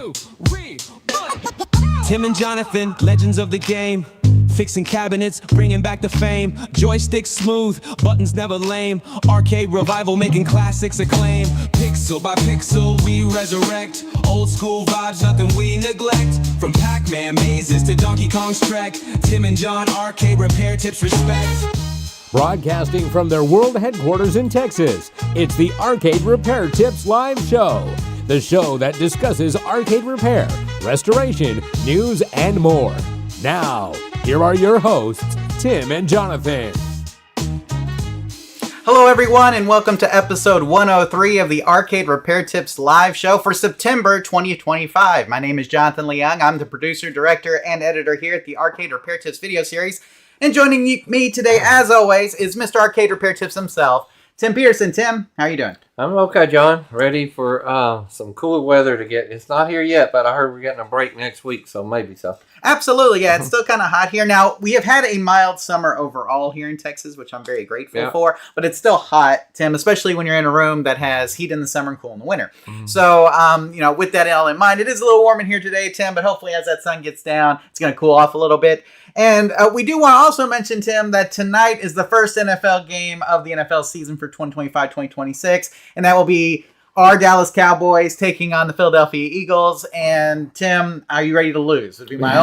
2, Tim and Jonathan, legends of the game. Fixing cabinets, bringing back the fame. Joysticks smooth, buttons never lame. Arcade revival, making classics acclaim. Pixel by pixel, we resurrect. Old school vibes, nothing we neglect. From Pac-Man mazes to Donkey Kong's Trek. Tim and John, arcade repair tips, respect. Broadcasting from their world headquarters in Texas, it's the Arcade Repair Tips Live Show. The show that discusses arcade repair, restoration, news, and more. Now, here are your hosts, Tim and Jonathan. Hello everyone, and welcome to episode 103 of the Arcade Repair Tips Live Show for September 2025. My name is Jonathan Leung. I'm the producer, director, and editor here at the Arcade Repair Tips video series. And joining me today, as always, is Mr. Arcade Repair Tips himself, Tim Peterson. Tim, how are you doing? I'm okay, John. Ready for some cooler weather to get. It's not here yet, but I heard we're getting a break next week, so maybe so. Absolutely, yeah. It's still kind of hot here. Now, we have had a mild summer overall here in Texas, which I'm very grateful for, but it's still hot, Tim, especially when you're in a room that has heat in the summer and cool in the winter. So, with that all in mind, it is a little warm in here today, Tim, but hopefully as that sun gets down, it's going to cool off a little bit. And we do want to also mention, Tim, that tonight is the first NFL game of the NFL season for 2025-2026, and that will be our Dallas Cowboys taking on the Philadelphia Eagles. And Tim, are you ready to lose? Would be my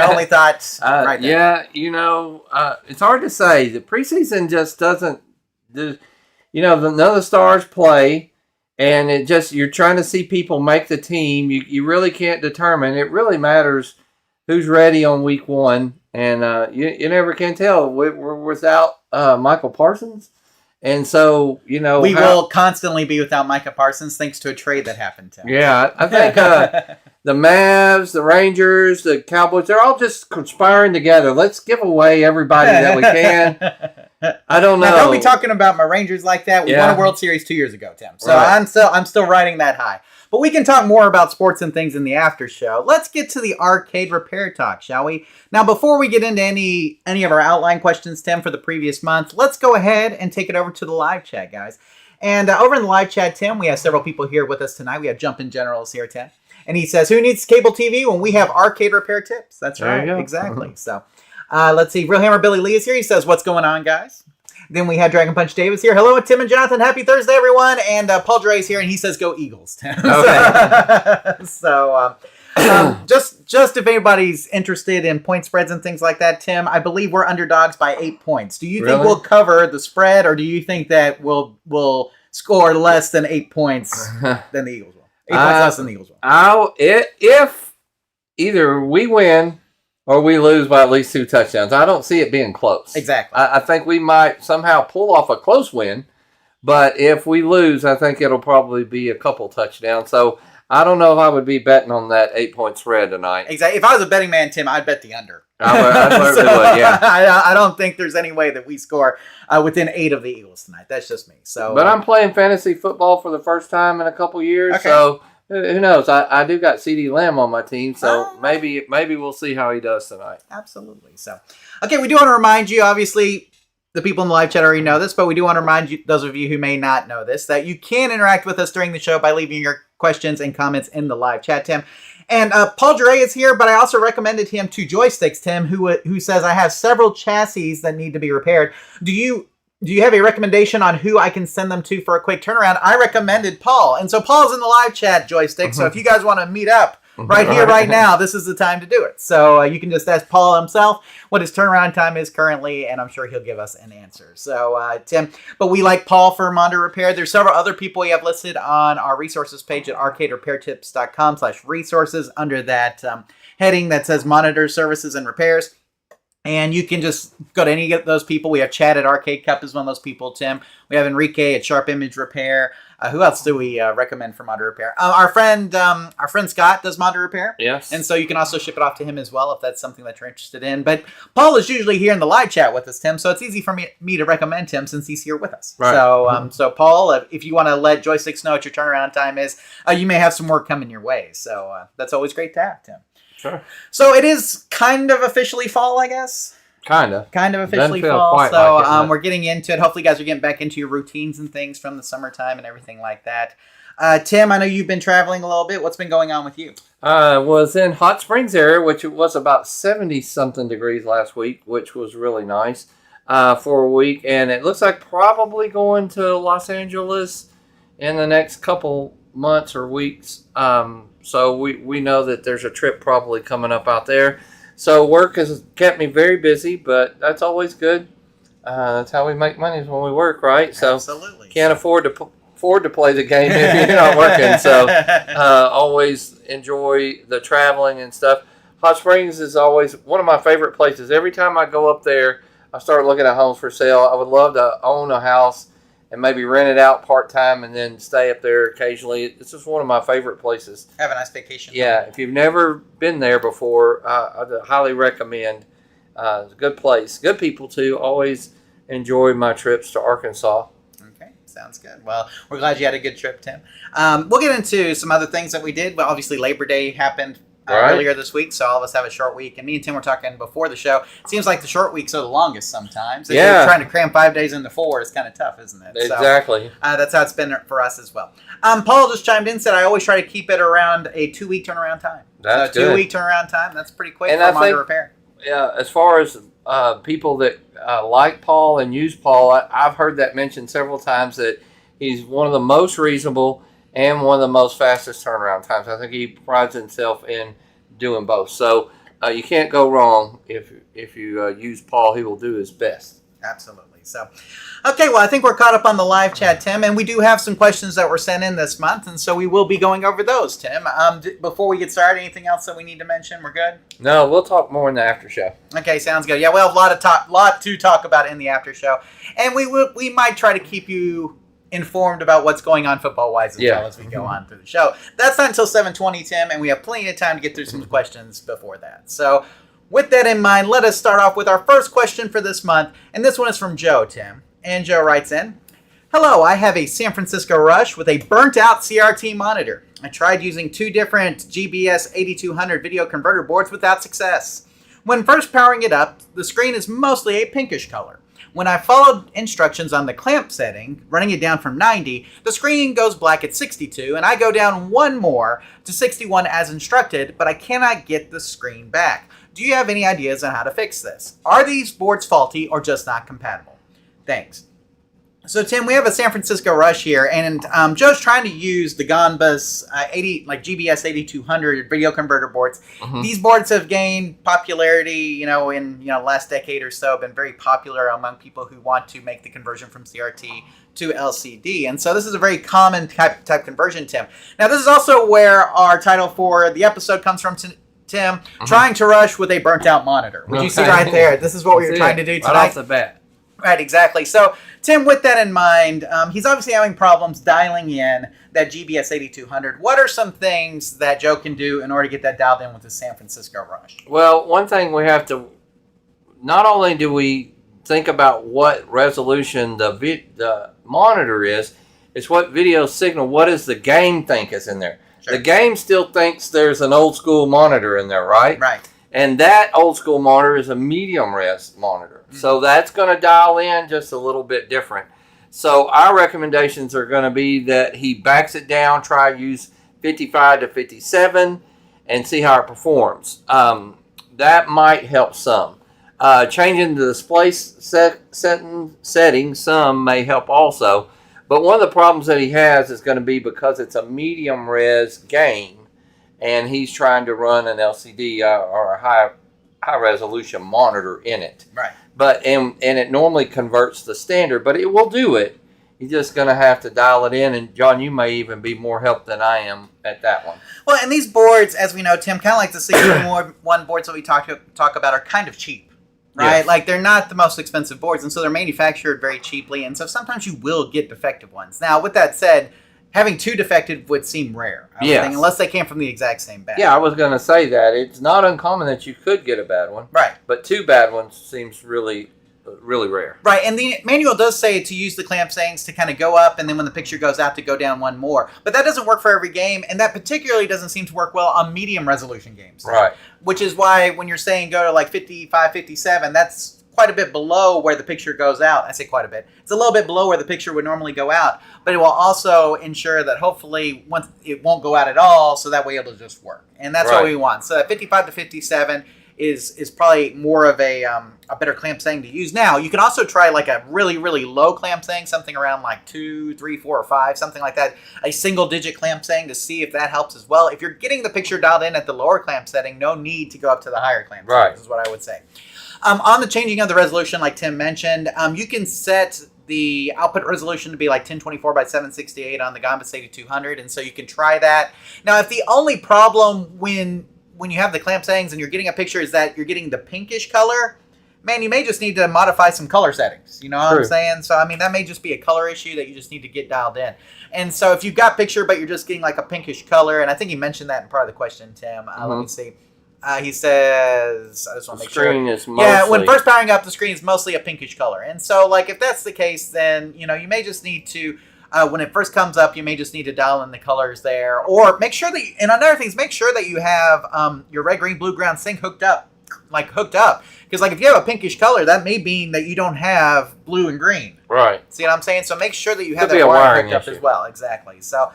only thoughts right there. Yeah, it's hard to say. The preseason just doesn't. None of the stars play, and you're trying to see people make the team. You really can't determine. It really matters who's ready on week one, and you never can tell. We're without Michael Parsons. And so, we will constantly be without Micah Parsons thanks to a trade that happened to him. Yeah, I think the Mavs, the Rangers, the Cowboys, they're all just conspiring together. Let's give away everybody that we can. I don't know. Now, don't be talking about my Rangers like that. We won a World Series 2 years ago, Tim. So right. I'm still riding that high. But we can talk more about sports and things in the after show. Let's get to the arcade repair talk, shall we? Now, before we get into any of our outline questions, Tim, for the previous month, let's go ahead and take it over to the live chat, guys. And over in the live chat, Tim, we have several people here with us tonight. We have Jumpin' Generals here, Tim. And he says, who needs cable TV when we have arcade repair tips? That's right, exactly. So let's see. Real Hammer Billy Lee is here. He says, what's going on, guys? Then we have Dragon Punch Davis here. Hello, Tim and Jonathan. Happy Thursday, everyone. And Paul Dre is here, and he says, go Eagles, Tim. Okay. Just if anybody's interested in point spreads and things like that, Tim, I believe we're underdogs by 8 points. Do you think we'll cover the spread, or do you think that we'll score less than 8 points than the Eagles will? 8 points less than the Eagles will. If either we win or we lose by at least 2 touchdowns. I don't see it being close. Exactly. I think we might somehow pull off a close win, but if we lose, I think it'll probably be a couple touchdowns. So I don't know if I would be betting on that 8-point spread tonight. Exactly. If I was a betting man, Tim, I'd bet the under. I certainly would, yeah. I don't think there's any way that we score within 8 of the Eagles tonight. That's just me. But I'm playing fantasy football for the first time in a couple years, so who knows? I do got CeeDee Lamb on my team, so maybe we'll see how he does tonight. Absolutely. So, okay, we do want to remind you, obviously, the people in the live chat already know this, but we do want to remind you, those of you who may not know this, that you can interact with us during the show by leaving your questions and comments in the live chat, Tim. And Paul Dre is here, but I also recommended him 2 joysticks, Tim, who says, I have several chassis that need to be repaired. Do you have a recommendation on who I can send them to for a quick turnaround? I recommended Paul. And so Paul's in the live chat, joystick. So if you guys want to meet up right here, right now, this is the time to do it. So you can just ask Paul himself what his turnaround time is currently, and I'm sure he'll give us an answer. So, Tim, but we like Paul for monitor repair. There's several other people we have listed on our resources page at arcaderepairtips.com/resources under that heading that says monitor services and repairs. And you can just go to any of those people. We have Chad at Arcade Cup is one of those people, Tim. We have Enrique at Sharp Image Repair. Who else do we recommend for monitor repair? Our friend Scott does monitor repair. Yes. And so you can also ship it off to him as well if that's something that you're interested in. But Paul is usually here in the live chat with us, Tim. So it's easy for me to recommend him since he's here with us. Right. So Paul, if you want to let Joysticks know what your turnaround time is, you may have some work coming your way. So that's always great to have, Tim. Sure. So it is kind of officially fall, I guess. Kind of officially fall. So we're getting into it. Hopefully you guys are getting back into your routines and things from the summertime and everything like that. Tim, I know you've been traveling a little bit. What's been going on with you? I was in Hot Springs area, which it was about 70-something degrees last week, which was really nice for a week. And it looks like probably going to Los Angeles in the next couple months or weeks. So we know that there's a trip probably coming up out there. So work has kept me very busy, but that's always good. That's how we make money is when we work, right? So Absolutely. Can't afford to play the game if you're not working. So always enjoy the traveling and stuff. Hot Springs is always one of my favorite places. Every time I go up there, I start looking at homes for sale. I would love to own a house and maybe rent it out part-time and then stay up there occasionally. It's just one of my favorite places. Have a nice vacation. Yeah, if you've never been there before, I'd highly recommend. It's a good place. Good people, too. Always enjoy my trips to Arkansas. Okay, sounds good. Well, we're glad you had a good trip, Tim. We'll get into some other things that we did. Well, obviously, Labor Day happened earlier this week, so all of us have a short week. And me and Tim were talking before the show. It seems like the short weeks are the longest sometimes. Yeah. Trying to cram 5 days into 4 is kind of tough, isn't it? Exactly. So, that's how it's been for us as well. Paul just chimed in, said, I always try to keep it around a 2-week turnaround time. That's so good. 2-week turnaround time, that's pretty quick And for I a monitor think- repair. Yeah, as far as people that like Paul and use Paul, I've heard that mentioned several times that he's one of the most reasonable and one of the most fastest turnaround times. I think he prides himself in doing both. So you can't go wrong if you use Paul. He will do his best. Absolutely. So, okay, well, I think we're caught up on the live chat, Tim, and we do have some questions that were sent in this month, and so we will be going over those, Tim. Before we get started, anything else that we need to mention? We're good? No, we'll talk more in the after show. Okay, sounds good. Yeah, we'll have a lot to talk about in the after show, and we might try to keep you informed about what's going on football-wise as well as we go on through the show. That's not until 7:20, Tim, and we have plenty of time to get through some questions before that. So, with that in mind, let us start off with our first question for this month, and this one is from Joe, Tim. And Joe writes in, Hello, I have a San Francisco Rush with a burnt-out CRT monitor. I tried using 2 different GBS 8200 video converter boards without success. When first powering it up, the screen is mostly a pinkish color. When I followed instructions on the clamp setting, running it down from 90, the screen goes black at 62, and I go down one more to 61 as instructed, but I cannot get the screen back. Do you have any ideas on how to fix this? Are these boards faulty or just not compatible? Thanks. So, Tim, we have a San Francisco Rush here, and Joe's trying to use the GONBUS GBS 8200 video converter boards. Mm-hmm. These boards have gained popularity, in last decade or so, been very popular among people who want to make the conversion from CRT to LCD. And so this is a very common type conversion, Tim. Now, this is also where our title for the episode comes from, Tim, mm-hmm. Trying to rush with a burnt-out monitor. Would you see right there? This is what we were trying to do tonight. Right off the bat. Right, exactly. So, Tim, with that in mind, he's obviously having problems dialing in that GBS 8200. What are some things that Joe can do in order to get that dialed in with the San Francisco Rush? Well, one thing we have to, not only do we think about what resolution the monitor is, it's what video signal, what does the game think is in there? Sure. The game still thinks there's an old school monitor in there, right? Right. And that old school monitor is a medium res monitor. Mm-hmm. So that's going to dial in just a little bit different. So our recommendations are going to be that he backs it down, try use 55 to 57 and see how it performs. That might help some. Changing the display setting some may help also. But one of the problems that he has is going to be because it's a medium res game and he's trying to run an LCD or a high resolution monitor in it. Right. But and it normally converts the standard, but it will do it. You're just going to have to dial it in. And John, you may even be more help than I am at that one. Well, and these boards, as we know, Tim, kind of like the 61 boards that we talk about are kind of cheap, right? Yes. Like they're not the most expensive boards, and so they're manufactured very cheaply. And so sometimes you will get defective ones. Now, with that said, having 2 defective would seem rare, I would think, unless they came from the exact same batch. Yeah, I was going to say that. It's not uncommon that you could get a bad one. Right. But 2 bad ones seems really rare. Right, and the manual does say to use the clamp settings to kind of go up, and then when the picture goes out to go down one more. But that doesn't work for every game, and that particularly doesn't seem to work well on medium resolution games. Right. Which is why when you're saying go to like 55, 57, that's quite a bit below where the picture goes out. I say quite a bit. It's a little bit below where the picture would normally go out, but it will also ensure that hopefully once it won't go out at all, so that way it'll just work. And that's what we want. So at 55 to 57 is probably more of a better clamp setting to use. Now, you can also try like a really, really low clamp setting, something around like 2, 3, 4, or 5, something like that. A single digit clamp setting to see if that helps as well. If you're getting the picture dialed in at the lower clamp setting, no need to go up to the higher clamp setting, is what I would say. On the changing of the resolution, like Tim mentioned, you can set the output resolution to be like 1024 by 768 on the Gambas 8200, and so you can try that. Now, if the only problem when you have the clamp settings and you're getting a picture is that you're getting the pinkish color, man, you may just need to modify some color settings. You know what I'm saying? So, I mean, that may just be a color issue that you just need to get dialed in. And so if you've got picture, but you're just getting like a pinkish color, and I think you mentioned that in part of the question, Tim. Let me see. He says, I just want to make sure. Is mostly... Yeah, when first powering up, the screen is mostly a pinkish color. And so, like, if that's the case, then, you know, you may just need to, when it first comes up, you may just need to dial in the colors there. Or make sure that, and another thing is make sure that you have your red, green, blue, ground sync hooked up. Because, like, if you have a pinkish color, that may mean that you don't have blue and green. Right. See what I'm saying? So make sure that you have Could be that a wiring hooked issue. up as well. Exactly. So,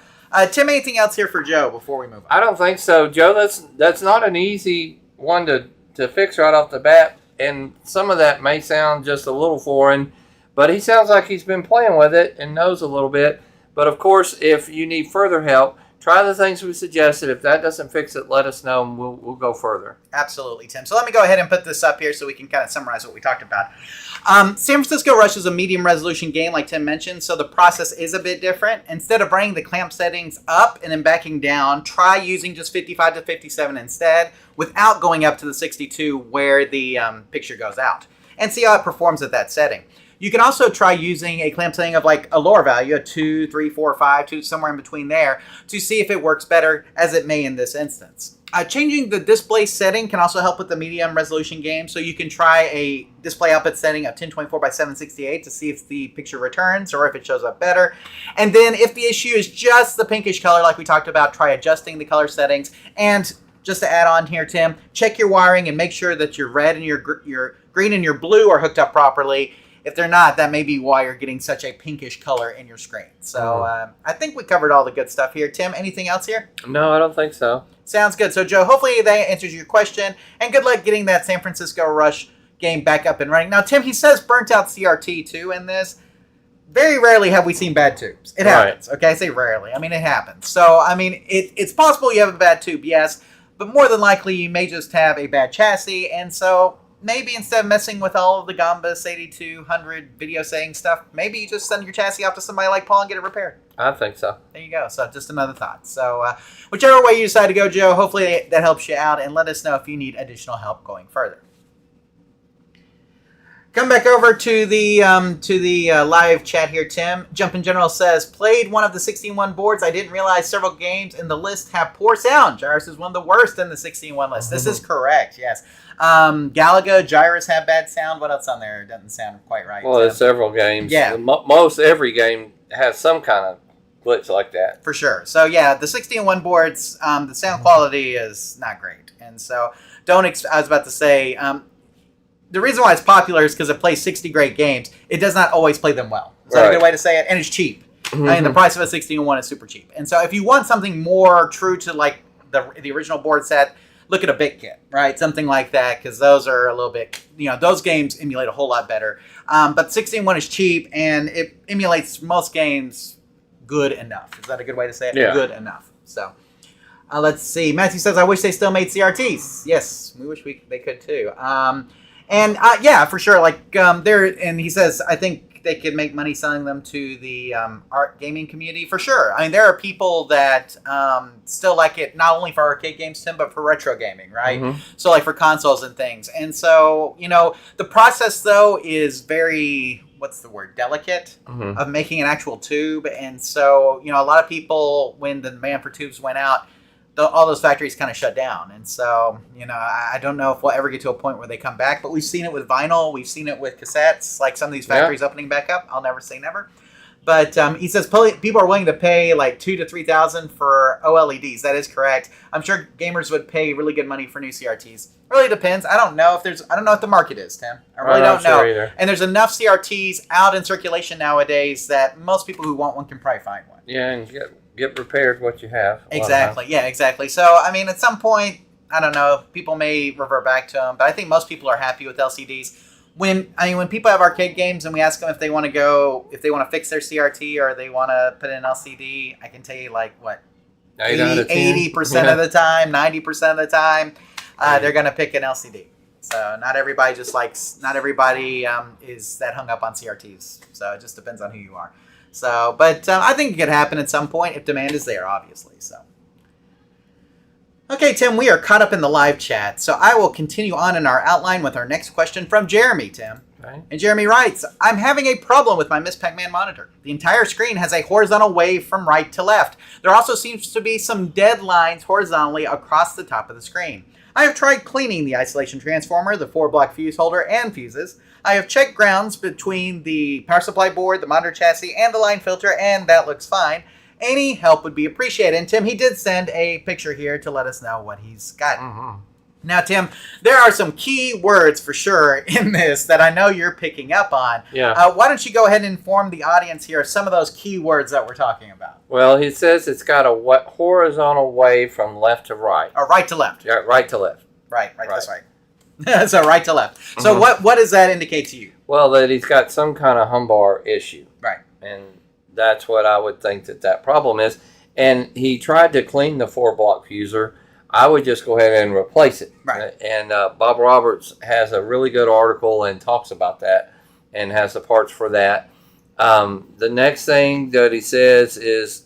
Tim, anything else here for Joe before we move on? I don't think so, Joe. That's not an easy one to fix right off the bat, and some of that may sound just a little foreign, but he sounds like he's been playing with it and knows a little bit. But of course, if you need further help, try the things we suggested. If that doesn't fix it, let us know and we'll go further. Absolutely, Tim. So let me go ahead and put this up here so we can kind of summarize what we talked about. San Francisco Rush is a medium resolution game, like Tim mentioned, so the process is a bit different. Instead of bringing the clamp settings up and then backing down, try using just 55 to 57 instead, without going up to the 62 where the picture goes out, and see how it performs at that setting. You can also try using a clamp setting of like a lower value, a 2, 3, 4, 5, 2, somewhere in between there, to see if it works better, as it may in this instance. Changing the display setting can also help with the medium resolution game, so you can try a display output setting of 1024 by 768 to see if the picture returns or if it shows up better. And then if the issue is just the pinkish color, like we talked about, try adjusting the color settings. And just to add on here, Tim, check your wiring and make sure that your red and your green and your blue are hooked up properly. If they're not, that may be why you're getting such a pinkish color in your screen. So I think we covered all the good stuff here. Tim, anything else here? No, I don't think so. Sounds good. So, Joe, hopefully that answers your question. And good luck getting that San Francisco Rush game back up and running. Now, Tim, he says burnt out CRT, too, in this. Very rarely have we seen bad tubes. It happens. Okay, I say rarely. I mean, it happens. So, I mean, it's possible you have a bad tube, yes. But more than likely, you may just have a bad chassis. And so maybe instead of messing with all of the Gambas 8200 video saying stuff, maybe you just send your chassis off to somebody like Paul and get it repaired. I think so. There you go. So just another thought. So whichever way you decide to go, Joe, hopefully that helps you out, and let us know if you need additional help going further. Come back over to the live chat here, Tim. Jumpin' General says, played one of the 16-1 boards. I didn't realize several games in the list have poor sound. Gyrus is one of the worst in the 16-1 list. This is correct, yes. Galaga, Gyrus have bad sound. What else on there doesn't sound quite right? Well, there's several games. Yeah. Most every game has some kind of glitch like that. For sure. So, yeah, the 16-1 boards, the sound quality is not great. And so, I was about to say, the reason why it's popular is because it plays 60 great games. It does not always play them well. Is that a good way to say it? And it's cheap. I mean, the price of a 16-1 is super cheap. And so if you want something more true to like the original board set, look at a BitKit, right? Something like that, because those are a little bit, those games emulate a whole lot better. But 16-1 is cheap, and it emulates most games good enough. Is that a good way to say it? Yeah. Good enough. So let's see. Matthew says, I wish they still made CRTs. Yes, we wish they could too. And yeah, for sure. Like and he says, I think they could make money selling them to the art gaming community for sure. I mean, there are people that still like it not only for arcade games, Tim, but for retro gaming, right? So like for consoles and things. And so the process though is very delicate of making an actual tube. And so a lot of people, when the demand for tubes went out, all those factories kind of shut down. And so, I don't know if we'll ever get to a point where they come back, but we've seen it with vinyl. We've seen it with cassettes, like some of these factories opening back up. I'll never say never. But he says people are willing to pay like $2,000 to $3,000 for OLEDs. That is correct. I'm sure gamers would pay really good money for new CRTs. Really depends. I don't know what the market is, Tim. I really don't know. Either. And there's enough CRTs out in circulation nowadays that most people who want one can probably find one. Yeah, and get repaired what you have. Exactly. Yeah, exactly. So I mean, at some point, I don't know, people may revert back to them, but I think most people are happy with LCDs. When people have arcade games and we ask them if they want to fix their CRT or they want to put in an LCD, I can tell you 80% of the time, 90% of the time, they're going to pick an LCD. So not everybody is that hung up on CRTs. So it just depends on who you are. So, but I think it could happen at some point if demand is there, obviously. So. Okay, Tim, we are caught up in the live chat, so I will continue on in our outline with our next question from Jeremy, Tim. Okay. And Jeremy writes, I'm having a problem with my Miss Pac-Man monitor. The entire screen has a horizontal wave from right to left. There also seems to be some dead lines horizontally across the top of the screen. I have tried cleaning the isolation transformer, the 4-block fuse holder, and fuses. I have checked grounds between the power supply board, the monitor chassis, and the line filter, and that looks fine. Any help would be appreciated. And Tim, he did send a picture here to let us know what he's got. Mm-hmm. Now, Tim, there are some key words for sure in this that I know you're picking up on. Yeah. Why don't you go ahead and inform the audience here of some of those key words that we're talking about? Well, he says it's got a horizontal wave from left to right. Or right to left. Yeah, right to left. Right. That's right. So right to left. Mm-hmm. So what does that indicate to you? Well, that he's got some kind of lumbar issue. Right. And that's what I would think that problem is. And he tried to clean the 4-block fuser. I would just go ahead and replace it. Right. And Bob Roberts has a really good article and talks about that and has the parts for that. The next thing that he says is,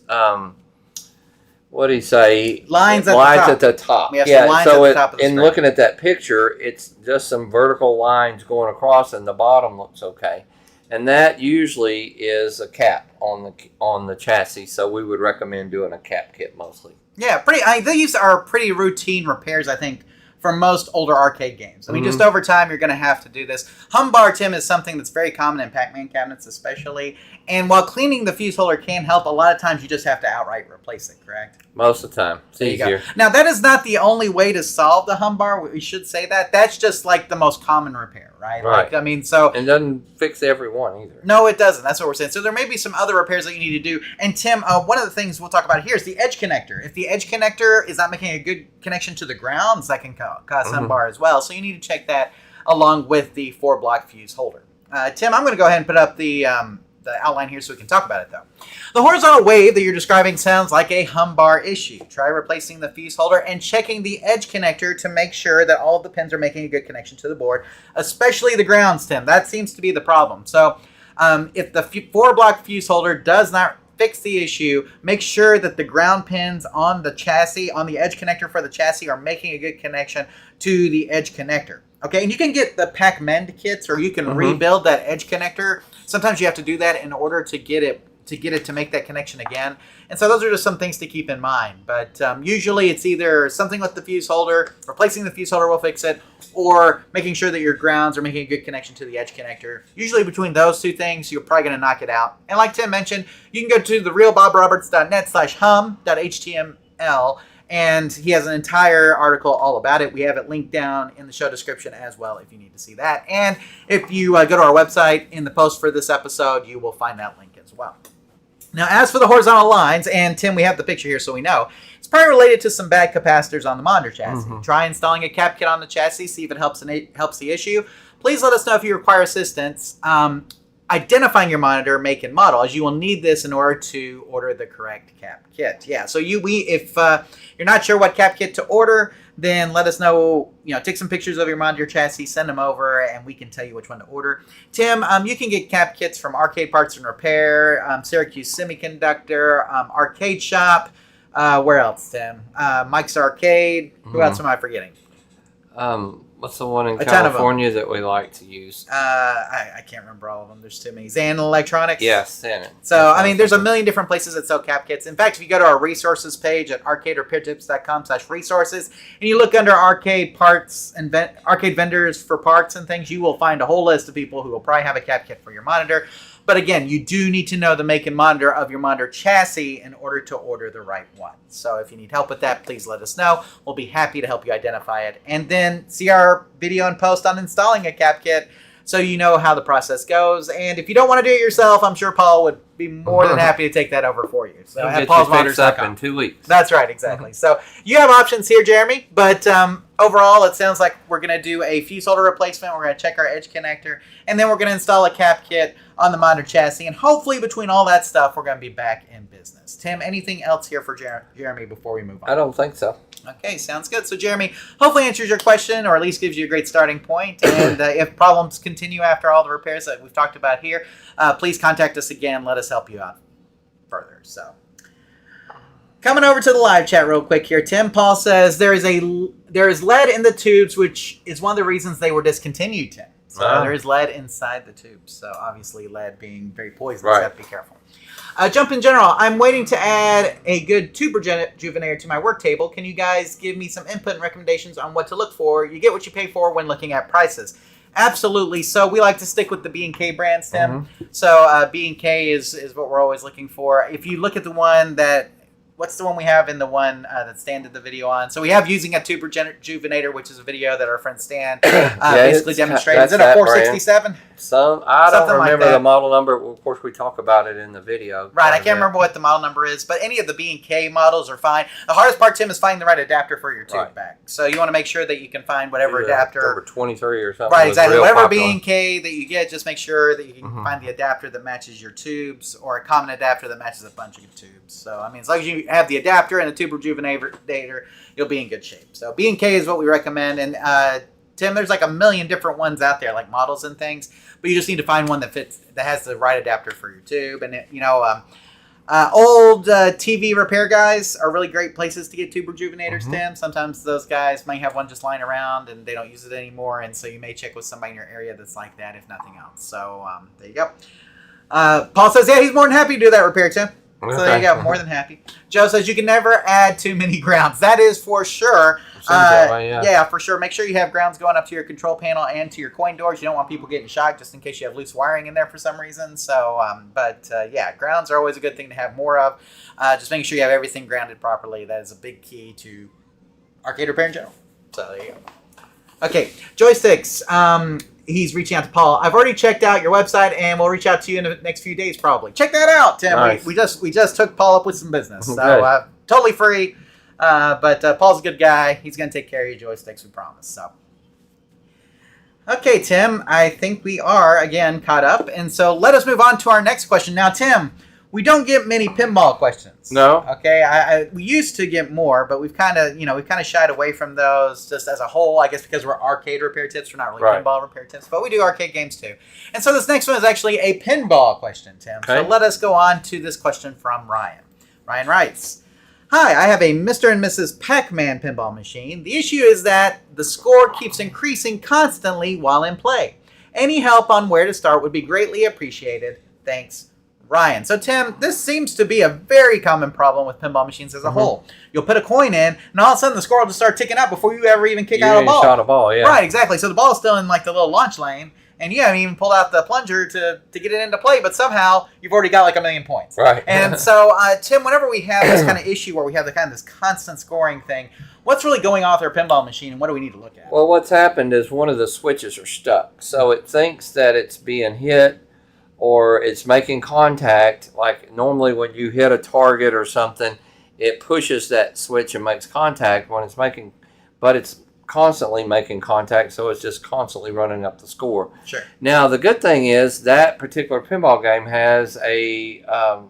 what did he say? Lines at the top. Yeah, lines so at the top of the in screen. looking at that picture, it's just some vertical lines going across and the bottom looks okay. And that usually is a cap on the chassis, so we would recommend doing a cap kit mostly. Yeah, these are pretty routine repairs, I think, for most older arcade games. I mean, just over time, you're going to have to do this. Humbar, Tim, is something that's very common in Pac-Man cabinets especially. And while cleaning the fuse holder can help, a lot of times you just have to outright replace it, correct? Most of the time. It's there easier. You go. Now, that is not the only way to solve the humbar. We should say that. That's just like the most common repair, right? Right. And it doesn't fix every one either. No, it doesn't. That's what we're saying. So there may be some other repairs that you need to do. And Tim, one of the things we'll talk about here is the edge connector. If the edge connector is not making a good connection to the grounds, that can cause humbar as well. So you need to check that along with the 4-block fuse holder. Tim, I'm going to go ahead and put up the outline here so we can talk about it, though. The horizontal wave that you're describing sounds like a humbar issue. Try replacing the fuse holder and checking the edge connector to make sure that all of the pins are making a good connection to the board, especially the grounds, Tim. That seems to be the problem. So if the 4-block fuse holder does not fix the issue, make sure that the ground pins on the chassis, on the edge connector for the chassis, are making a good connection to the edge connector. Okay, and you can get the Pac-Man kits, or you can rebuild that edge connector. Sometimes you have to do that in order to get it to make that connection again. And so those are just some things to keep in mind. But usually it's either something with the fuse holder, replacing the fuse holder will fix it, or making sure that your grounds are making a good connection to the edge connector. Usually between those two things, you're probably going to knock it out. And like Tim mentioned, you can go to therealbobroberts.net/hum.html, and he has an entire article all about it. We have it linked down in the show description as well if you need to see that. And if you go to our website in the post for this episode, you will find that link as well. Now, as for the horizontal lines, and Tim, we have the picture here so we know, it's probably related to some bad capacitors on the monitor chassis. Try installing a cap kit on the chassis, see if it helps the issue. Please let us know if you require assistance identifying your monitor, make, and model, as you will need this in order to order the correct cap kit. Yeah, so if you're not sure what cap kit to order, then let us know. Take some pictures of your monitor chassis, send them over, and we can tell you which one to order. Tim, you can get cap kits from Arcade Parts and Repair, Syracuse Semiconductor, Arcade Shop. Where else, Tim? Mike's Arcade. Who else am I forgetting? What's the one in A ton of California that we like to use? I can't remember all of them. There's too many. Zan Electronics. Yes, Xanon. So, I mean, there's a million different places that sell cap kits. In fact, if you go to our resources page at arcaderepairtips.com/resources and you look under arcade parts and arcade vendors for parts and things, you will find a whole list of people who will probably have a cap kit for your monitor. But again, you do need to know the make and monitor of your monitor chassis in order to order the right one. So if you need help with that, please let us know. We'll be happy to help you identify it. And then see our video and post on installing a cap kit so you know how the process goes. And if you don't want to do it yourself, I'm sure Paul would be more than happy to take that over for you. So at paulsmonitors.com in 2 weeks. That's right, exactly. So you have options here, Jeremy. But overall, it sounds like we're going to do a fuse holder replacement. We're going to check our edge connector. And then we're going to install a cap kit on the monitor chassis. And hopefully between all that stuff, we're going to be back in business. Tim, anything else here for Jeremy before we move on? I don't think so. Okay, sounds good. So Jeremy hopefully answers your question or at least gives you a great starting point. And if problems continue after all the repairs that we've talked about here, please contact us again. Let us help you out further. So coming over to the live chat real quick here, Tim Paul says there is lead in the tubes, which is one of the reasons they were discontinued, Tim. So there is lead inside the tubes. So obviously lead being very poisonous, right. You have to be careful. Jump in general. I'm waiting to add a good tube rejuvenator to my work table. Can you guys give me some input and recommendations on what to look for? You get what you pay for when looking at prices. Absolutely. So we like to stick with the B&K brands, Tim. Mm-hmm. So B&K is what we're always looking for. If you look at the one that, what's the one we have in the one that Stan did the video on? So we have using a tube rejuvenator, which is a video that our friend Stan basically demonstrated. Is it a 467? I don't remember the model number. Of course, we talk about it in the video. Right. I can't remember what the model number is, but any of the B&K models are fine. The hardest part, Tim, is finding the right adapter for your tube back. So you want to make sure that you can find whatever adapter. Number 23 or something. Right, exactly. Whatever B&K that you get, just make sure that you can find the adapter that matches your tubes or a common adapter that matches a bunch of tubes. So, I mean, as long as you have the adapter and a tube rejuvenator, you'll be in good shape. So B&K is what we recommend. And Tim, there's like a million different ones out there, like models and things, but you just need to find one that fits, that has the right adapter for your tube. And old TV repair guys are really great places to get tube rejuvenators, Tim. Sometimes those guys might have one just lying around and they don't use it anymore, and so you may check with somebody in your area that's like that, if nothing else. So there you go. Paul says, yeah, he's more than happy to do that repair, Tim. So there you go, more than happy. Joe says you can never add too many grounds. That is for sure. Yeah, for sure. Make sure you have grounds going up to your control panel and to your coin doors. You don't want people getting shocked just in case you have loose wiring in there for some reason. So, yeah, grounds are always a good thing to have more of. Just making sure you have everything grounded properly. That is a big key to arcade repair in general. So there you go. Okay, joysticks. He's reaching out to Paul. I've already checked out your website, and we'll reach out to you in the next few days, probably. Check that out, Tim. Nice. We just took Paul up with some business, so totally free. But Paul's a good guy. He's going to take care of your joysticks, we promise. So, okay, Tim. I think we are again caught up, and so let us move on to our next question. Now, Tim, we don't get many pinball questions. No. Okay. We used to get more, but we've kind of shied away from those just as a whole. I guess because we're arcade repair tips, we're not really pinball repair tips, but we do arcade games too. And so this next one is actually a pinball question, Tim. Okay. So let us go on to this question from Ryan. Ryan writes, "Hi, I have a Mr. and Mrs. Pac-Man pinball machine. The issue is that the score keeps increasing constantly while in play. Any help on where to start would be greatly appreciated. Thanks, Ryan." So, Tim, this seems to be a very common problem with pinball machines as a whole. You'll put a coin in, and all of a sudden the score will just start ticking up before you ever even kick out a ball. Shot a ball, yeah. Right, exactly. So the ball is still in like the little launch lane, and you haven't even pulled out the plunger to get it into play, but somehow you've already got like 1,000,000 points. Right. And so, Tim, whenever we have this kind of issue where we have the kind of this constant scoring thing, what's really going on with our pinball machine, and what do we need to look at? Well, what's happened is one of the switches are stuck. So it thinks that it's being hit or it's making contact. Like normally when you hit a target or something, it pushes that switch and makes contact when it's making, but it's constantly making contact, so it's just constantly running up the score. Sure. Now, the good thing is that particular pinball game has a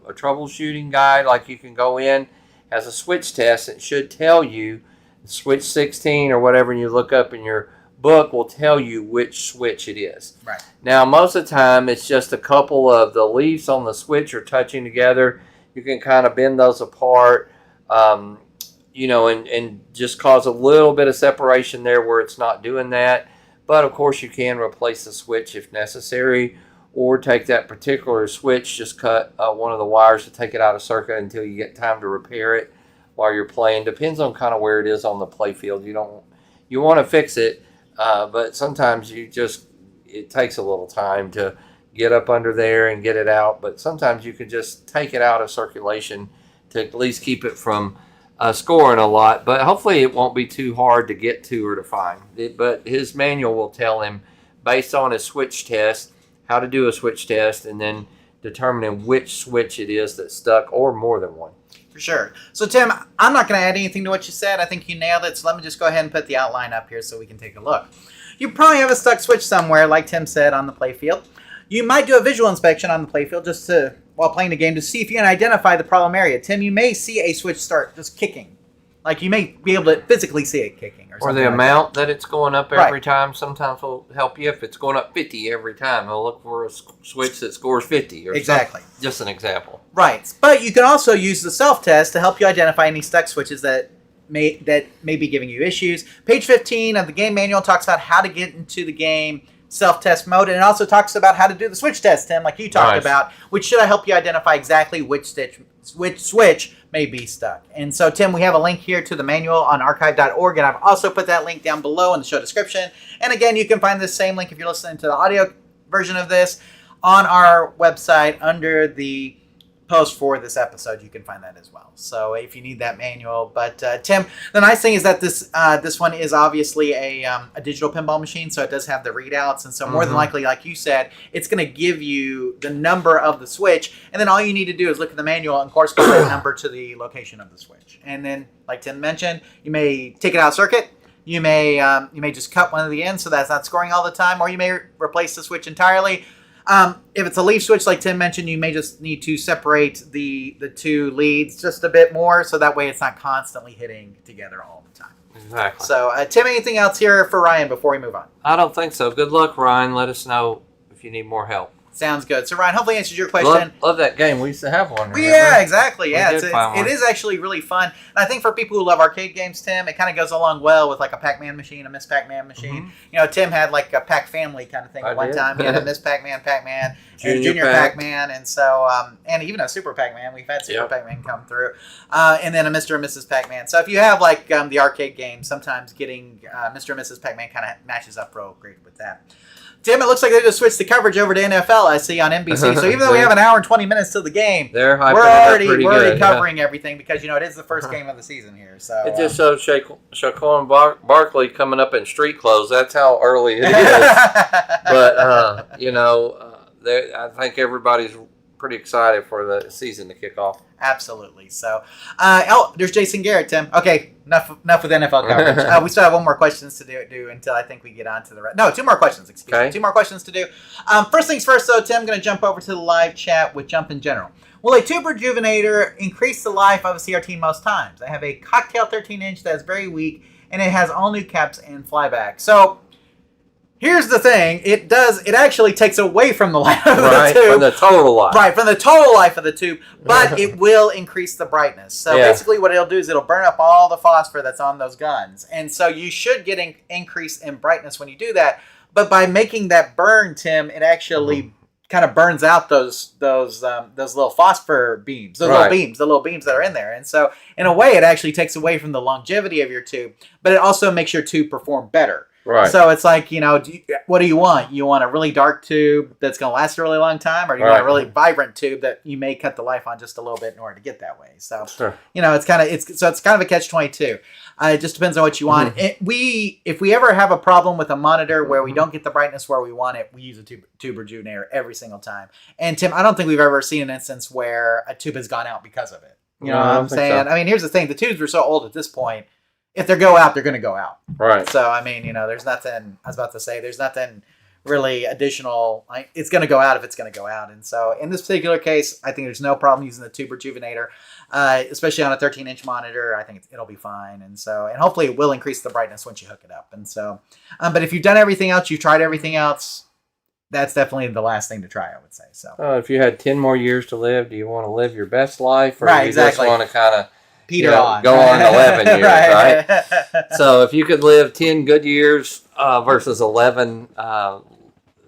troubleshooting guide. Like you can go in, has a switch test. It should tell you switch 16 or whatever, and you look up in your book will tell you which switch it is. Right. Now, most of the time, it's just a couple of the leaves on the switch are touching together. You can kind of bend those apart. and just cause a little bit of separation there where it's not doing that. But of course, you can replace the switch if necessary, or take that particular switch, just cut one of the wires to take it out of circuit until you get time to repair it while you're playing. Depends on kind of where it is on the play field. You want to fix it, but sometimes it takes a little time to get up under there and get it out. But sometimes you can just take it out of circulation to at least keep it from scoring a lot. But hopefully it won't be too hard to get to or to find. But his manual will tell him, based on his switch test, how to do a switch test, and then determining which switch it is that's stuck, or more than one. For sure. So, Tim, I'm not going to add anything to what you said. I think you nailed it. So let me just go ahead and put the outline up here so we can take a look. You probably have a stuck switch somewhere, like Tim said, on the playfield. You might do a visual inspection on the playfield while playing the game to see if you can identify the problem area. Tim, you may see a switch start just kicking. Like, you may be able to physically see it kicking. Or the amount that it's going up every time sometimes will help you. If it's going up 50 every time, it'll look for a switch that scores 50. Or exactly. Just an example. Right. But you can also use the self-test to help you identify any stuck switches that may be giving you issues. Page 15 of the game manual talks about how to get into the game self-test mode, and it also talks about how to do the switch test, Tim, like you talked about, which should help you identify exactly which switch may be stuck. And so, Tim, we have a link here to the manual on archive.org, and I've also put that link down below in the show description. And again, you can find this same link if you're listening to the audio version of this on our website under the post for this episode. You can find that as well. So if you need that manual. But Tim, the nice thing is that this one is obviously a digital pinball machine, so it does have the readouts, and so more than likely, like you said, it's going to give you the number of the switch, and then all you need to do is look at the manual and correspond that number to the location of the switch. And then, like Tim mentioned, you may take it out of circuit. You may just cut one of the ends so that's not scoring all the time, or you may replace the switch entirely. If it's a leaf switch, like Tim mentioned, you may just need to separate the two leads just a bit more, so that way it's not constantly hitting together all the time. Exactly. So, Tim, anything else here for Ryan before we move on? I don't think so. Good luck, Ryan. Let us know if you need more help. Sounds good. So, Ryan, hopefully answers your question. Love that game. We used to have one. Remember? Yeah, exactly. Yeah, it is actually really fun. And I think for people who love arcade games, Tim, it kind of goes along well with like a Pac-Man machine, a Miss Pac-Man machine. You know, Tim had like a Pac Family kind of thing at one time. He had a Miss Pac-Man, and a Junior Pac-Man, and so and even a Super Pac-Man. We've had Super Pac-Man come through, and then a Mr. and Mrs. Pac-Man. So if you have like the arcade game, sometimes getting Mr. and Mrs. Pac-Man kind of matches up real great with that. Tim, it looks like they just switched the coverage over to NFL, I see, on NBC. So even though we have an hour and 20 minutes till the game, we're already covering everything because, it is the first game of the season here. So it just shows Shaquan Barkley coming up in street clothes. That's how early it is. But, I think everybody's pretty excited for the season to kick off. Absolutely. So, there's Jason Garrett, Tim. Okay, enough with NFL coverage. We still have one more questions to do until I think we get on to the rest. No, two more questions. Excuse me. Two more questions to do. First things first, though, Tim, I'm going to jump over to the live chat with Jump in General. Will a tube rejuvenator increase the life of a CRT most times? I have a Cocktail 13-inch that is very weak, and it has all new caps and flyback. So, here's the thing. It actually takes away from the life of the tube. From the total life. Right, from the total life of the tube, but it will increase the brightness. So basically what it'll do is it'll burn up all the phosphor that's on those guns. And so you should get an increase in brightness when you do that. But by making that burn, Tim, it actually kind of burns out those little phosphor beams, the little beams that are in there. And so in a way, it actually takes away from the longevity of your tube, but it also makes your tube perform better. Right. So it's like, what do you want? You want a really dark tube that's going to last a really long time, or do you want a really vibrant tube that you may cut the life on just a little bit in order to get that way? So, it's kind of a catch-22. It just depends on what you want. If we ever have a problem with a monitor where we don't get the brightness where we want it, we use a tube rejuvenator every single time. And Tim, I don't think we've ever seen an instance where a tube has gone out because of it. You know what I'm saying? So. I mean, here's the thing. The tubes are so old at this point. If they go out, they're going to go out. Right. So, I mean, there's nothing, I was about to say, there's nothing really additional. It's going to go out if it's going to go out. And so, in this particular case, I think there's no problem using the tube rejuvenator, especially on a 13-inch monitor. I think it'll be fine. And so, and hopefully it will increase the brightness once you hook it up. And so, but if you've done everything else, you've tried everything else, that's definitely the last thing to try, I would say. So, if you had 10 more years to live, do you want to live your best life? Or right, you exactly. just want to kind of peter on. Go on 11 years, right? So if you could live 10 good years versus 11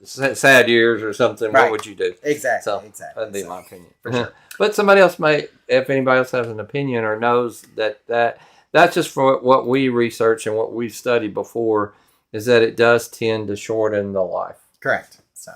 sad years or something, Right. what would you do? Exactly. So exactly. that'd be my opinion. For sure. But somebody else may, if anybody else has an opinion or knows that's just for what we research and what we've studied before, is that it does tend to shorten the life. Correct. So,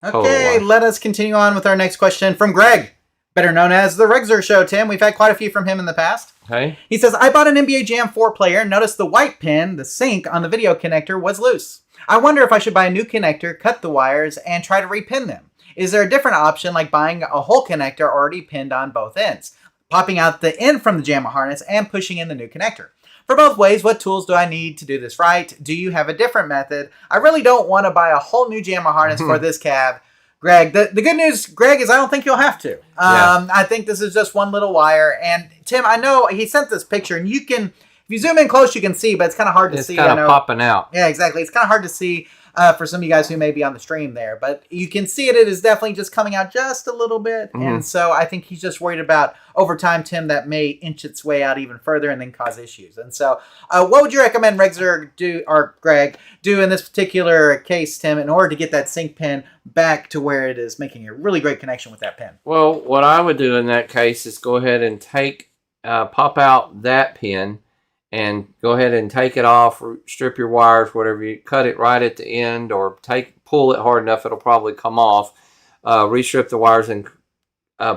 Total okay, life. let us continue on with our next question from Greg, better known as the Regzer Tim. We've had quite a few from him in the past. Okay. He says, I bought an NBA Jam 4 player and noticed the white pin, the sync on the video connector, was loose. I wonder if I should buy a new connector, cut the wires, and try to repin them. Is there a different option like buying a whole connector already pinned on both ends, popping out the end from the JAMA harness and pushing in the new connector? For both ways, what tools do I need to do this right? Do you have a different method? I really don't want to buy a whole new JAMA harness for this cab. Greg, the good news, Greg, is I don't think you'll have to. I think this is just one little wire. And Tim, I know he sent this picture, and you can, if you zoom in close, you can see, but it's kind of hard to see. It's kind of popping out. Yeah, exactly. It's kind of hard to see for some of you guys who may be on the stream there, but you can see it. It is definitely just coming out just a little bit. And so I think he's just worried about over time, Tim, that may inch its way out even further and then cause issues. And so what would you recommend Regzer do, or Greg, do in this particular case, Tim, in order to get that sync pin back to where it is making a really great connection with that pin? Well, what I would do in that case is go ahead and pop out that pin and go ahead and take it off, strip your wires, whatever. You cut it right at the end, or pull it hard enough, it'll probably come off. Restrip the wires and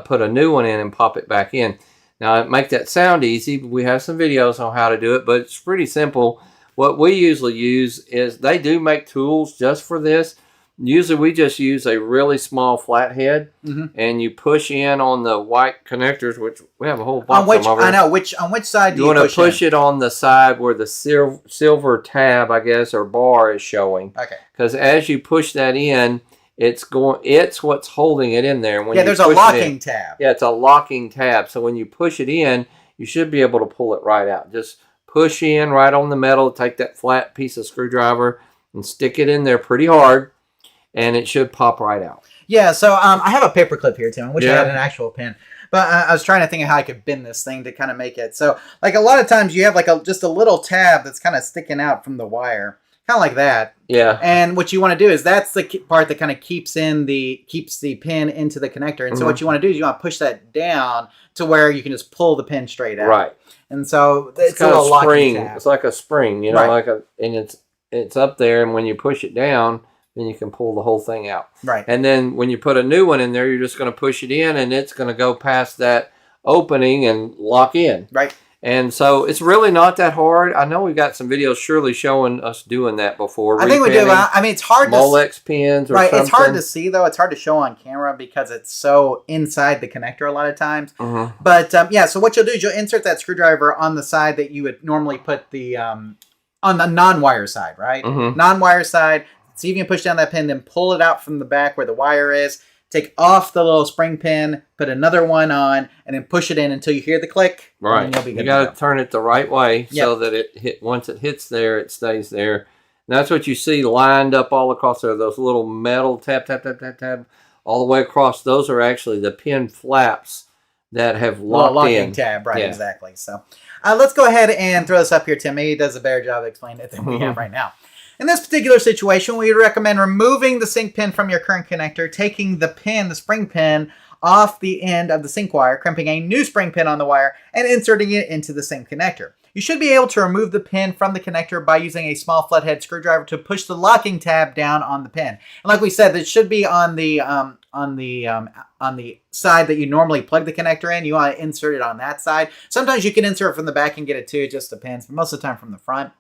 put a new one in and pop it back in. Now, make that sound easy. We have some videos on how to do it, but it's pretty simple. What we usually use is, they do make tools just for this. Usually we just use a really small flathead, and you push in on the white connectors, which we have a whole bunch of them over. I know. On which side do you want to push in? it on the side where the silver tab, I guess, or bar is showing. Okay. Because as you push that in, it's what's holding it in there. When there's a locking tab. Yeah, it's a locking tab. So when you push it in, you should be able to pull it right out. Just push in right on the metal, take that flat piece of screwdriver and stick it in there pretty hard, and it should pop right out. Yeah, so I have a paper clip here, Tim. I wish I had an actual pin. But I was trying to think of how I could bend this thing to kind of make it. So, like, a lot of times you have, like, just a little tab that's kind of sticking out from the wire. Kind of like that. Yeah. And what you want to do is, that's the part that kind of keeps the pin into the connector. And so what you want to do is you want to push that down to where you can just pull the pin straight out. Right. And so it's kind a of locking spring. tab. It's like a spring, you know, Right. and it's up there, and when you push it down, then you can pull the whole thing out. Right. And then when you put a new one in there, you're just going to push it in, and it's going to go past that opening and lock in. Right. And so it's really not that hard. I know we've got some videos surely showing us doing that before. I think we do. I mean, it's hard to... Molex pins or something. It's hard to see, though. It's hard to show on camera because it's so inside the connector a lot of times. But, so what you'll do is you'll insert that screwdriver on the side that you would normally put the... on the non-wire side, right? Non-wire side. See if you can push down that pin, then pull it out from the back where the wire is. Take off the little spring pin, put another one on, and then push it in until you hear the click. Right. And you'll be good. You got to turn it the right way so Yep. that once it hits there, it stays there. And that's what you see lined up all across there. Those little metal tab all the way across. Those are actually the pin flaps that have locked in. Locking tab, right? Yeah. Exactly. So let's go ahead and throw this up here, Tim. He does a better job of explaining it than we have right now. In this particular situation, we recommend removing the sync pin from your current connector, taking the spring pin, off the end of the sync wire, crimping a new spring pin on the wire, and inserting it into the same connector. You should be able to remove the pin from the connector by using a small flathead screwdriver to push the locking tab down on the pin. And like we said, it should be on the side that you normally plug the connector in. You want to insert it on that side. Sometimes you can insert it from the back and get it too. It just depends, but most of the time from the front.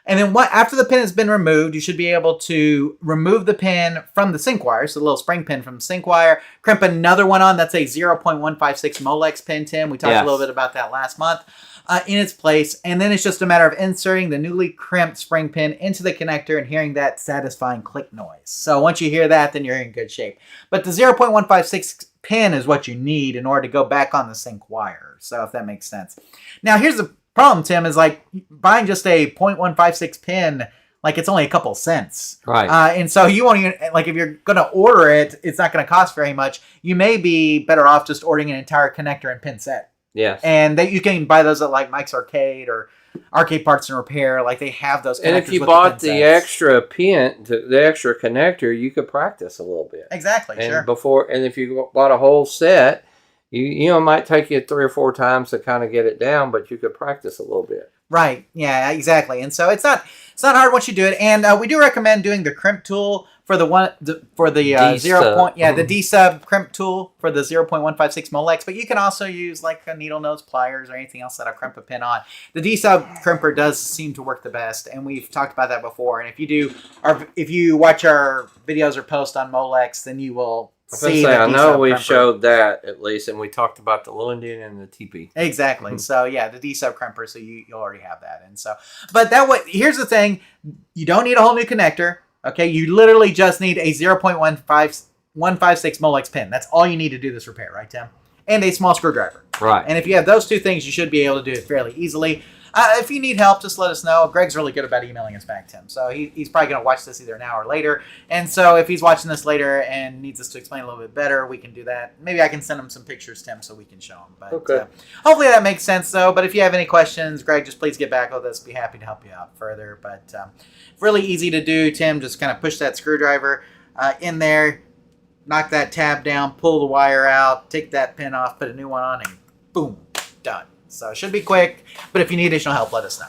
And then after the pin has been removed, you should be able to remove the pin from the sync wire, so the little spring pin from the sync wire, crimp another one on. That's a 0.156 Molex pin, Tim. We talked a little bit about that last month in its place. And then it's just a matter of inserting the newly crimped spring pin into the connector and hearing that satisfying click noise. So once you hear that, then you're in good shape. But the 0.156 pin is what you need in order to go back on the sync wire. So if that makes sense. Now here's the problem, Tim, is like buying just a 0.156 pin, like it's only a couple cents. Right. And so you won't even, like if you're going to order it, it's not going to cost very much. You may be better off just ordering an entire connector and pin set. Yes. And you can buy those at like Mike's Arcade or Arcade Parts and Repair. Like they have those. And if you with bought the pin sets. extra pin, the extra connector, you could practice a little bit. Exactly. And Sure. and if you bought a whole set, it might take you 3 or 4 times to kind of get it down, but you could practice a little bit. Right. Yeah. Exactly. And so it's not hard once you do it. And we do recommend doing the crimp tool for the D sub crimp tool for the 0.156 Molex. But you can also use like a needle nose pliers or anything else that'll crimp a pin on. The D sub crimper does seem to work the best, and we've talked about that before. And if you watch our videos or post on Molex, then you will. I know we showed that at least, and we talked about the little Indian and the TP. Exactly. So yeah, the D sub crimper. So you already have that, and so. But here's the thing: you don't need a whole new connector. Okay, you literally just need a 0.156 Molex pin. That's all you need to do this repair, right, Tim? And a small screwdriver. Right. And if you have those two things, you should be able to do it fairly easily. If you need help, just let us know. Greg's really good about emailing us back, Tim. So he's probably going to watch this either now or later. And so if he's watching this later and needs us to explain a little bit better, we can do that. Maybe I can send him some pictures, Tim, so we can show him. But okay. Hopefully that makes sense, though. But if you have any questions, Greg, just please get back with us. Be happy to help you out further. But really easy to do, Tim. Just kind of push that screwdriver in there, knock that tab down, pull the wire out, take that pin off, put a new one on, and boom, done. So it should be quick, but if you need additional help, let us know.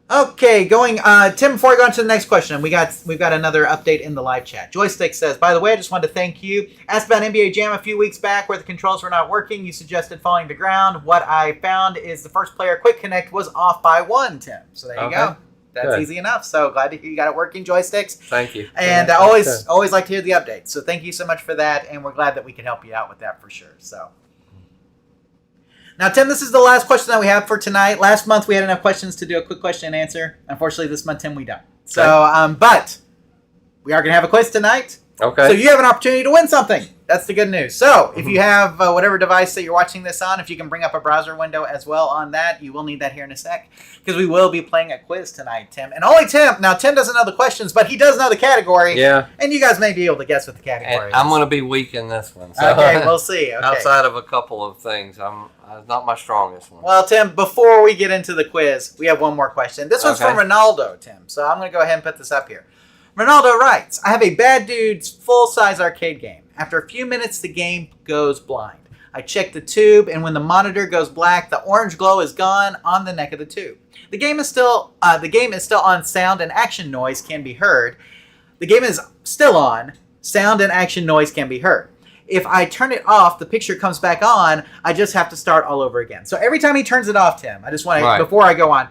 Okay, Tim, before I go on to the next question, we've got another update in the live chat. Joystick says, by the way, I just wanted to thank you. Asked about NBA Jam a few weeks back where the controls were not working. You suggested falling to ground. What I found is the first player quick connect was off by 1, Tim. So there you go. That's good. Easy enough. So glad to hear you got it working, Joysticks. Thank you. And I always like to hear the updates. So thank you so much for that, and we're glad that we can help you out with that for sure. So. Now, Tim, this is the last question that we have for tonight. Last month, we had enough questions to do a quick question and answer. Unfortunately, this month, Tim, we don't. So, but we are going to have a quiz tonight. Okay. So you have an opportunity to win something. That's the good news. So if you have whatever device that you're watching this on, if you can bring up a browser window as well on that, you will need that here in a sec, because we will be playing a quiz tonight, Tim. And only Tim. Now, Tim doesn't know the questions, but he does know the category. Yeah. And you guys may be able to guess what the category is. I'm going to be weak in this one. So. Okay, we'll see. Okay. Outside of a couple of things, it's not my strongest one. Well, Tim, before we get into the quiz, we have one more question. This one's from Reynaldo, Tim. So I'm going to go ahead and put this up here. Reynaldo writes, I have a Bad Dudes full-size arcade game. After a few minutes, the game goes blind. I check the tube, and when the monitor goes black, the orange glow is gone on the neck of the tube. The game is still on. Sound and action noise can be heard. The game is still on. Sound and action noise can be heard. If I turn it off, the picture comes back on. I just have to start all over again. So every time he turns it off, Tim, I just want to, before I go on,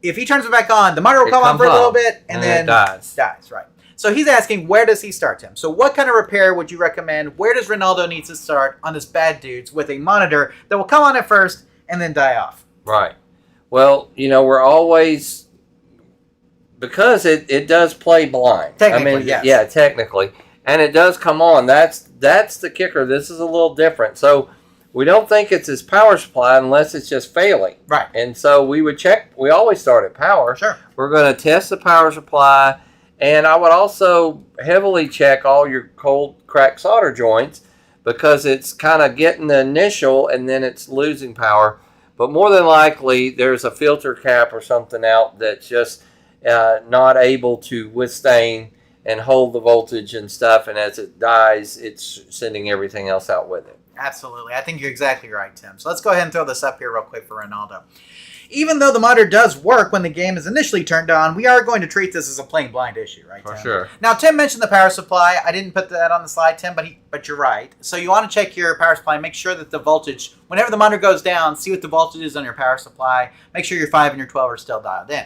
if he turns it back on, the monitor will come on for a little bit and then it dies. Right. So he's asking, where does he start, Tim? So what kind of repair would you recommend? Where does Reynaldo need to start on this Bad Dudes with a monitor that will come on at first and then die off? Right. Well, we're always, because it does play blind. Technically, yes. Yeah, technically. And it does come on. That's the kicker. This is a little different. So we don't think it's his power supply unless it's just failing. Right. And so we would check. We always start at power. Sure. We're going to test the power supply. And I would also heavily check all your cold cracked solder joints, because it's kind of getting the initial and then it's losing power. But more than likely, there's a filter cap or something out that's just not able to withstand and hold the voltage and stuff. And as it dies, it's sending everything else out with it. Absolutely. I think you're exactly right, Tim. So let's go ahead and throw this up here real quick for Reynaldo. Even though the monitor does work when the game is initially turned on, we are going to treat this as a plain blind issue, right, Tim? For sure. Now, Tim mentioned the power supply. I didn't put that on the slide, Tim, but you're right. So you want to check your power supply, make sure that the voltage, whenever the monitor goes down, see what the voltage is on your power supply. Make sure your 5 and your 12 are still dialed in.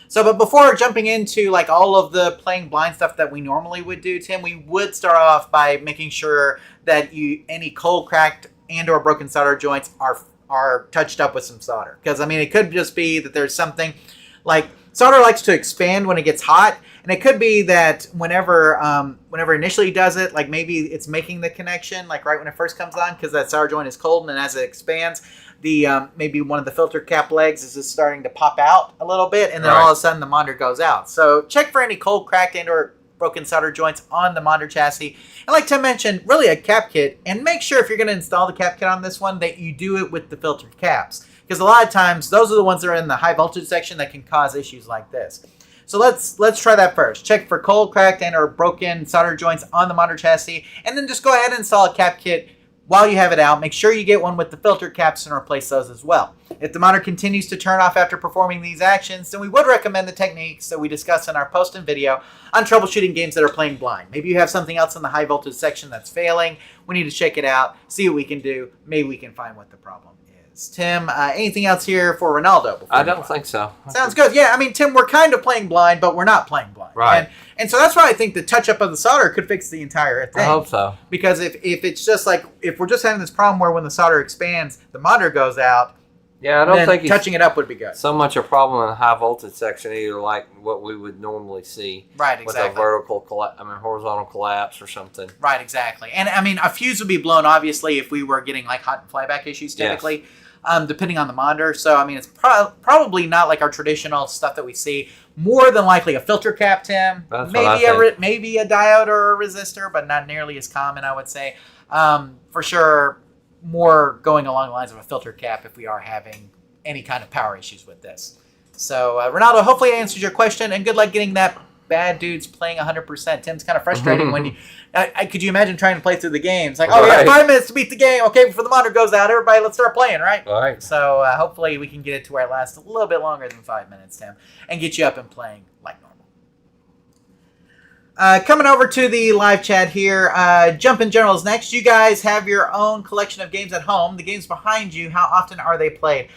So, but before jumping into like all of the plain blind stuff that we normally would do, Tim, we would start off by making sure that any cold, cracked, and or broken solder joints are touched up with some solder. Because, it could just be that there's something like solder likes to expand when it gets hot. And it could be that whenever initially does it, like maybe it's making the connection, like right when it first comes on, because that solder joint is cold, and then as it expands, the maybe one of the filter cap legs is just starting to pop out a little bit, and then all of a sudden the monitor goes out. So check for any cold, cracked, and or broken solder joints on the monitor chassis. And like Tim mentioned, really a cap kit. And make sure if you're going to install the cap kit on this one that you do it with the filtered caps. Because a lot of times, those are the ones that are in the high voltage section that can cause issues like this. So let's try that first. Check for cold, cracked, and or broken solder joints on the monitor chassis. And then just go ahead and install a cap kit while you have it out. Make sure you get one with the filter caps and replace those as well. If the monitor continues to turn off after performing these actions, then we would recommend the techniques that we discussed in our post and video on troubleshooting games that are playing blind. Maybe you have something else in the high voltage section that's failing. We need to check it out, see what we can do. Maybe we can find what the problem is. Tim, anything else here for Reynaldo? I don't think so. Sounds good. Yeah, I mean, Tim, we're kind of playing blind, but we're not playing blind. Right. And so that's why I think the touch-up of the solder could fix the entire thing. I hope so. Because if it's just like, if we're just having this problem where when the solder expands, the monitor goes out, yeah, I don't think touching it up would be good. So much a problem in the high voltage section, either like what we would normally see. Right, exactly. With a horizontal collapse or something. Right, exactly. And I mean, a fuse would be blown, obviously, if we were getting like hot and flyback issues typically. Yes. Depending on the monitor. So, I mean, it's probably not like our traditional stuff that we see. More than likely a filter cap, Tim. That's maybe a diode or a resistor, but not nearly as common, I would say. For sure, more going along the lines of a filter cap if we are having any kind of power issues with this. So, Reynaldo, hopefully I answered your question, and good luck getting that bad dudes playing 100%. Tim's kind of frustrating when you... could you imagine trying to play through the games? Like, we got 5 minutes to beat the game. Okay, before the monitor goes out, everybody, let's start playing, right? Right. So hopefully we can get it to where it lasts a little bit longer than 5 minutes, Tim, and get you up and playing like normal. Coming over to the live chat here, Jumpin' Generals next. You guys have your own collection of games at home. The games behind you, how often are they played?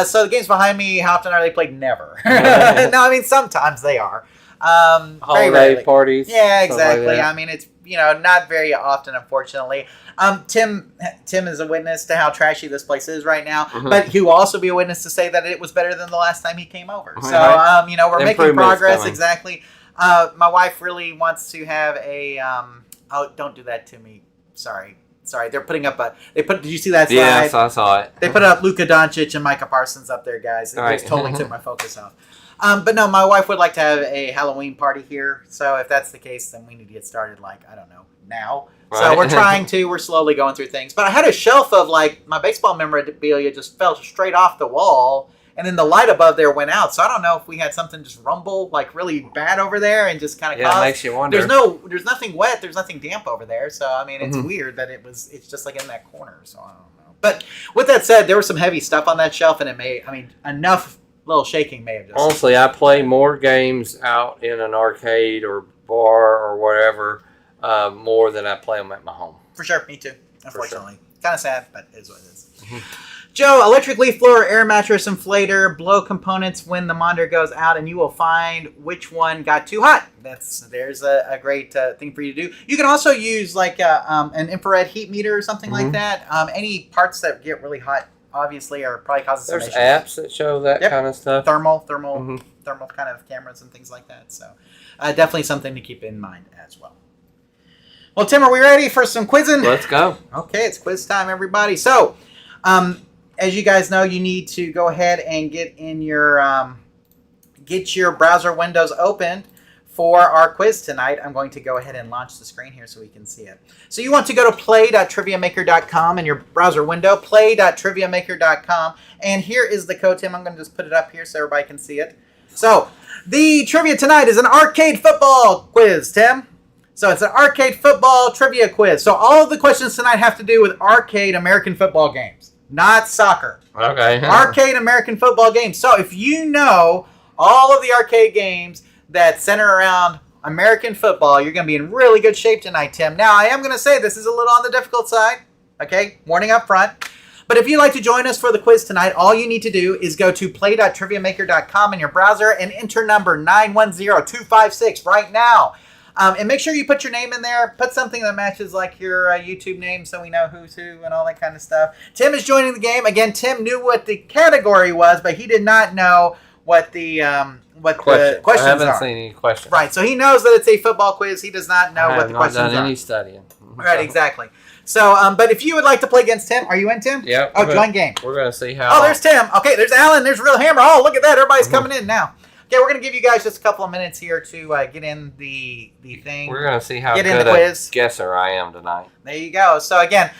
So the games behind me, how often are they played? Never. No, I mean, sometimes they are. Holiday parties. Yeah, exactly. Like I mean, it's, not very often, unfortunately. Tim is a witness to how trashy this place is right now, but he will also be a witness to say that it was better than the last time he came over. So, we're making progress. Exactly. My wife really wants to have a, don't do that to me. Sorry. They're putting up did you see that slide? Yes, I saw it. They put up Luka Doncic and Micah Parsons up there, guys. It just totally took my focus off. But no, my wife would like to have a Halloween party here. So if that's the case, then we need to get started, like, I don't know, now. Right. So we're slowly going through things. But I had a shelf of, like, my baseball memorabilia just fell straight off the wall. And then the light above there went out. So I don't know if we had something just rumble, like, really bad over there and just kind of it makes you wonder. There's nothing wet. There's nothing damp over there. So, I mean, it's weird that it's just, like, in that corner. So I don't know. But with that said, there was some heavy stuff on that shelf. And enough little shaking may have just... Honestly, I play more games out in an arcade or bar or whatever more than I play them at my home. For sure, me too, unfortunately. Sure. Kind of sad, but it is what it is. Joe, electric leaf blower, air mattress inflator, blow components when the monitor goes out, and you will find which one got too hot. There's a great thing for you to do. You can also use like an infrared heat meter or something like that. Any parts that get really hot, obviously, are probably causing some issues. There's apps that show that kind of stuff. Thermal kind of cameras and things like that. So definitely something to keep in mind as well. Well, Tim, are we ready for some quizzing? Let's go. Okay, it's quiz time, everybody. So, as you guys know, you need to go ahead and get your browser windows opened for our quiz tonight. I'm going to go ahead and launch the screen here so we can see it. So you want to go to play.triviamaker.com in your browser window, play.triviamaker.com. And here is the code, Tim. I'm going to just put it up here so everybody can see it. So the trivia tonight is an arcade football quiz, Tim. So it's an arcade football trivia quiz. So all of the questions tonight have to do with arcade American football games, not soccer. Okay. Arcade American football games. So if you know all of the arcade games that center around American football, you're going to be in really good shape tonight, Tim. Now, I am going to say this is a little on the difficult side. Okay? Warning up front. But if you'd like to join us for the quiz tonight, all you need to do is go to play.triviamaker.com in your browser and enter number 910256 right now. And make sure you put your name in there. Put something that matches like your YouTube name so we know who's who and all that kind of stuff. Tim is joining the game. Again, Tim knew what the category was, but he did not know what the questions are. I haven't seen any questions. Right, so he knows that it's a football quiz. He does not know what the questions are. I have not done any studying. Right, exactly. So, but if you would like to play against Tim, are you in, Tim? Yep. Oh, join game. We're going to see how. Oh, there's Tim. Okay, there's Alan. There's Real Hammer. Oh, look at that. Everybody's coming in now. Okay, we're going to give you guys just a couple of minutes here to get in the thing. We're going to see how Get in good the a quiz. guesser I am tonight. There you go. So again,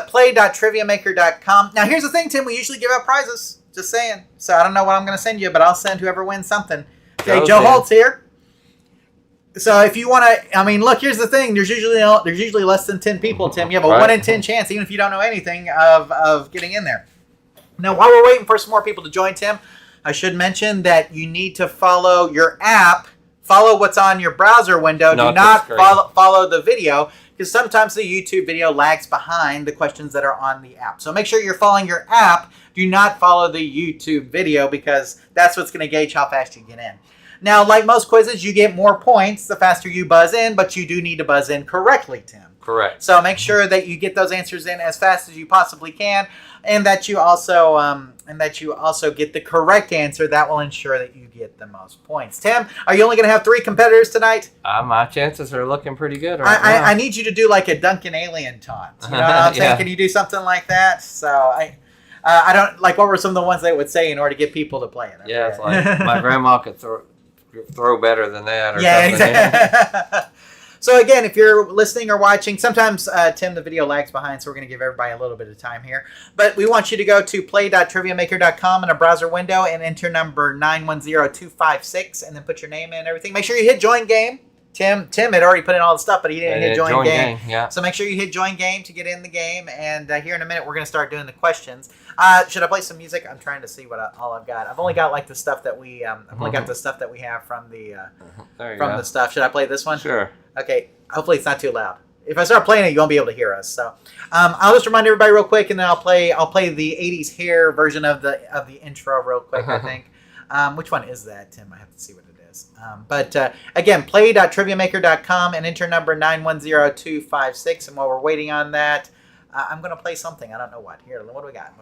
play.triviamaker.com. Now here's the thing, Tim. We usually give out prizes. Just saying. So I don't know what I'm going to send you, but I'll send whoever wins something. Okay, Go, Joe Tim. Holt's here. So if you want to, I mean, look, here's the thing. There's usually less than 10 people, Tim. You have a Right. 1 in 10 chance, even if you don't know anything, of getting in there. Now, while we're waiting for some more people to join, Tim, I should mention that you need to follow your app. Follow what's on your browser window. Do Not the not screen. follow the video, because sometimes the YouTube video lags behind the questions that are on the app. So make sure you're following your app. Do not follow the YouTube video, because that's what's going to gauge how fast you get in. Now, like most quizzes, you get more points the faster you buzz in, but you do need to buzz in correctly, Tim. Correct. So make sure that you get those answers in as fast as you possibly can, and that you also get the correct answer. That will ensure that you get the most points. Tim, are you only going to have 3 competitors tonight? My chances are looking pretty good right now. I need you to do like a Duncan Alien taunt. You know what I'm saying? Yeah. Can you do something like that? So I don't like. What were some of the ones they would say in order to get people to play it? Yeah, it's like my grandma could throw better than that or Yeah, something. exactly. So again, if you're listening or watching, sometimes, Tim, the video lags behind, so we're going to give everybody a little bit of time here. But we want you to go to play.triviamaker.com in a browser window and enter number 910256, and then put your name in and everything. Make sure you hit join game. Tim had already put in all the stuff, but he didn't hit join game. Yeah. So make sure you hit join game to get in the game. And here in a minute, we're going to start doing the questions. Should I play some music? I'm trying to see all I've got. I've only got like the stuff that we I've only got the stuff that we have from the the stuff. Should I play this one? Sure. Okay. Hopefully it's not too loud. If I start playing it, you won't be able to hear us. So I'll just remind everybody real quick, and then I'll play the '80s hair version of the intro real quick. I think. Which one is that, Tim? I have to see what it is. But again, play.triviamaker.com and enter number 910256. And while we're waiting on that, I'm going to play something. I don't know what. Here, what do we got?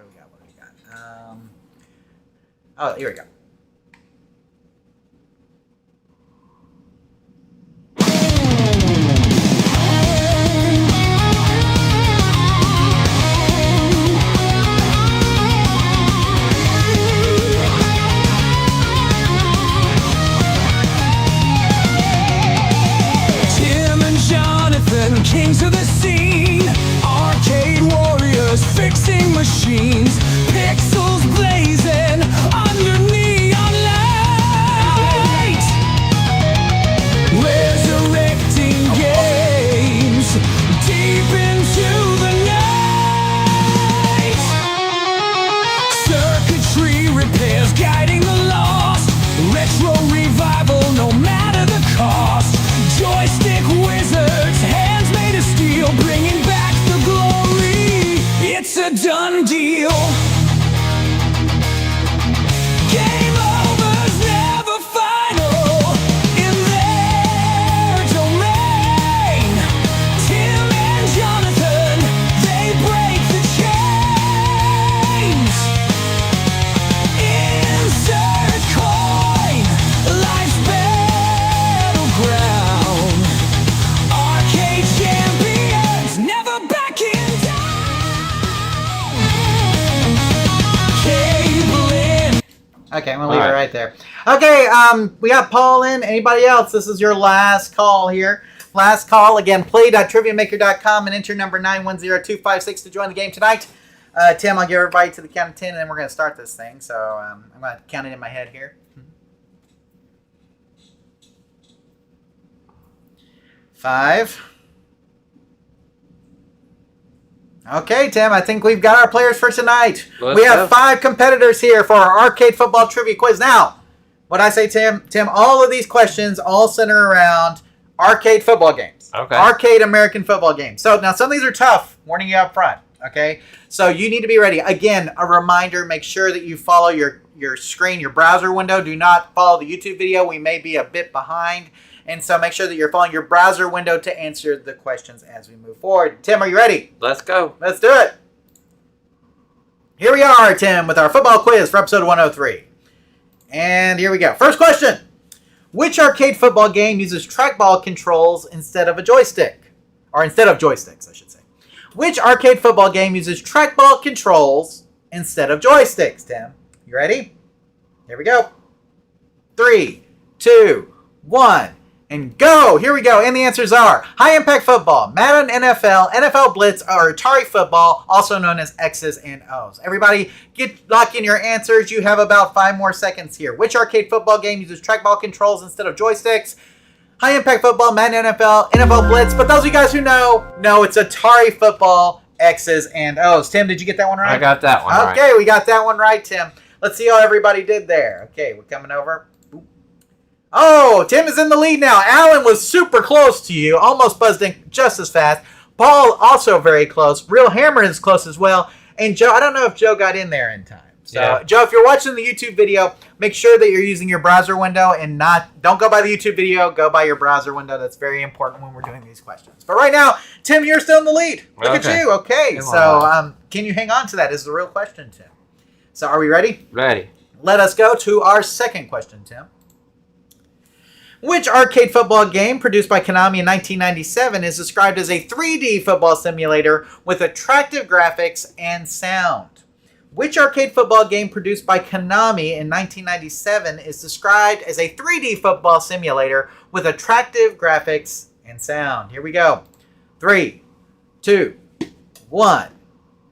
Oh, here we go. Kings of the scene, arcade warriors fixing machines, pixels blazing under neon light, resurrecting games deep into the night, circuitry repairs guiding the lost, retro revival no matter the cost, joystick wizards, hands made of steel, bringing back the glory. It's a done deal. Game over's never final in their domain. Tim and Jonathan, they break the chains. Insert coin, life's battleground. Arcade champions, never backing down. Cable in. Okay, I'm going to leave it right there. Okay, we got Paul in. Anybody else? This is your last call here. Last call. Again, play.triviamaker.com and enter number 910256 to join the game tonight. Tim, I'll give everybody to the count of 10, and then we're going to start this thing. So I'm going to count it in my head here. 5. Okay, Tim, I think we've got our players for tonight. We have 5 competitors here for our arcade football trivia quiz. Now, what I say, Tim, all of these questions all center around arcade football games. Okay. Arcade American football games. So now some of these are tough, warning you up front. Okay, so you need to be ready. Again, a reminder, make sure that you follow your screen, your browser window. Do not follow the YouTube video. We may be a bit behind. And so make sure that you're following your browser window to answer the questions as we move forward. Tim, are you ready? Let's go. Let's do it. Here we are, Tim, with our football quiz for episode 103. And here we go. First question. Which arcade football game uses trackball controls instead of a joystick? Or instead of joysticks, I should say. Which arcade football game uses trackball controls instead of joysticks, Tim? You ready? Here we go. 3, 2, 1, and go! Here we go. And the answers are High Impact Football, Madden NFL, NFL Blitz, or Atari Football, also known as X's and O's. Everybody, lock in your answers. You have about 5 more seconds here. Which arcade football game uses trackball controls instead of joysticks? High Impact Football, Madden NFL, NFL Blitz. But those of you guys who know, no, it's Atari Football, X's and O's. Tim, did you get that one right? I got that one right. Okay, we got that one right, Tim. Let's see how everybody did there. Okay, we're coming over. Oh, Tim is in the lead now. Alan was super close to you, almost buzzed in just as fast. Paul also very close. Real Hammer is close as well. And Joe, I don't know if Joe got in there in time. So, yeah. Joe, if you're watching the YouTube video, make sure that you're using your browser window and don't go by the YouTube video. Go by your browser window. That's very important when we're doing these questions. But right now, Tim, you're still in the lead. Look at you. Okay, so can you hang on to that? Is the real question, Tim. So are we ready? Ready. Let us go to our second question, Tim. Which arcade football game produced by Konami in 1997 is described as a 3D football simulator with attractive graphics and sound? Which arcade football game produced by Konami in 1997 is described as a 3D football simulator with attractive graphics and sound? Here we go. 3, 2, 1.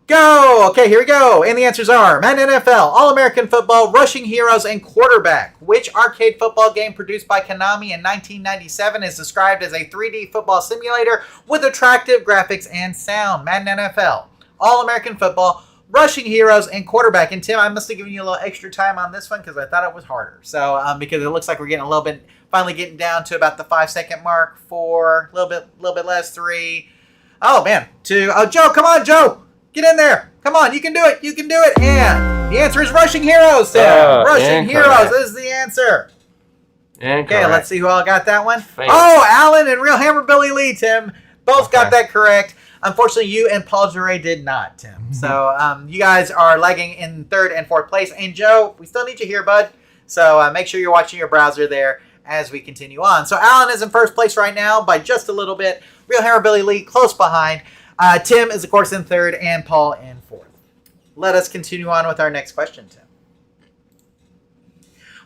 Go! Okay, here we go. And the answers are Madden NFL, All-American Football, Rushing Heroes, and Quarterback. Which arcade football game produced by Konami in 1997 is described as a 3D football simulator with attractive graphics and sound? Madden NFL, All-American Football, Rushing Heroes, and Quarterback. And Tim, I must have given you a little extra time on this one because I thought it was harder. So, because it looks like we're getting a little bit, finally getting down to about the 5-second mark. 4, a little bit less, 3. Oh, man, 2. Oh, Joe, come on, Joe. Get in there. Come on, you can do it. You can do it. And the answer is Rushing Heroes, Tim. Rushing Heroes is the answer. Okay, let's see who all got that one. Oh, Alan and Real Hammer Billy Lee, Tim. Both got that correct. Unfortunately, you and Paul Gerry did not, Tim. Mm-hmm. So you guys are lagging in 3rd and 4th place. And Joe, we still need you here, bud. So make sure you're watching your browser there as we continue on. So Alan is in 1st place right now by just a little bit. Real Hammer Billy Lee close behind. Tim is, of course, in 3rd and Paul in 4th. Let us continue on with our next question, Tim.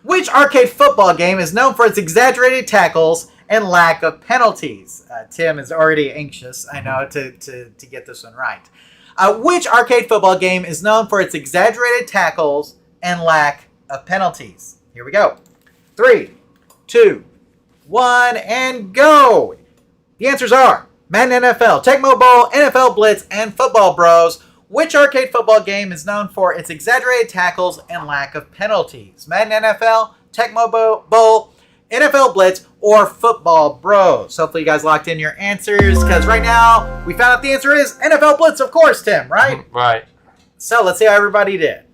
Which arcade football game is known for its exaggerated tackles and lack of penalties? Tim is already anxious, I know, to get this one right. Which arcade football game is known for its exaggerated tackles and lack of penalties? Here we go. 3, 2, 1, and go! The answers are Madden NFL, Tecmo Bowl, NFL Blitz, and Football Bros. Which arcade football game is known for its exaggerated tackles and lack of penalties? Madden NFL, Tecmo Bowl, NFL Blitz, or Football Bros? Hopefully you guys locked in your answers, because right now we found out the answer is NFL Blitz, of course, Tim, right? Right. So let's see how everybody did.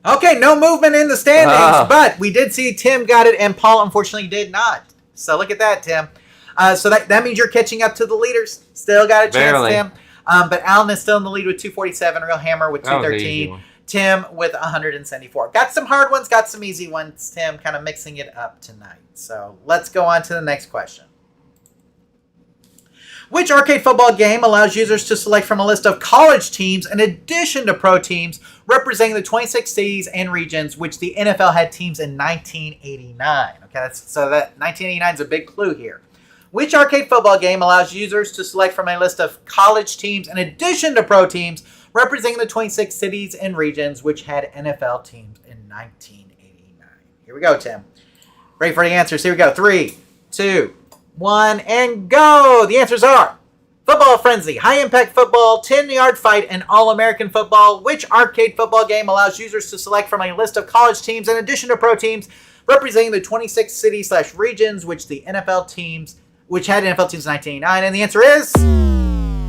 Okay, no movement in the standings, but we did see Tim got it and Paul unfortunately did not. So look at that, Tim. So that means you're catching up to the leaders. Still got a chance, Tim. But Alan is still in the lead with 247. Real Hammer with 213. Tim with 174. Got some hard ones, got some easy ones, Tim. Kind of mixing it up tonight. So let's go on to the next question. Which arcade football game allows users to select from a list of college teams in addition to pro teams representing the 26 cities and regions which the NFL had teams in 1989? Okay, so that 1989 is a big clue here. Which arcade football game allows users to select from a list of college teams in addition to pro teams representing the 26 cities and regions which had NFL teams in 1989? Here we go, Tim. Ready for the answers? Here we go. 3, 2, 1, and go! The answers are Football Frenzy, High Impact Football, 10-Yard Fight, and All-American Football. Which arcade football game allows users to select from a list of college teams in addition to pro teams representing the 26 cities/regions which the NFL teams which had NFL teams in 1989? And the answer is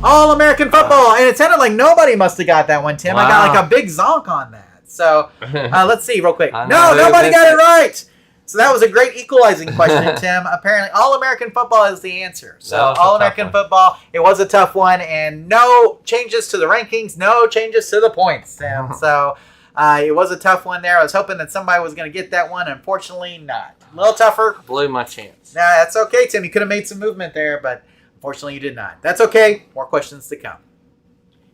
All-American Football. And it sounded like nobody must have got that one, Tim. Wow. I got like a big zonk on that. So let's see real quick. No, nobody got it right. So that was a great equalizing question, Tim. Apparently, All-American Football is the answer. So All-American Football, it was a tough one. And no changes to the rankings, no changes to the points, Tim. So it was a tough one there. I was hoping that somebody was going to get that one. Unfortunately, not. A little tougher. Blew my chance. Nah, that's okay, Tim. You could have made some movement there, but unfortunately you did not. That's okay. More questions to come.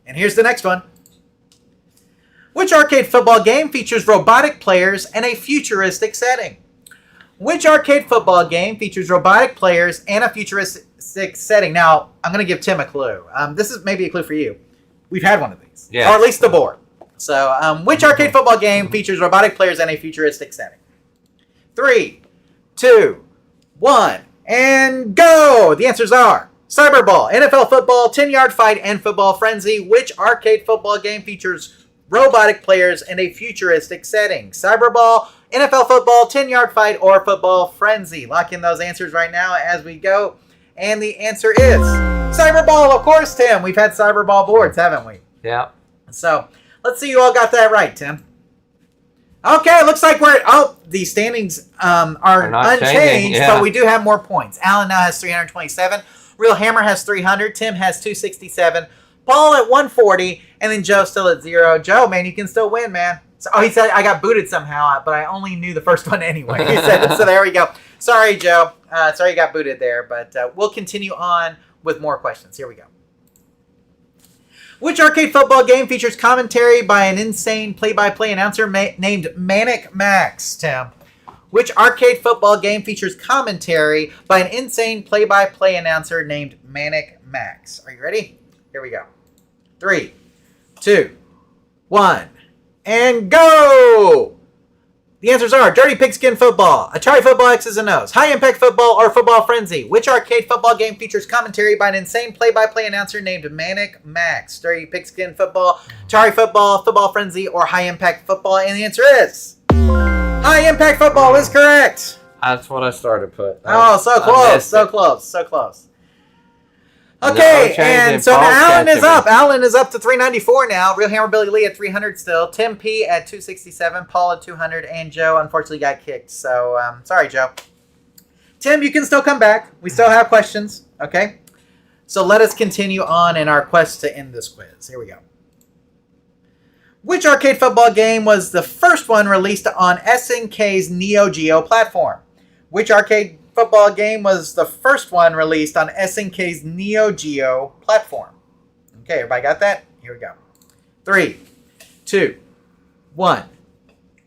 And here's the next one. Which arcade football game features robotic players in a futuristic setting? Which arcade football game features robotic players and a futuristic setting? Now, I'm going to give Tim a clue. This is maybe a clue for you. We've had one of these. Yeah. Or at least the board. So, which arcade football game features robotic players in a futuristic setting? 3, 2, 1, and go! The answers are Cyberball, NFL football, 10-yard fight, and Football Frenzy. Which arcade football game features robotic players in a futuristic setting? Cyberball, NFL football, 10-yard fight, or Football Frenzy. Lock in those answers right now as we go. And the answer is Cyberball, of course, Tim. We've had Cyberball boards, haven't we? Yeah. So, let's see you all got that right, Tim. Okay, looks like the standings are not unchanged, changing, yeah. but we do have more points. Alan now has 327. Real Hammer has 300. Tim has 267. Paul at 140, and then Joe still at 0. Joe, man, you can still win, man. So, he said I got booted somehow, but I only knew the first one anyway. He said, so there we go. Sorry, Joe. Sorry you got booted there, but we'll continue on with more questions. Here we go. Which arcade football game features commentary by an insane play-by-play announcer named Manic Max, Tim? Which arcade football game features commentary by an insane play-by-play announcer named Manic Max? Are you ready? Here we go. 3, 2, 1, and go! The answers are Dirty Pigskin Football, Atari Football X's and O's, High Impact Football, or Football Frenzy. Which arcade football game features commentary by an insane play-by-play announcer named Manic Max? Dirty Pigskin Football, Atari Football, Football Frenzy, or High Impact Football? And the answer is High Impact Football is correct. That's what I started putting. Oh, so close, so close, so close. Okay, and so Alan is up. Alan is up to 394 now. Real Hammer Billy Lee at 300 still. Tim P at 267. Paul at 200. And Joe unfortunately got kicked. So, sorry, Joe. Tim, you can still come back. We still have questions. Okay? So let us continue on in our quest to end this quiz. Here we go. Which arcade football game was the first one released on SNK's Neo Geo platform? Which arcade football game was the first one released on SNK's Neo Geo platform? Okay, everybody got that? Here we go. 3, 2, 1,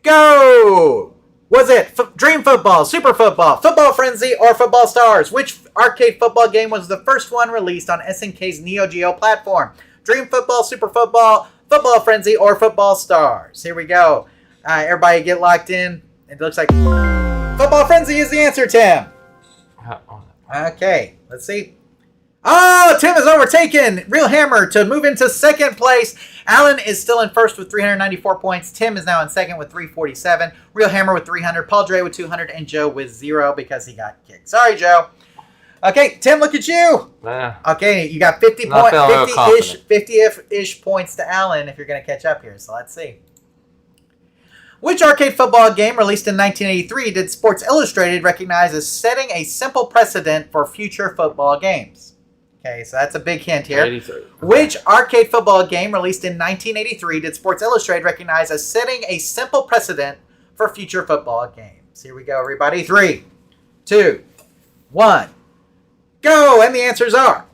go! Was it Dream Football, Super Football, Football Frenzy, or Football Stars? Which arcade football game was the first one released on SNK's Neo Geo platform? Dream Football, Super Football, Football Frenzy, or Football Stars? Here we go. Everybody get locked in. It looks like Football Frenzy is the answer, Tim. Okay, let's see. Oh, Tim is overtaken. Real Hammer to move into second place. Alan is still in first with 394 points. Tim is now in second with 347. Real Hammer with 300. Paul Dre with 200. And Joe with 0 because he got kicked. Sorry, Joe. Okay, Tim, look at you. Okay, you got 50-ish points to Alan if you're going to catch up here. So let's see. Which arcade football game released in 1983 did Sports Illustrated recognize as setting a simple precedent for future football games? Okay, so that's a big hint here. 83. Okay. Which arcade football game released in 1983 did Sports Illustrated recognize as setting a simple precedent for future football games? Here we go, everybody. 3, 2, 1, go! And the answers are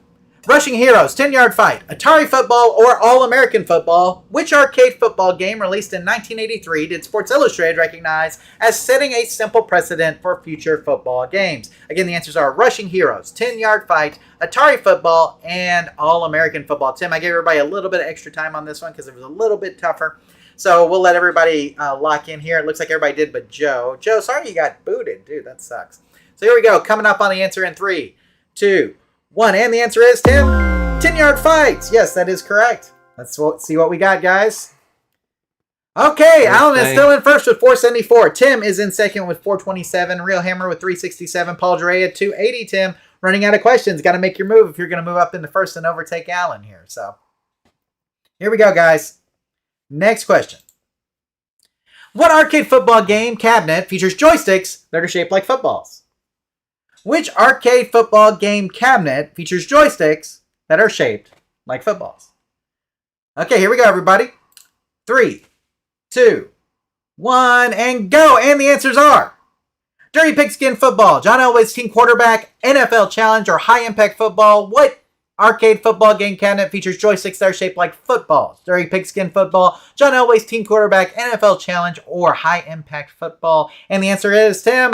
Rushing Heroes, 10-Yard Fight, Atari Football, or All-American Football. Which arcade football game released in 1983 did Sports Illustrated recognize as setting a simple precedent for future football games? Again, the answers are Rushing Heroes, 10-Yard Fight, Atari Football, and All-American Football. Tim, I gave everybody a little bit of extra time on this one because it was a little bit tougher. So we'll let everybody lock in here. It looks like everybody did but Joe. Joe, sorry you got booted. Dude, that sucks. So here we go. Coming up on the answer in 3, 2, 1, and the answer is, Tim, 10-Yard Fight. Yes, that is correct. Let's see what we got, guys. Okay, Alan is still in first with 474. Tim is in second with 427. Real Hammer with 367. Paul Dre at 280. Tim, running out of questions. Got to make your move if you're going to move up into first and overtake Alan here. So here we go, guys. Next question. What arcade football game cabinet features joysticks that are shaped like footballs? Which arcade football game cabinet features joysticks that are shaped like footballs? Okay, here we go, everybody. 3, 2, 1, and go! And the answers are Dirty Pigskin Football, John Elway's Team Quarterback, NFL Challenge, or High Impact Football. What arcade football game cabinet features joysticks that are shaped like footballs. Dirty Pigskin Football, John Elway's Team Quarterback, NFL Challenge, or High Impact Football? And the answer is, Tim,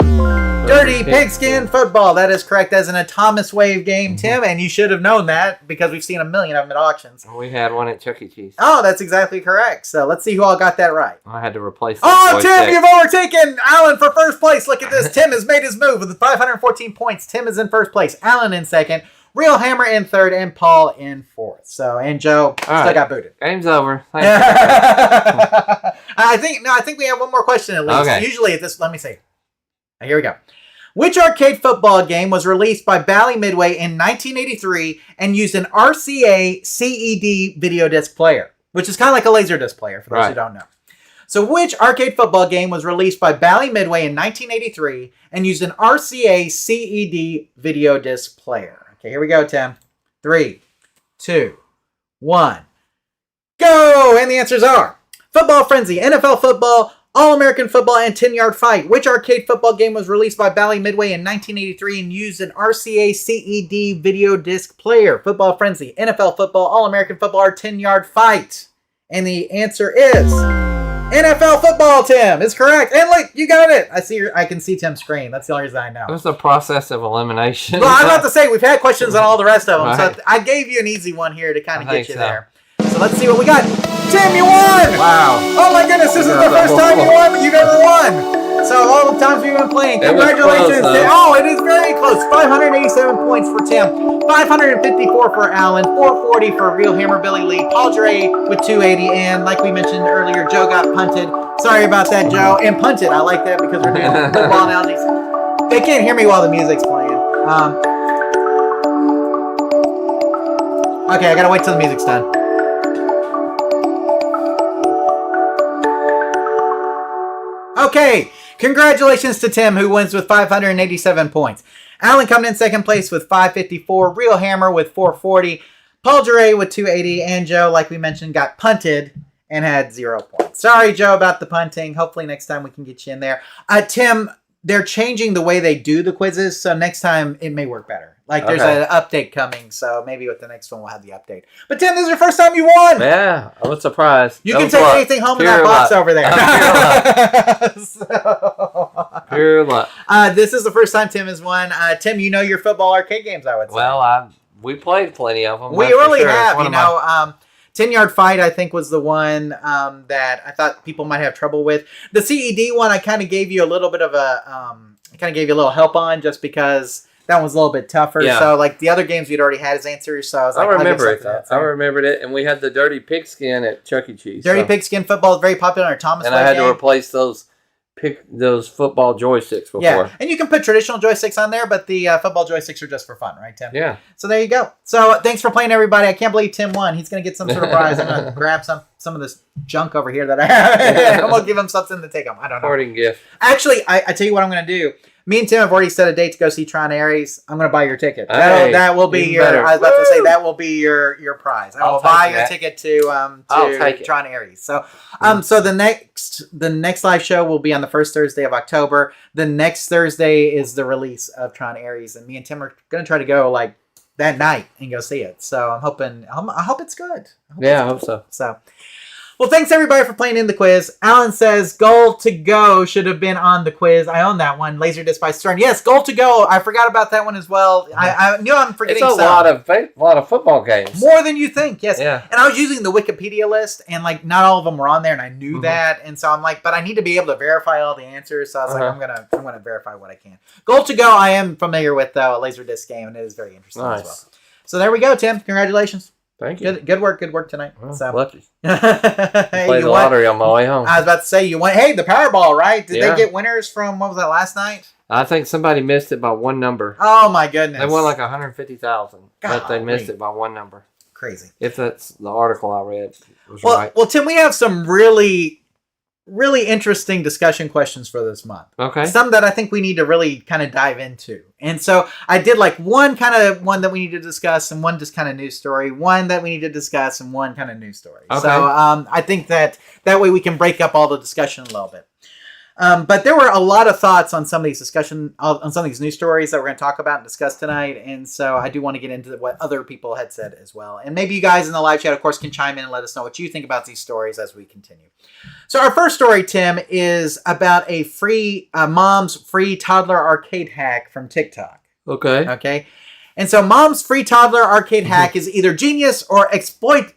Dirty Pigskin Football. That is correct. That's an Atomic Wave game, Tim, and you should have known that because we've seen a million of them at auctions. We had one at Chuck E. Cheese. Oh, that's exactly correct. So let's see who all got that right. I had to replace that. Oh, Tim, you've overtaken Alan for first place. Look at this. Tim has made his move with 514 points. Tim is in first place. Alan in second. Real Hammer in third, and Paul in fourth. So, and Joe still got booted. Game's over. I think we have one more question at least. Okay. Usually at this, let me see. Here we go. Which arcade football game was released by Bally Midway in 1983 and used an RCA CED video disc player, which is kind of like a Laserdisc player for those who don't know. So which arcade football game was released by Bally Midway in 1983 and used an RCA CED video disc player? Okay, here we go, Tim. 3, 2, 1. Go! And the answers are Football Frenzy, NFL Football, All-American Football, and 10-Yard Fight. Which arcade football game was released by Bally Midway in 1983 and used an RCA CED video disc player? Football Frenzy, NFL Football, All-American Football, or 10-Yard Fight? And the answer is NFL Football, Tim. Is correct. And look, you got it. I can see Tim's screen. That's the only reason I know. It was the process of elimination. Well, I'm about to say, we've had questions on all the rest of them. Right. So I gave you an easy one here to kind of get you there. So let's see what we got. Tim, you won! Wow. Oh my goodness, this is the first time you've ever won. So all the times we've been playing, congratulations. Close, Oh, it is very close. 587 points for Tim, 554 for Alan, 440 for Real Hammer Billy Lee, Paul Dre with 280, and like we mentioned earlier, Joe got punted. Sorry about that, Joe. And punted, I like that because we're doing football analogies. They can't hear me while the music's playing. Okay, I gotta wait till the music's done. Okay, congratulations to Tim, who wins with 587 points. Alan coming in second place with 554. Real Hammer with 440. Paul Dre with 280. And Joe, like we mentioned, got punted and had 0 points. Sorry, Joe, about the punting. Hopefully next time we can get you in there. Tim, they're changing the way they do the quizzes, so next time it may work better. Like there's an update coming, so maybe with the next one we'll have the update. But Tim, this is your first time you won. Yeah, I was surprised. You can take anything home in that box over there. Pure luck. This is the first time Tim has won. Tim, you know your football arcade games, I would say. Well, we played plenty of them. We really have. You know, 10-Yard Fight, I think, was the one that I thought people might have trouble with. The CED one, I kind of gave you a little bit of a help on just because that one's a little bit tougher. Yeah. So, like, the other games we'd already had as answers. So I was like, I remembered it. And we had the Dirty Pigskin at Chuck E. Cheese. Dirty Pigskin football is very popular in Thomas. And I had to replace those football joysticks before. Yeah, and you can put traditional joysticks on there, but the football joysticks are just for fun, right, Tim? Yeah. So there you go. So thanks for playing, everybody. I can't believe Tim won. He's going to get some sort of prize. I'm going to grab some of this junk over here that I have. I'm going to give him something to take home. I don't know. Parting gift. Actually, I tell you what I'm going to do. Me and Tim have already set a date to go see Tron Ares. I'm going to buy your ticket. That will be your. Better. I was about to say that will be your prize. I will buy your ticket to Tron Ares. So so the next live show will be on the first Thursday of October. The next Thursday is the release of Tron Ares, and me and Tim are going to try to go like that night and go see it. So I hope it's good. I hope so. So. Well, thanks everybody for playing in the quiz. Alan says Goal to Go should have been on the quiz. I own that one. Laserdisc by Stern. Yes, Goal to Go. I forgot about that one as well. I knew I'm forgetting. It's a lot of football games. More than you think. Yes. Yeah. And I was using the Wikipedia list, and like not all of them were on there, and I knew that, and so I'm like, but I need to be able to verify all the answers. So I was like, I'm gonna verify what I can. Goal to Go. I am familiar with a Laserdisc game, and it is very interesting as well. So there we go, Tim. Congratulations. Thank you. Good work tonight. Well, so lucky. Hey, played the lottery on my way home. I was about to say you won. Hey, the Powerball, right? Did they get winners from what was that last night? I think somebody missed it by one number. Oh my goodness! They won like 150,000, but they missed it by one number. Crazy. If that's the article I read was right. Well, Tim, we have some really interesting discussion questions for this month. Okay. Some that I think we need to really kind of dive into. And so I did like one that we need to discuss and one just kind of news story, one that we need to discuss and one kind of news story. Okay. So I think that way we can break up all the discussion a little bit. But there were a lot of thoughts on some of these on some of these news stories that we're going to talk about and discuss tonight. And so I do want to get into what other people had said as well. And maybe you guys in the live chat, of course, can chime in and let us know what you think about these stories as we continue. So our first story, Tim, is about a mom's free toddler arcade hack from TikTok. Okay. And so mom's free toddler arcade hack is either genius or exploitative.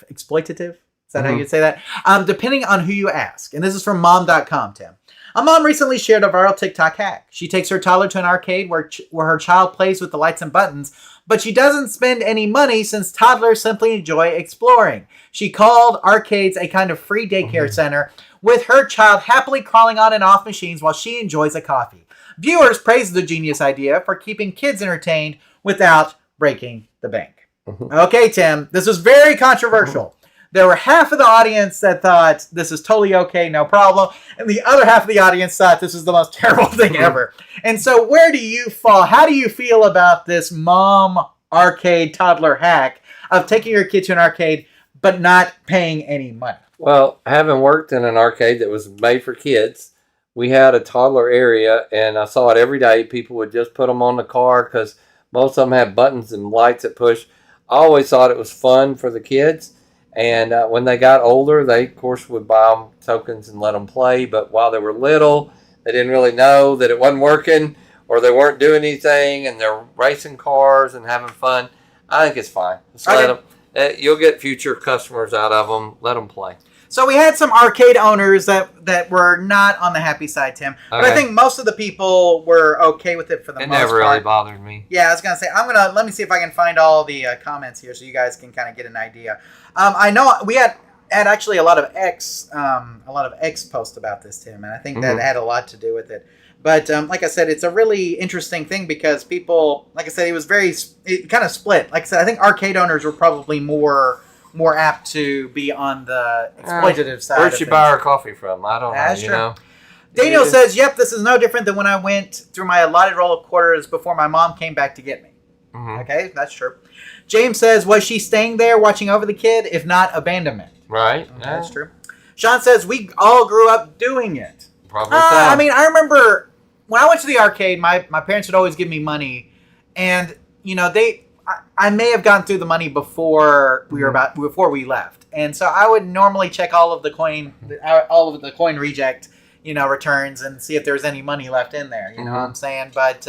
Exploitative? Is that how you'd say that? Depending on who you ask. And this is from mom.com, Tim. A mom recently shared a viral TikTok hack. She takes her toddler to an arcade where her child plays with the lights and buttons, but she doesn't spend any money since toddlers simply enjoy exploring. She called arcades a kind of free daycare center, with her child happily crawling on and off machines while she enjoys a coffee. Viewers praised the genius idea for keeping kids entertained without breaking the bank. Okay, Tim, this was very controversial. There were half of the audience that thought this is totally okay, no problem. And the other half of the audience thought this is the most terrible thing ever. And so where do you fall? How do you feel about this mom arcade toddler hack of taking your kid to an arcade but not paying any money? Well, having worked in an arcade that was made for kids, we had a toddler area, and I saw it every day. People would just put them on the car because most of them had buttons and lights that push. I always thought it was fun for the kids. And when they got older, they, of course, would buy them tokens and let them play. But while they were little, they didn't really know that it wasn't working or they weren't doing anything, and they're racing cars and having fun. I think it's fine. Just let them, you'll get future customers out of them. Let them play. So we had some arcade owners that were not on the happy side, Tim. But I think most of the people were okay with it for the most part. It never really bothered me. Yeah, I was going to say, let me see if I can find all the comments here so you guys can kind of get an idea. I know we had actually a lot of X posts about this, Tim, and I think that had a lot to do with it. But like I said, it's a really interesting thing because people, like I said, it kind of split. Like I said, I think arcade owners were probably more apt to be on the exploitative side. Where'd she buy her coffee from? I don't know. You know. Daniel says, "Yep, this is no different than when I went through my allotted roll of quarters before my mom came back to get me." Okay, that's true. James says, "Was she staying there watching over the kid? If not, abandonment." Right. Okay, that's true. Sean says, "We all grew up doing it." Probably so. I mean, I remember when I went to the arcade, my parents would always give me money, and I may have gone through the money before before we left, and so I would normally check all of the coin reject, returns and see if there was any money left in there. You know what I'm saying? But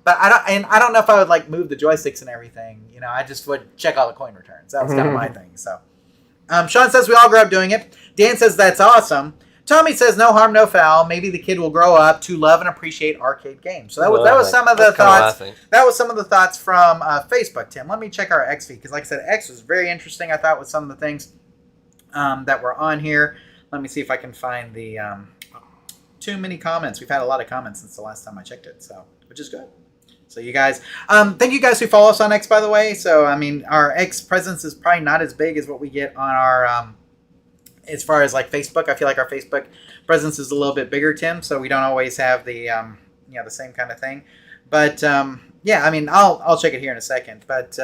I don't know if I would move the joysticks and everything. I just would check all the coin returns. That was kind of my thing. So, Sean says we all grew up doing it. Dan says that's awesome. Tommy says no harm, no foul. Maybe the kid will grow up to love and appreciate arcade games. So that was some of the thoughts. That was some of the thoughts from Facebook, Tim. Let me check our X feed because, like I said, X was very interesting. I thought with some of the things that were on here. Let me see if I can find the too many comments. We've had a lot of comments since the last time I checked it, so which is good. So you guys, thank you guys who follow us on X, by the way. So I mean, our X presence is probably not as big as what we get on our. As far as Facebook, I feel like our Facebook presence is a little bit bigger, Tim. So we don't always have the the same kind of thing. But yeah, I mean, I'll check it here in a second. But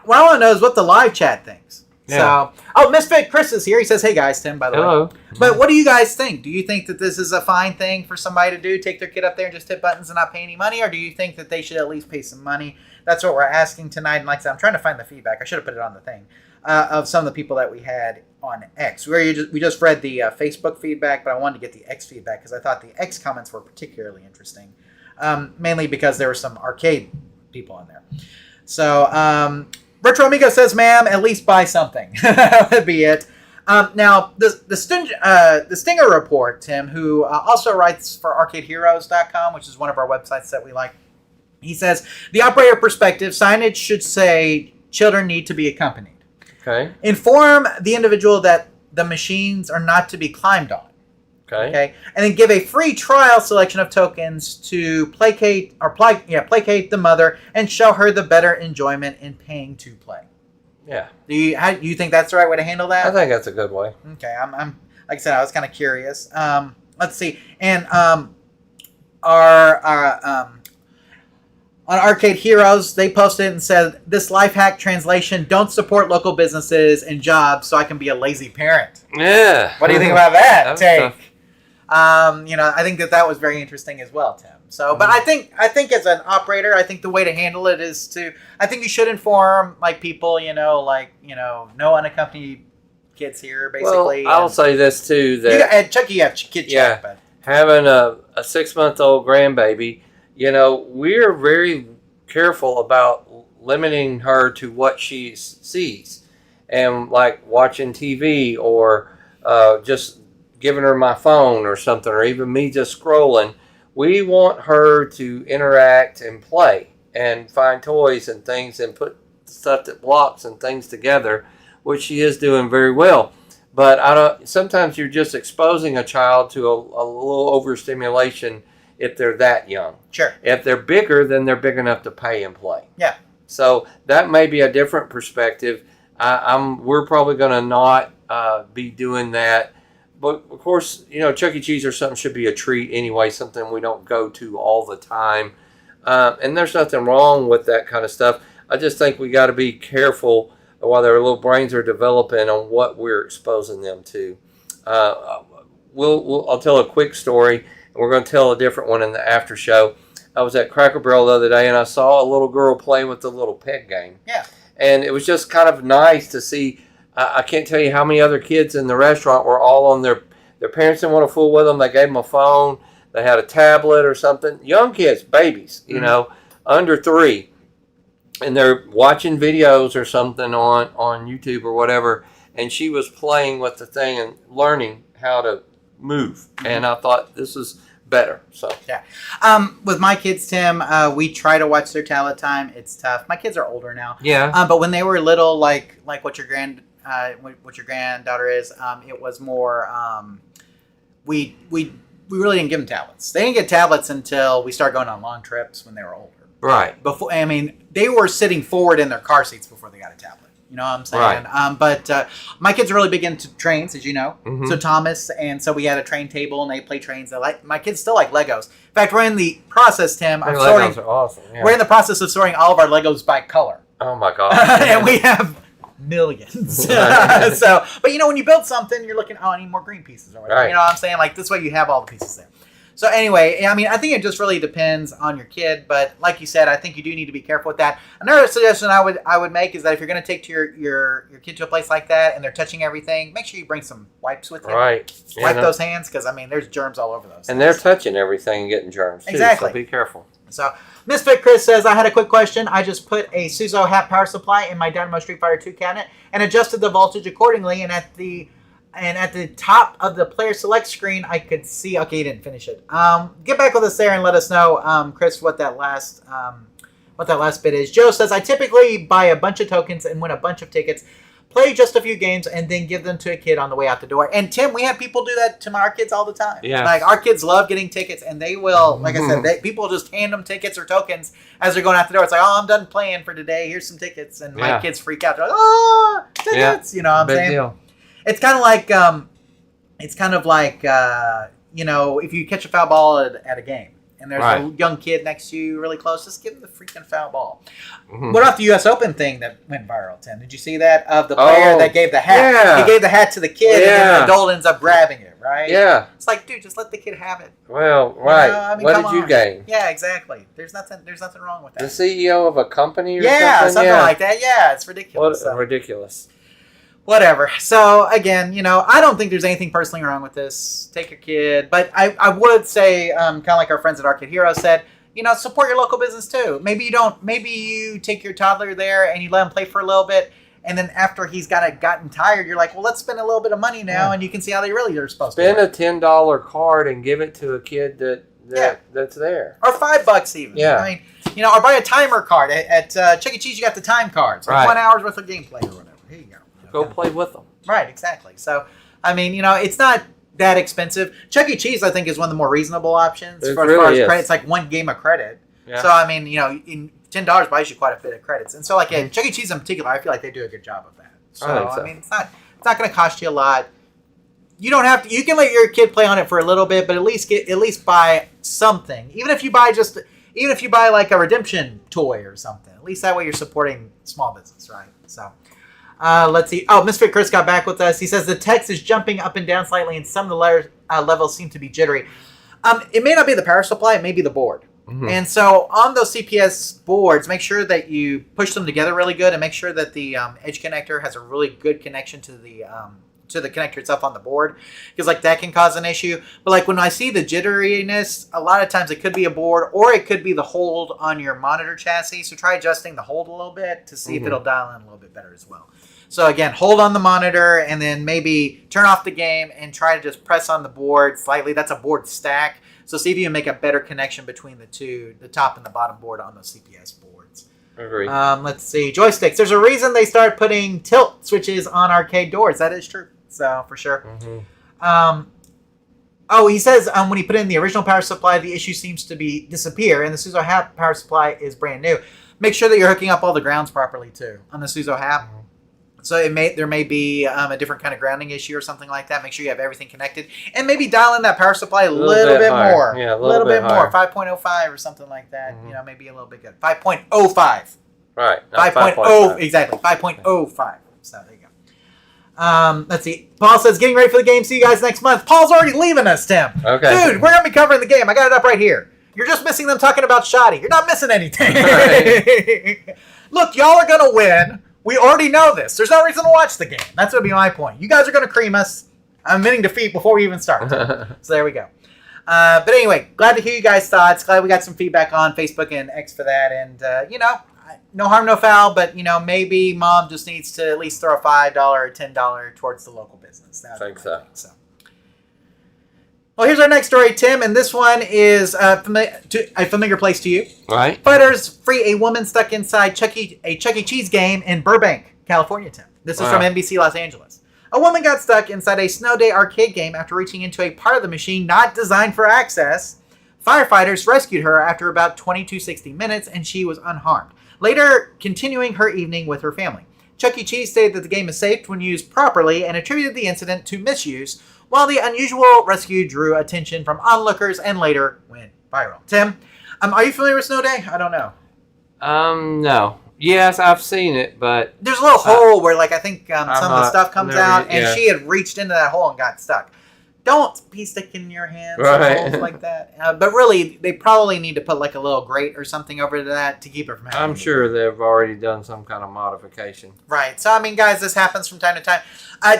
what I want to know is what the live chat thinks. Yeah. So, Misfit Chris is here. He says, "Hey guys, Tim." By the way, but what do you guys think? Do you think that this is a fine thing for somebody to do? Take their kid up there and just hit buttons and not pay any money, or do you think that they should at least pay some money? That's what we're asking tonight. And like I said, I'm trying to find the feedback. I should have put it on the thing of some of the people that we had on X. We just read the Facebook feedback, but I wanted to get the X feedback because I thought the X comments were particularly interesting, mainly because there were some arcade people in there. So, Retro Amigo says, "Ma'am, at least buy something." That would be it. Now, the Stinger Report, Tim, who also writes for ArcadeHeroes.com, which is one of our websites that we like, he says, "The operator perspective, signage should say children need to be accompanied. Okay. Inform the individual that the machines are not to be climbed on. Okay. And then give a free trial selection of tokens to placate the mother and show her the better enjoyment in paying to play." Yeah. Do you think that's the right way to handle that? I think that's a good way. Okay. I'm like I said, I was kind of curious. Let's see. And our on Arcade Heroes, they posted and said, this life hack translation, don't support local businesses and jobs so I can be a lazy parent. Yeah. What do you think about that That's take? tough. I think that was very interesting as well, Tim. So, but I think as an operator, I think the way to handle it is I think you should inform people, no unaccompanied kids here, basically. Well, I'll say this too, that and Chucky, you have kid chat, but having a 6-month-old grandbaby, we're very careful about limiting her to what she sees, and like watching TV or just giving her my phone or something, or even me just scrolling. We want her to interact and play and find toys and things and put stuff that blocks and things together, which she is doing very well. But sometimes you're just exposing a child to a little overstimulation if they're that young. Sure. If they're bigger, then they're big enough to pay and play. Yeah. So that may be a different perspective. We're probably going to not be doing that. But, of course, Chuck E. Cheese or something should be a treat anyway, something we don't go to all the time. And there's nothing wrong with that kind of stuff. I just think we got to be careful while their little brains are developing on what we're exposing them to. I'll tell a quick story, and we're going to tell a different one in the after show. I was at Cracker Barrel the other day, and I saw a little girl playing with the little peg game. Yeah. And it was just kind of nice to see. I can't tell you how many other kids in the restaurant were all on their parents didn't want to fool with them. They gave them a phone. They had a tablet or something. Young kids, babies, under 3. And they're watching videos or something on YouTube or whatever. And she was playing with the thing and learning how to move. And I thought this is better. So yeah. With my kids, Tim, we try to watch their tablet time. It's tough. My kids are older now. yeah, But when they were little, like what your granddaughter is, it was more. We really didn't give them tablets. They didn't get tablets until we started going on long trips when they were older. right. Before, they were sitting forward in their car seats before they got a tablet. You know what I'm saying? Right. But my kids are really big into trains, as you know. Mm-hmm. So Thomas, and so we had a train table, and they play trains. My kids still like Legos. In fact, we're in the process, Tim, of sorting. Legos are awesome. Yeah. We're in the process of sorting all of our Legos by color. Oh my God. And we have millions. So, but when you build something, you're looking, I need more green pieces or whatever. Right. You know what I'm saying? Like this way you have all the pieces there. So anyway, I think it just really depends on your kid. But like you said, I think you do need to be careful with that. Another suggestion I would make is that if you're going to take your kid to a place like that and they're touching everything, make sure you bring some wipes with you. Right. Wipe those hands because, there's germs all over those. And they're touching everything and getting germs too. Exactly. So be careful. So, Misfit Chris says, I had a quick question. I just put a Suzo hat power supply in my Dynamo Street Fighter 2 cabinet and adjusted the voltage accordingly. And at the top of the player select screen, I could see. Okay, you didn't finish it. Get back with us there and let us know, Chris, what that last bit is. Joe says, I typically buy a bunch of tokens and win a bunch of tickets. Play just a few games and then give them to a kid on the way out the door. And Tim, we have people do that to our kids all the time. Yeah. Like our kids love getting tickets, and they will, like I said, people just hand them tickets or tokens as they're going out the door. It's like, oh, I'm done playing for today. Here's some tickets, and my kids freak out. They're like, oh, tickets. You know what I'm saying? Deal. It's kind of like, if you catch a foul ball at a game. And there's a young kid next to you really close, just give him the freaking foul ball. Mm-hmm. What about the U.S. Open thing that went viral, Tim? Did you see that? Of the player that gave the hat. Yeah. He gave the hat to the kid, and then the adult ends up grabbing it, right? Yeah. It's like, dude, just let the kid have it. Well, right. What did you gain? Yeah, exactly. There's nothing wrong with that. The CEO of a company or something like that. Yeah, it's ridiculous. Ridiculous. Whatever. So, again, I don't think there's anything personally wrong with this. Take your kid. But I would say, kind of like our friends at Arcade Hero said, support your local business too. Maybe you take your toddler there and you let him play for a little bit. And then after he's gotten tired, you're like, well, let's spend a little bit of money now. And you can see how they really are supposed to spend a $10 card and give it to a kid that's there. Or $5 even. Yeah. Or buy a timer card. At Chuck E. Cheese, you got the time cards. Like 1 hour's worth of gameplay or whatever. Here you go. Go play with them. Right, exactly. So, it's not that expensive. Chuck E. Cheese, I think, is one of the more reasonable options as far as credit. It's like one game of credit. Yeah. So, in $10 buys you quite a bit of credits. And so, like, at Chuck E. Cheese in particular, I feel like they do a good job of that. So, it's not going to cost you a lot. You don't have to. You can let your kid play on it for a little bit, but at least buy something. Even if you buy even if you buy like a redemption toy or something. At least that way you're supporting small business, right? So let's see. Oh, Misfit Chris got back with us. He says the text is jumping up and down slightly, and some of the levels seem to be jittery. It may not be the power supply; it may be the board. Mm-hmm. And so on those CPS boards, make sure that you push them together really good, and make sure that the edge connector has a really good connection to the connector itself on the board, because like that can cause an issue. But like when I see the jitteriness, a lot of times it could be a board, or it could be the hold on your monitor chassis. So try adjusting the hold a little bit to see if it'll dial in a little bit better as well. So again, hold on the monitor, and then maybe turn off the game and try to just press on the board slightly. That's a board stack. So see if you can make a better connection between the two, the top and the bottom board on those CPS boards. Agree. Let's see. Joysticks. There's a reason they started putting tilt switches on arcade doors. That is true. So for sure. He says when he put in the original power supply, the issue seems to be disappear, and the Suzo Hap power supply is brand new. Make sure that you're hooking up all the grounds properly too on the Suzo Hap. So there may be a different kind of grounding issue or something like that. Make sure you have everything connected, and maybe dial in that power supply a little bit more. Yeah, a little bit more. 5.05 or something like that. You know, maybe a little bit good. 5.05. Right. 5.0 exactly. 5.05. So there you go. Let's see. Paul says, getting ready for the game. See you guys next month. Paul's already leaving us, Tim. Okay. Dude, we're going to be covering the game. I got it up right here. You're just missing them talking about Shoddy. You're not missing anything. Right. Look, y'all are going to win. We already know this. There's no reason to watch the game. That's going to be my point. You guys are going to cream us. I'm admitting defeat before we even start. So there we go. But anyway, glad to hear you guys' thoughts. Glad we got some feedback on Facebook and X for that. And, no harm, no foul. But, maybe Mom just needs to at least throw a $5 or $10 towards the local business. I think so. Well, here's our next story, Tim, and this one is a familiar place to you. Right. Fighters free a woman stuck inside a Chuck E. Cheese game in Burbank, California, Tim. This is from NBC Los Angeles. A woman got stuck inside a snow day arcade game after reaching into a part of the machine not designed for access. Firefighters rescued her after about 20 to 60 minutes, and she was unharmed, later continuing her evening with her family. Chuck E. Cheese stated that the game is safe when used properly and attributed the incident to misuse, while the unusual rescue drew attention from onlookers and later went viral. Tim, are you familiar with Snow Day? I don't know. No. Yes, I've seen it, but there's a little hole where, I think some of the stuff comes out, and she had reached into that hole and got stuck. Don't be sticking your hands in holes like that. But really, they probably need to put a little grate or something over that to keep it from happening. I'm sure they've already done some kind of modification. Right. So, guys, this happens from time to time.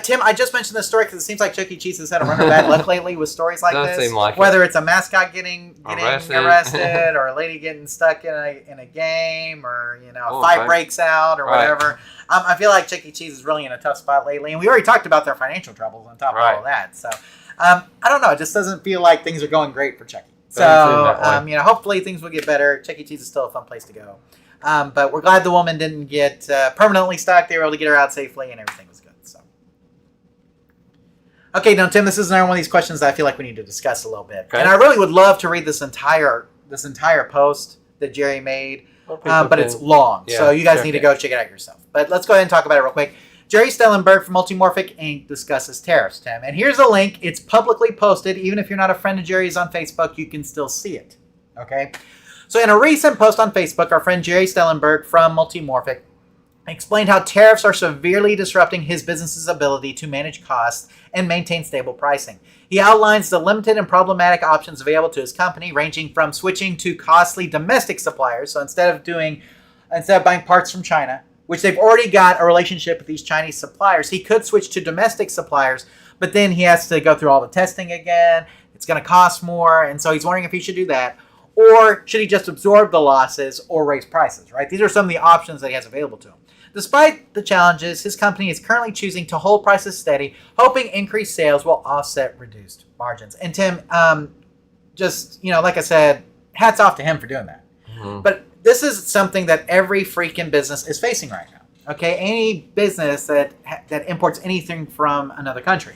Tim, I just mentioned this story because it seems like Chuck E. Cheese has had a run of bad luck lately with stories like this. Seem like whether it's a mascot getting arrested or a lady getting stuck in a game, or a fight breaks out or whatever. I feel like Chuck E. Cheese is really in a tough spot lately, and we already talked about their financial troubles on top of all of that. So, I don't know. It just doesn't feel like things are going great for Chuck E. So, hopefully things will get better. Chuck E. Cheese is still a fun place to go. But we're glad the woman didn't get permanently stuck. They were able to get her out safely, and everything was good. So, okay, now Tim, this is another one of these questions that I feel like we need to discuss a little bit. Okay. And I really would love to read this entire post that Gerry made, but it's long, so you guys need to go check it out yourself. But let's go ahead and talk about it real quick. Gerry Stellenberg from Multimorphic Inc. discusses tariffs, Tim. And here's a link. It's publicly posted. Even if you're not a friend of Gerry's on Facebook, you can still see it. Okay? So in a recent post on Facebook, our friend Gerry Stellenberg from Multimorphic explained how tariffs are severely disrupting his business's ability to manage costs and maintain stable pricing. He outlines the limited and problematic options available to his company, ranging from switching to costly domestic suppliers. So instead of buying parts from China, which they've already got a relationship with these Chinese suppliers, he could switch to domestic suppliers, but then he has to go through all the testing again. It's going to cost more, and so he's wondering if he should do that. Or should he just absorb the losses or raise prices, right? These are some of the options that he has available to him. Despite the challenges, his company is currently choosing to hold prices steady, hoping increased sales will offset reduced margins. And Tim, like I said, hats off to him for doing that. Mm-hmm. But this is something that every freaking business is facing right now. Okay, any business that imports anything from another country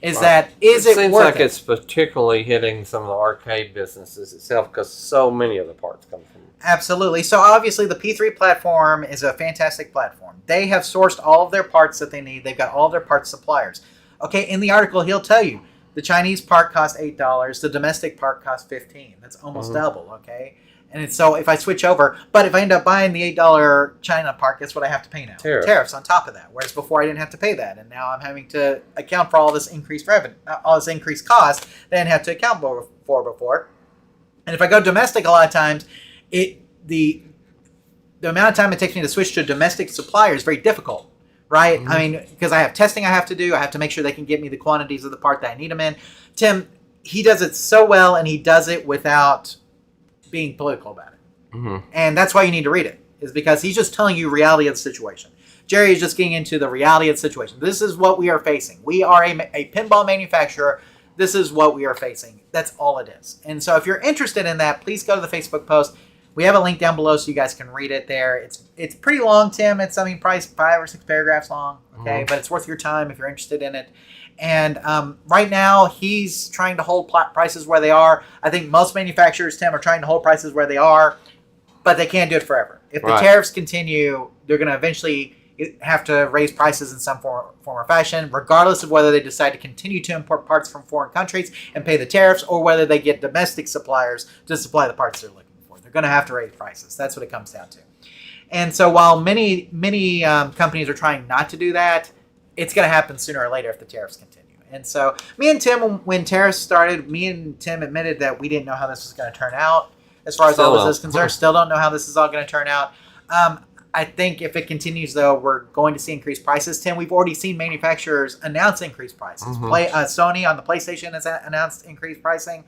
is it seems worth like it? It's particularly hitting some of the arcade businesses itself because so many of the parts come from. Absolutely. So obviously the P3 platform is a fantastic platform. They have sourced all of their parts that they need. They've got all of their parts suppliers. Okay, in the article he'll tell you the Chinese part costs $8, the domestic part costs $15. That's almost double. Okay. And so if I switch over, but if I end up buying the $8 China part, guess what I have to pay now? Tariffs on top of that. Whereas before I didn't have to pay that, and now I'm having to account for all this increased revenue, all this increased cost that I didn't have to account for before. And if I go domestic, a lot of times, the amount of time it takes me to switch to a domestic supplier is very difficult, right? I mean, because I have testing I have to do. I have to make sure they can get me the quantities of the part that I need them in. Tim, he does it so well, and he does it without being political about it. And that's why you need to read it, is because he's just telling you reality of the situation. Gerry is just getting into the reality of the situation. This is what we are facing. We are a pinball manufacturer. This is what we are facing. That's all it is. And so if you're interested in that, please go to the Facebook post. We have a link down below so you guys can read it there. It's pretty long, Tim. It's, probably 5 or 6 paragraphs long, okay? But it's worth your time if you're interested in it. And right now, he's trying to hold prices where they are. I think most manufacturers, Tim, are trying to hold prices where they are, but they can't do it forever. If the tariffs continue, they're going to eventually have to raise prices in some form or fashion, regardless of whether they decide to continue to import parts from foreign countries and pay the tariffs, or whether they get domestic suppliers to supply the parts they're looking for. They're going to have to raise prices. That's what it comes down to. And so while many companies are trying not to do that, it's going to happen sooner or later if the tariffs continue. And so me and Tim, when tariffs started, me and Tim admitted that we didn't know how this was going to turn out. As far as all this is concerned, still don't know how this is all going to turn out. I think if it continues, though, we're going to see increased prices. Tim, we've already seen manufacturers announce increased prices. Sony on the PlayStation has announced increased pricing.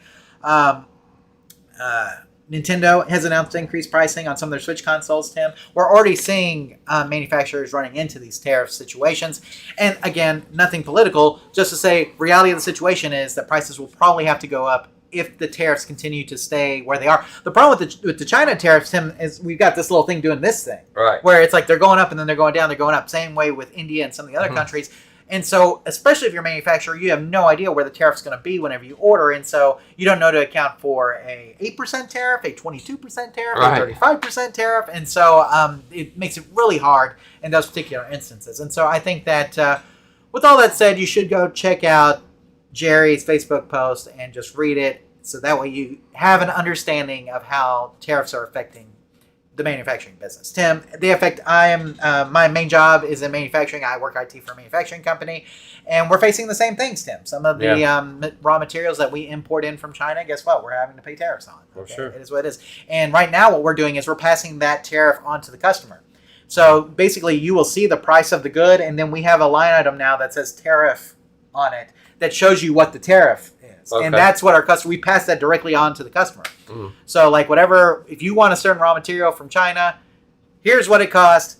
Nintendo has announced increased pricing on some of their Switch consoles, Tim. We're already seeing manufacturers running into these tariff situations. And again, nothing political, just to say reality of the situation is that prices will probably have to go up if the tariffs continue to stay where they are. The problem with the China tariffs, Tim, is we've got this little thing doing this thing. Right. Where it's like they're going up and then they're going down, they're going up. Same way with India and some of the other countries. And so, especially if you're a manufacturer, you have no idea where the tariff's going to be whenever you order. And so, you don't know to account for a 8% tariff, a 22% tariff, a 35% tariff. And so, it makes it really hard in those particular instances. And so, I think that with all that said, you should go check out Gerry's Facebook post and just read it. So that way you have an understanding of how tariffs are affecting the manufacturing business. Tim, my main job is in manufacturing. I work IT for a manufacturing company, and we're facing the same things, Tim. Some of the raw materials that we import in from China, guess what? We're having to pay tariffs on. For sure. It is what it is. And right now what we're doing is we're passing that tariff on to the customer. So basically you will see the price of the good, and then we have a line item now that says tariff on it that shows you what the tariff is. Okay. And that's what we pass that directly on to the customer. So like if you want a certain raw material from China, here's what it costs,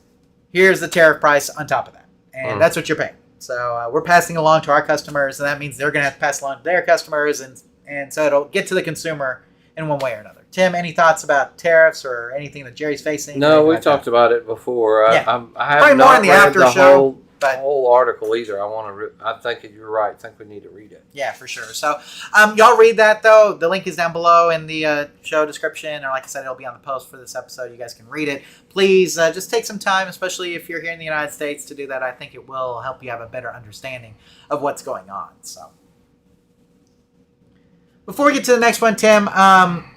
here's the tariff price on top of that. And that's what you're paying. So we're passing along to our customers, and that means they're going to have to pass along to their customers, and so it'll get to the consumer in one way or another. Tim, any thoughts about tariffs or anything that Gerry's facing? No, we've talked about it before. I have not read the whole article either. I think you're right. I think we need to read it. Yeah, for sure. So y'all read that, though. The link is down below in the show description, or like I said, it'll be on the post for this episode. You guys can read it. Please just take some time, especially if you're here in the United States, to do that. I think it will help you have a better understanding of what's going on. So before we get to the next one, Tim,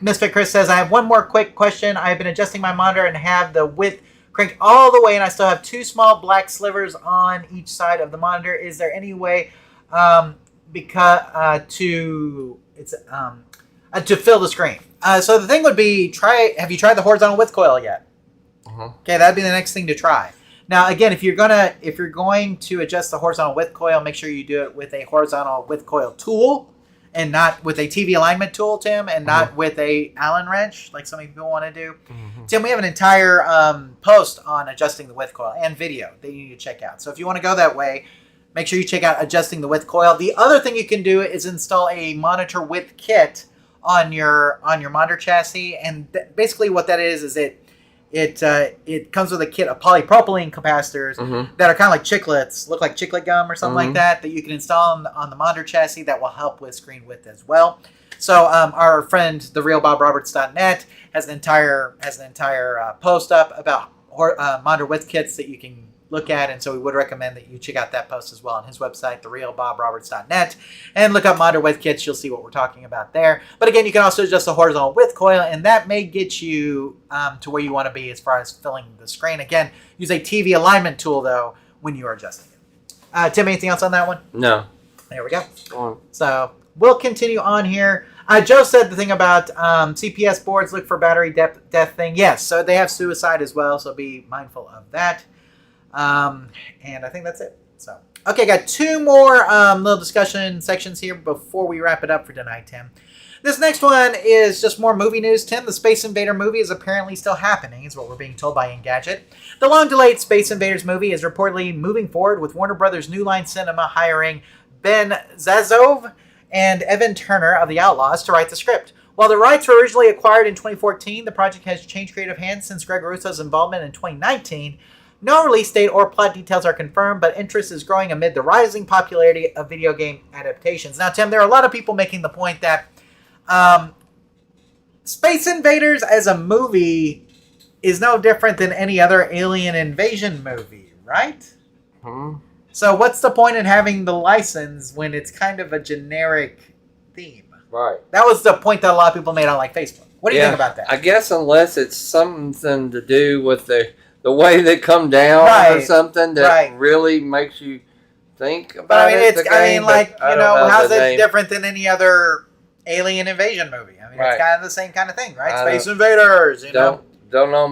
Misfit Chris says, I have one more quick question. I've been adjusting my monitor and have the width cranked all the way, and I still have 2 small black slivers on each side of the monitor. Is there any way to fill the screen? So the thing would be, have you tried the horizontal width coil yet? Okay, that'd be the next thing to try. Now, again, if you're going to adjust the horizontal width coil, make sure you do it with a horizontal width coil tool, and not with a TV alignment tool, Tim, and not with a Allen wrench, like some people want to do. Tim, we have an entire post on adjusting the width coil and video that you need to check out. So if you want to go that way, make sure you check out adjusting the width coil. The other thing you can do is install a monitor width kit on your monitor chassis, and basically what that is it comes with a kit of polypropylene capacitors that are kind of like chiclets, look like chiclet gum or something like that you can install on the monitor chassis that will help with screen width as well. So our friend, therealbobroberts.net, has an entire post up about monitor width kits that you can look at, and so we would recommend that you check out that post as well on his website, therealbobroberts.net, and look up Modern Width Kits. You'll see what we're talking about there. But again, you can also adjust the horizontal width coil, and that may get you to where you want to be as far as filling the screen. Again, use a TV alignment tool, though, when you are adjusting it. Tim, anything else on that one? No. There we go. So we'll continue on here. Joe said the thing about CPS boards, look for battery death thing. Yes, so they have suicide as well, so be mindful of that. And I think that's it. So, okay, got two more little discussion sections here before we wrap it up for tonight, Tim. This next one is just more movie news, Tim. The Space Invader movie is apparently still happening, is what we're being told by Engadget. The long-delayed Space Invaders movie is reportedly moving forward with Warner Brothers New Line Cinema hiring Ben Zazov and Evan Turner of The Outlaws to write the script. While the rights were originally acquired in 2014, the project has changed creative hands since Greg Russo's involvement in 2019. No release date or plot details are confirmed, but interest is growing amid the rising popularity of video game adaptations. Now, Tim, there are a lot of people making the point that Space Invaders as a movie is no different than any other alien invasion movie, right? So what's the point in having the license when it's kind of a generic theme? Right. That was the point that a lot of people made on like Facebook. What do you think about that? I guess unless it's something to do with the way they come down or something that really makes you think about but I mean, it. How's it different than any other alien invasion movie? I mean, it's kind of the same kind of thing, right? Space Invaders, Don't know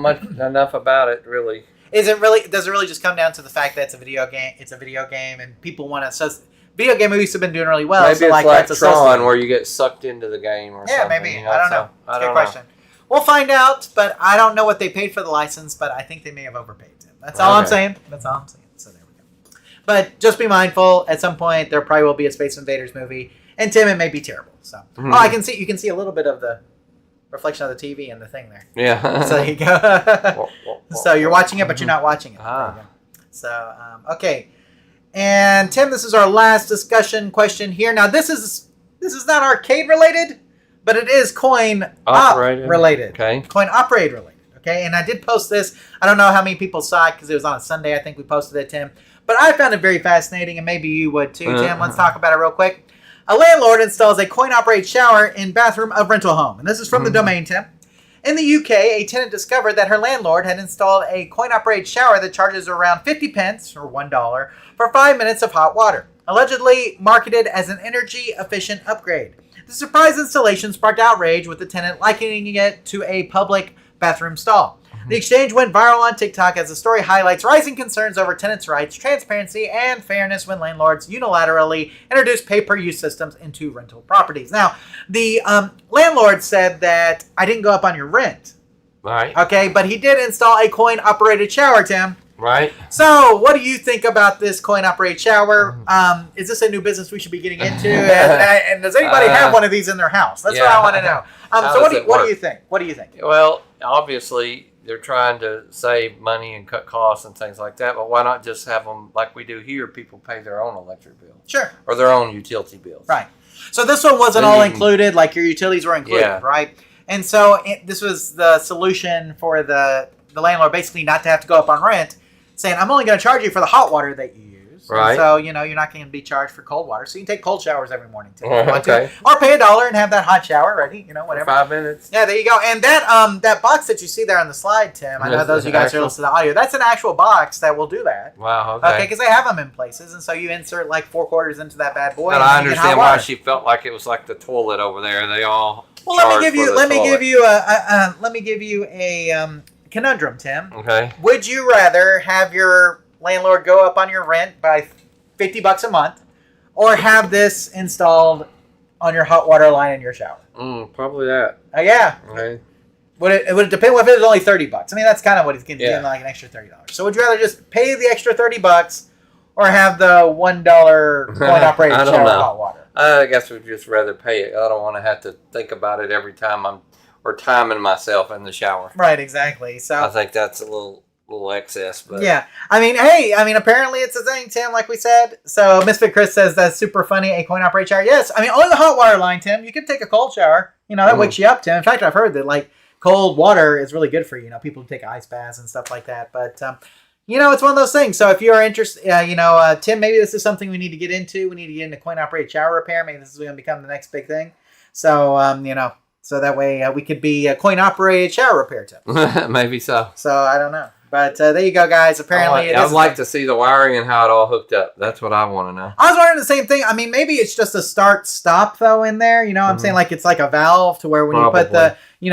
enough about it, really. Does it really just come down to the fact that it's a video game? It's a video game, and people want to. Video game movies have been doing really well. Maybe so it's like Tron, where you get sucked into the game or something. Yeah, maybe. I don't know. It's a good question. We'll find out, but I don't know what they paid for the license, but I think they may have overpaid them. That's all I'm saying. So there we go. But just be mindful. At some point, there probably will be a Space Invaders movie, and Tim, it may be terrible. So, you can see a little bit of the reflection of the TV and the thing there. Yeah. So there you go. So you're watching it, but you're not watching it. So, okay. And Tim, this is our last discussion question here. Now, this is not arcade related, but it is coin op related. Okay. Coin operate related. Okay. And I did post this. I don't know how many people saw it because it was on a Sunday. I think we posted it, Tim. But I found it very fascinating, and maybe you would too, Tim. Let's talk about it real quick. A landlord installs a coin-operated shower in bathroom of rental home. And this is from the domain, Tim. In the UK, a tenant discovered that her landlord had installed a coin-operated shower that charges around 50 pence, or $1, for 5 minutes of hot water, allegedly marketed as an energy-efficient upgrade. The surprise installation sparked outrage, with the tenant likening it to a public bathroom stall. The exchange went viral on TikTok as the story highlights rising concerns over tenants' rights, transparency, and fairness when landlords unilaterally introduce pay-per-use systems into rental properties. Now, the landlord said that I didn't go up on your rent. Right. Okay, but he did install a coin-operated shower, Tim. Right. So, what do you think about this coin-operated shower? Is this a new business we should be getting into? And does anybody have one of these in their house? That's what I want to know. So, what do you think? What do you think? Well, obviously, they're trying to save money and cut costs and things like that, but why not just have them like we do here? People pay their own electric bill. Sure. Or their own utility bills. Right. So this one wasn't all included, like your utilities were included, right? And so this was the solution for the landlord, basically not to have to go up on rent, saying, I'm only going to charge you for the hot water that you use. Right. And so, you're not going to be charged for cold water. So you can take cold showers every morning, too. Okay. Or pay $1 and have that hot shower ready, whatever. 5 minutes. Yeah, there you go. And that box that you see there on the slide, Tim, I know those of you guys are listening to the audio, that's an actual box that will do that. Wow, okay. Because they have them in places, and so you insert like 4 quarters into that bad boy. But I understand why she felt like it was like the toilet over there. They all let me give you a conundrum, Tim. Okay. Would you rather have your landlord go up on your rent by $50 a month, or have this installed on your hot water line in your shower? Probably that. Yeah. Okay. It would depend if it was only $30. I mean, that's kind of what he's getting, like an extra $30. So would you rather just pay the extra $30 or have the $1 coin-operated shower hot water? I guess we'd just rather pay it. I don't want to have to think about it every time or timing myself in the shower. Right, exactly. So I think that's a little excess, but yeah. Apparently it's a thing, Tim, like we said. So Misfit Chris says that's super funny, a coin-operated shower. Yes, only the hot water line, Tim. You can take a cold shower. That wakes you up, Tim. In fact, I've heard that cold water is really good for you. People take ice baths and stuff like that. But it's one of those things. So if you are interested, Tim, maybe this is something we need to get into. We need to get into coin-operated shower repair. Maybe this is going to become the next big thing. So, so that way we could be a coin-operated shower repair tip. Maybe so. So I don't know. But there you go, guys. Apparently, I'd like to see the wiring and how it all hooked up. That's what I want to know. I was wondering the same thing. I mean, maybe it's just a start-stop, though, in there. You know what I'm saying? Like, it's like a valve to where when you put the, you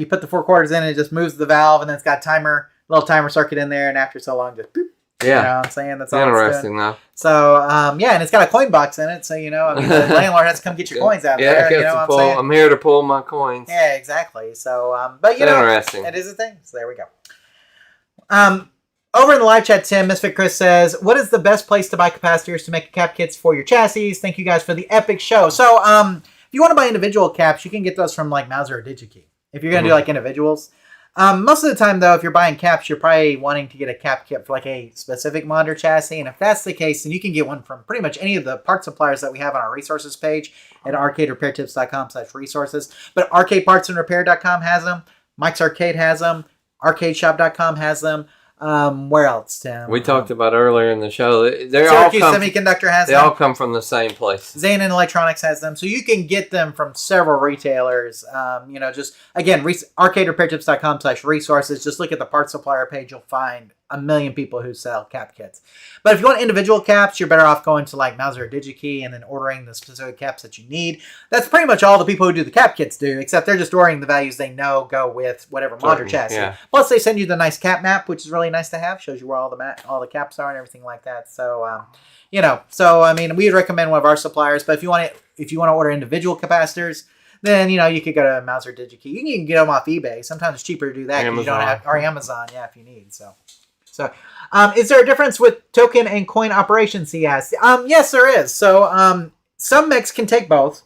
put the 4 quarters in and it just moves the valve, and then it's got little timer circuit in there, and after so long, just boop. Yeah. You know what I'm saying? That's all interesting, though. So, and it's got a coin box in it, so, the landlord has to come get your coins out there. You know what I'm saying? I'm here to pull my coins. Yeah, exactly. So, but, interesting. It is a thing. So, there we go. Over in the live chat, Tim, Misfit Chris says, what is the best place to buy capacitors to make cap kits for your chassis? Thank you guys for the epic show. So, if you want to buy individual caps, you can get those from like Mauser or DigiKey. If you're going to do like individuals. Most of the time, though, if you're buying caps, you're probably wanting to get a cap kit for like a specific monitor chassis. And if that's the case, then you can get one from pretty much any of the part suppliers that we have on our resources page at arcaderepairtips.com/resources. But arcadepartsandrepair.com has them. Mike's Arcade has them. Arcadeshop.com has them. Where else, Tim? We talked about earlier in the show. Syracuse Semiconductor has them. They all come from the same place. Zanin Electronics has them. So you can get them from several retailers. Just, again, arcaderepairtips.com/resources. Just look at the parts supplier page. You'll find a million people who sell cap kits. But if you want individual caps, you're better off going to like Mauser or DigiKey and then ordering the specific caps that you need. That's pretty much all the people who do the cap kits do, except they're just ordering the values they know go with whatever monitor chassis. Yeah. Plus, they send you the nice cap map, which is really nice to have. Shows you where all the caps are and everything like that. So, we'd recommend one of our suppliers. But if you want to order individual capacitors, then you could go to Mauser or DigiKey. You can get them off eBay. Sometimes it's cheaper to do that because you don't have, or Amazon, if you need. So, is there a difference with token and coin operations? He asked. Yes, there is. So, some mechs can take both.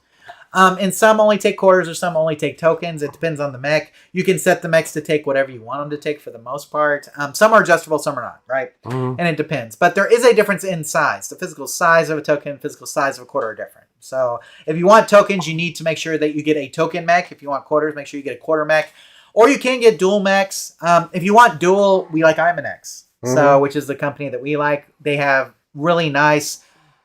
And some only take quarters or some only take tokens. It depends on the mech. You can set the mechs to take whatever you want them to take for the most part. Some are adjustable, some are not, right? Mm-hmm. And it depends. But there is a difference in size. The physical size of a token, physical size of a quarter are different. So if you want tokens, you need to make sure that you get a token mech. If you want quarters, make sure you get a quarter mech. Or you can get dual mechs. If you want dual, we like Imanex. So, which is the company that we like. They have really nice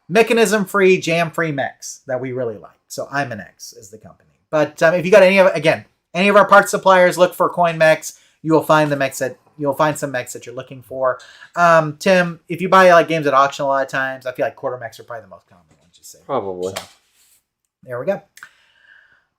mechanism-free, jam-free mechs that we really like. So Imanex is the company. But if you got any of our parts suppliers, look for coin mechs. You will find some mechs that you're looking for. Tim, if you buy like games at auction a lot of times, I feel like quarter mechs are probably the most common ones you see. Probably. So, there we go.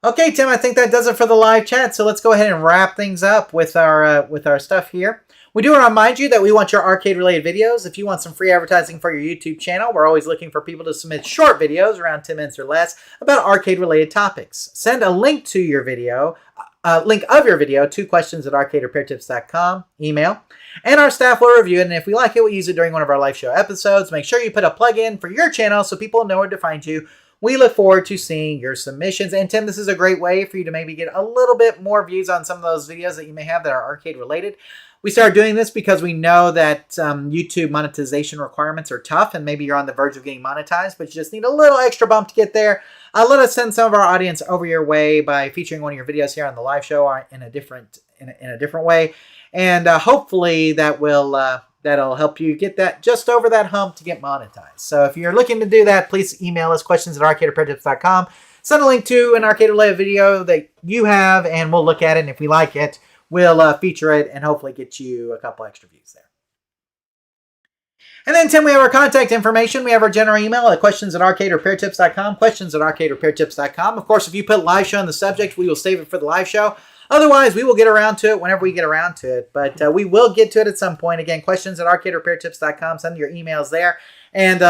Okay, Tim, I think that does it for the live chat. So let's go ahead and wrap things up with our stuff here. We do want to remind you that we want your arcade-related videos. If you want some free advertising for your YouTube channel, we're always looking for people to submit short videos, around 10 minutes or less, about arcade-related topics. Send a link to your video, to questions@arcaderepairtips.com, email, and our staff will review it, and if we like it, we'll use it during one of our live show episodes. Make sure you put a plug-in for your channel so people know where to find you. We look forward to seeing your submissions. And Tim, this is a great way for you to maybe get a little bit more views on some of those videos that you may have that are arcade-related. We started doing this because we know that YouTube monetization requirements are tough, and maybe you're on the verge of getting monetized, but you just need a little extra bump to get there. Let us send some of our audience over your way by featuring one of your videos here on the live show or in a different way, and hopefully that'll help you get that just over that hump to get monetized. So if you're looking to do that, please email us questions@arcaderepairtips.com. Send a link to an arcade-related video that you have, and we'll look at it, and if we like it, we'll feature it and hopefully get you a couple extra views there. And then, Tim, we have our contact information. We have our general email at questions@arcaderepairtips.com, questions@arcaderepairtips.com. Of course, if you put live show in the subject, we will save it for the live show. Otherwise, we will get around to it whenever we get around to it. But we will get to it at some point. Again, questions@arcaderepairtips.com. Send your emails there, and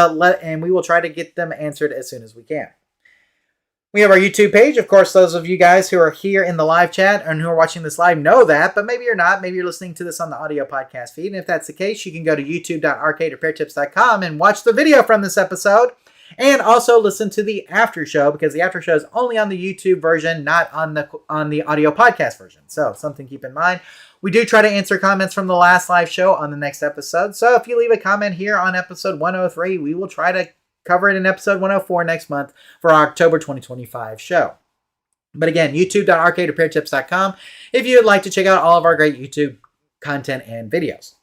we will try to get them answered as soon as we can. We have our YouTube page. Of course, those of you guys who are here in the live chat and who are watching this live know that, but maybe you're not. Maybe you're listening to this on the audio podcast feed. And if that's the case, you can go to youtube.arcaderepairtips.com and watch the video from this episode. And also listen to the after show, because the after show is only on the YouTube version, not on the audio podcast version. So something to keep in mind. We do try to answer comments from the last live show on the next episode. So if you leave a comment here on episode 103, we will try to cover it in episode 104 next month for our October 2025 show. But again, youtube.arcaderepairtips.com if you'd like to check out all of our great YouTube content and videos.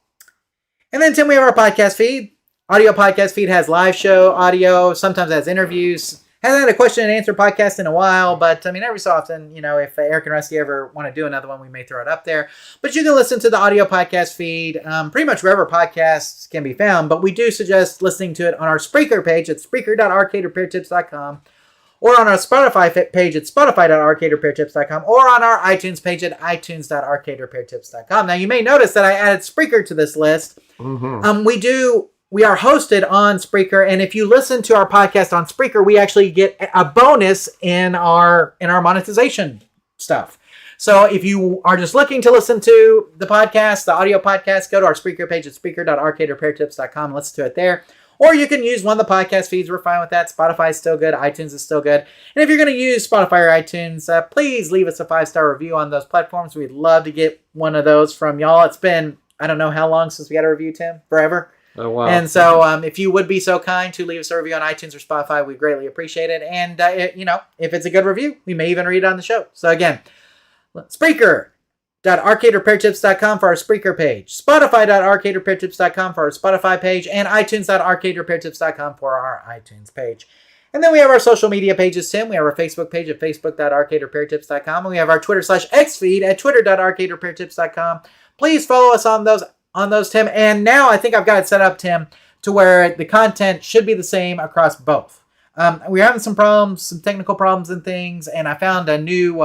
And then, Tim, we have our podcast feed. Audio podcast feed has live show audio, sometimes has interviews. Hasn't had a question and answer podcast in a while, but I mean, every so often, if Eric and Rusty ever want to do another one, we may throw it up there. But you can listen to the audio podcast feed pretty much wherever podcasts can be found. But we do suggest listening to it on our Spreaker page at spreaker.arcaderepairtips.com, or on our Spotify page at spotify.arcaderepairtips.com, or on our iTunes page at itunes.arcaderepairtips.com. Now, you may notice that I added Spreaker to this list. Mm-hmm. We are hosted on Spreaker, and if you listen to our podcast on Spreaker, we actually get a bonus in our monetization stuff. So if you are just looking to listen to the podcast, the audio podcast, go to our Spreaker page at spreaker.arcaderepairtips.com and listen to it there. Or you can use one of the podcast feeds. We're fine with that. Spotify is still good. iTunes is still good. And if you're going to use Spotify or iTunes, please leave us a 5-star review on those platforms. We'd love to get one of those from y'all. It's been, I don't know how long since we got a review, Tim. Forever. Oh, wow. And so if you would be so kind to leave us a review on iTunes or Spotify, we'd greatly appreciate it. And, if it's a good review, we may even read it on the show. So again, Spreaker.arcaderepairtips.com for our Spreaker page, Spotify.arcaderepairtips.com for our Spotify page, and iTunes.arcaderepairtips.com for our iTunes page. And then we have our social media pages, Tim. We have our Facebook page at facebook.arcaderepairtips.com, and we have our Twitter/X feed at twitter.arcaderepairtips.com. Please follow us on those, Tim. And now I think I've got it set up, Tim, to where the content should be the same across both. We're having some problems, some technical problems and things, and I found a new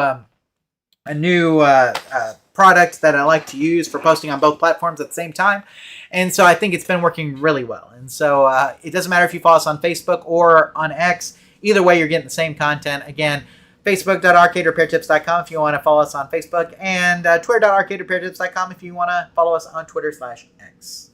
product that I like to use for posting on both platforms at the same time. And so I think it's been working really well. And so it doesn't matter if you follow us on Facebook or on X. Either way, you're getting the same content. Again, Facebook.arcaderepairtips.com if you want to follow us on Facebook, and Twitter.arcaderepairtips.com if you want to follow us on Twitter/X.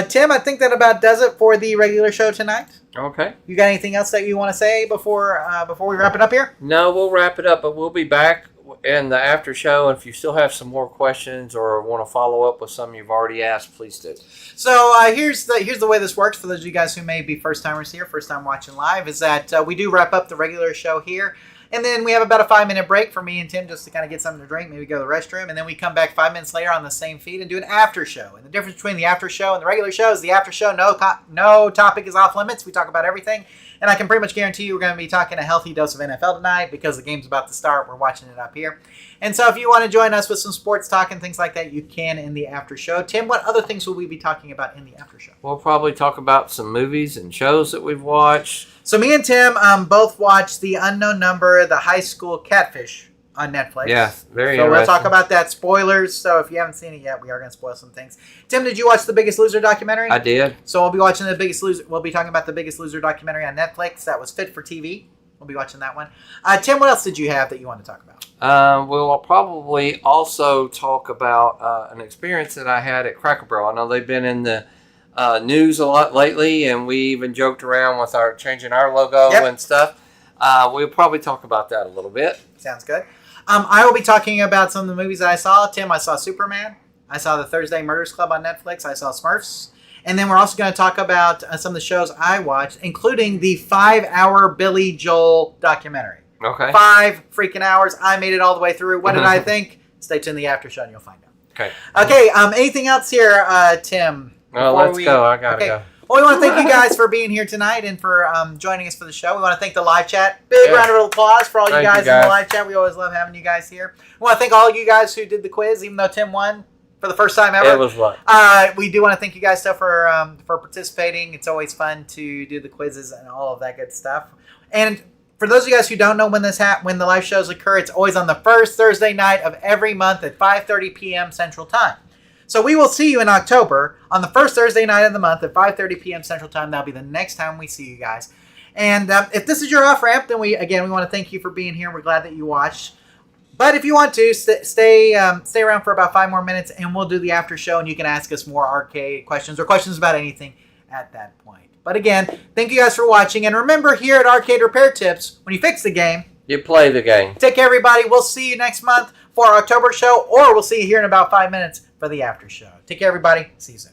Tim, I think that about does it for the regular show tonight. Okay. You got anything else that you want to say before we wrap it up here? No, we'll wrap it up, but we'll be back in the after show. And if you still have some more questions or want to follow up with some you've already asked, please do. So here's the way this works for those of you guys who may be first timers here, first time watching live, is that we do wrap up the regular show here. And then we have about a 5-minute break for me and Tim just to kind of get something to drink, maybe go to the restroom. And then we come back 5 minutes later on the same feed and do an after show. And the difference between the after show and the regular show is the after show, no topic is off limits. We talk about everything. And I can pretty much guarantee you we're going to be talking a healthy dose of NFL tonight because the game's about to start. We're watching it up here. And so if you want to join us with some sports talk and things like that, you can in the after show. Tim, what other things will we be talking about in the after show? We'll probably talk about some movies and shows that we've watched. So me and Tim both watched The Unknown Number, the high school catfish on Netflix. Yeah, very So interesting. we'll talk about that. Spoilers. So if you haven't seen it yet, we are going to spoil some things. Tim, did you watch The Biggest Loser documentary? I did. So we'll be watching The Biggest Loser. We'll be talking about The Biggest Loser documentary on Netflix. That was fit for TV. We'll be watching that one. Tim, what else did you have that you want to talk about? We'll probably also talk about an experience that I had at Cracker Barrel. I know they've been in the news a lot lately, and we even joked around with our changing our logo and stuff. We'll probably talk about that a little bit. Sounds good. I will be talking about some of the movies that I saw. Tim, I saw Superman. I saw The Thursday Murders Club on Netflix. I saw Smurfs. And then we're also going to talk about some of the shows I watched, including the 5-hour Billy Joel documentary. Okay. 5 freaking hours. I made it all the way through. What did I think? Stay tuned to the after show and you'll find out. Okay. Okay. Anything else here, Tim? Well, let's go. I gotta go. Well, we want to thank you guys for being here tonight and for joining us for the show. We want to thank the live chat. Big round of applause for all you guys in the live chat. We always love having you guys here. We want to thank all of you guys who did the quiz, even though Tim won for the first time ever. It was fun. We do want to thank you guys still for participating. It's always fun to do the quizzes and all of that good stuff. And for those of you guys who don't know when when the live shows occur, it's always on the first Thursday night of every month at 5:30 p.m. Central Time. So we will see you in October on the first Thursday night of the month at 5:30 p.m. Central Time. That'll be the next time we see you guys. And if this is your off-ramp, then we want to thank you for being here. We're glad that you watched. But if you want to, stay around for about 5 more minutes, and we'll do the after show, and you can ask us more arcade questions or questions about anything at that point. But again, thank you guys for watching. And remember, here at Arcade Repair Tips, when you fix the game, you play the game. Take care, everybody. We'll see you next month for our October show, or we'll see you here in about 5 minutes for the after show. Take care, everybody. See you soon.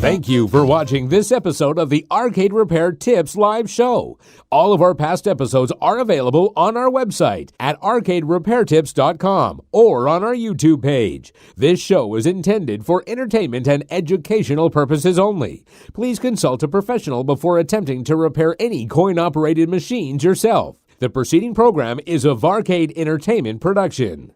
Thank you for watching this episode of the Arcade Repair Tips live show. All of our past episodes are available on our website at arcaderepairtips.com or on our YouTube page. This show is intended for entertainment and educational purposes only. Please consult a professional before attempting to repair any coin-operated machines yourself. The preceding program is a Varcade Entertainment production.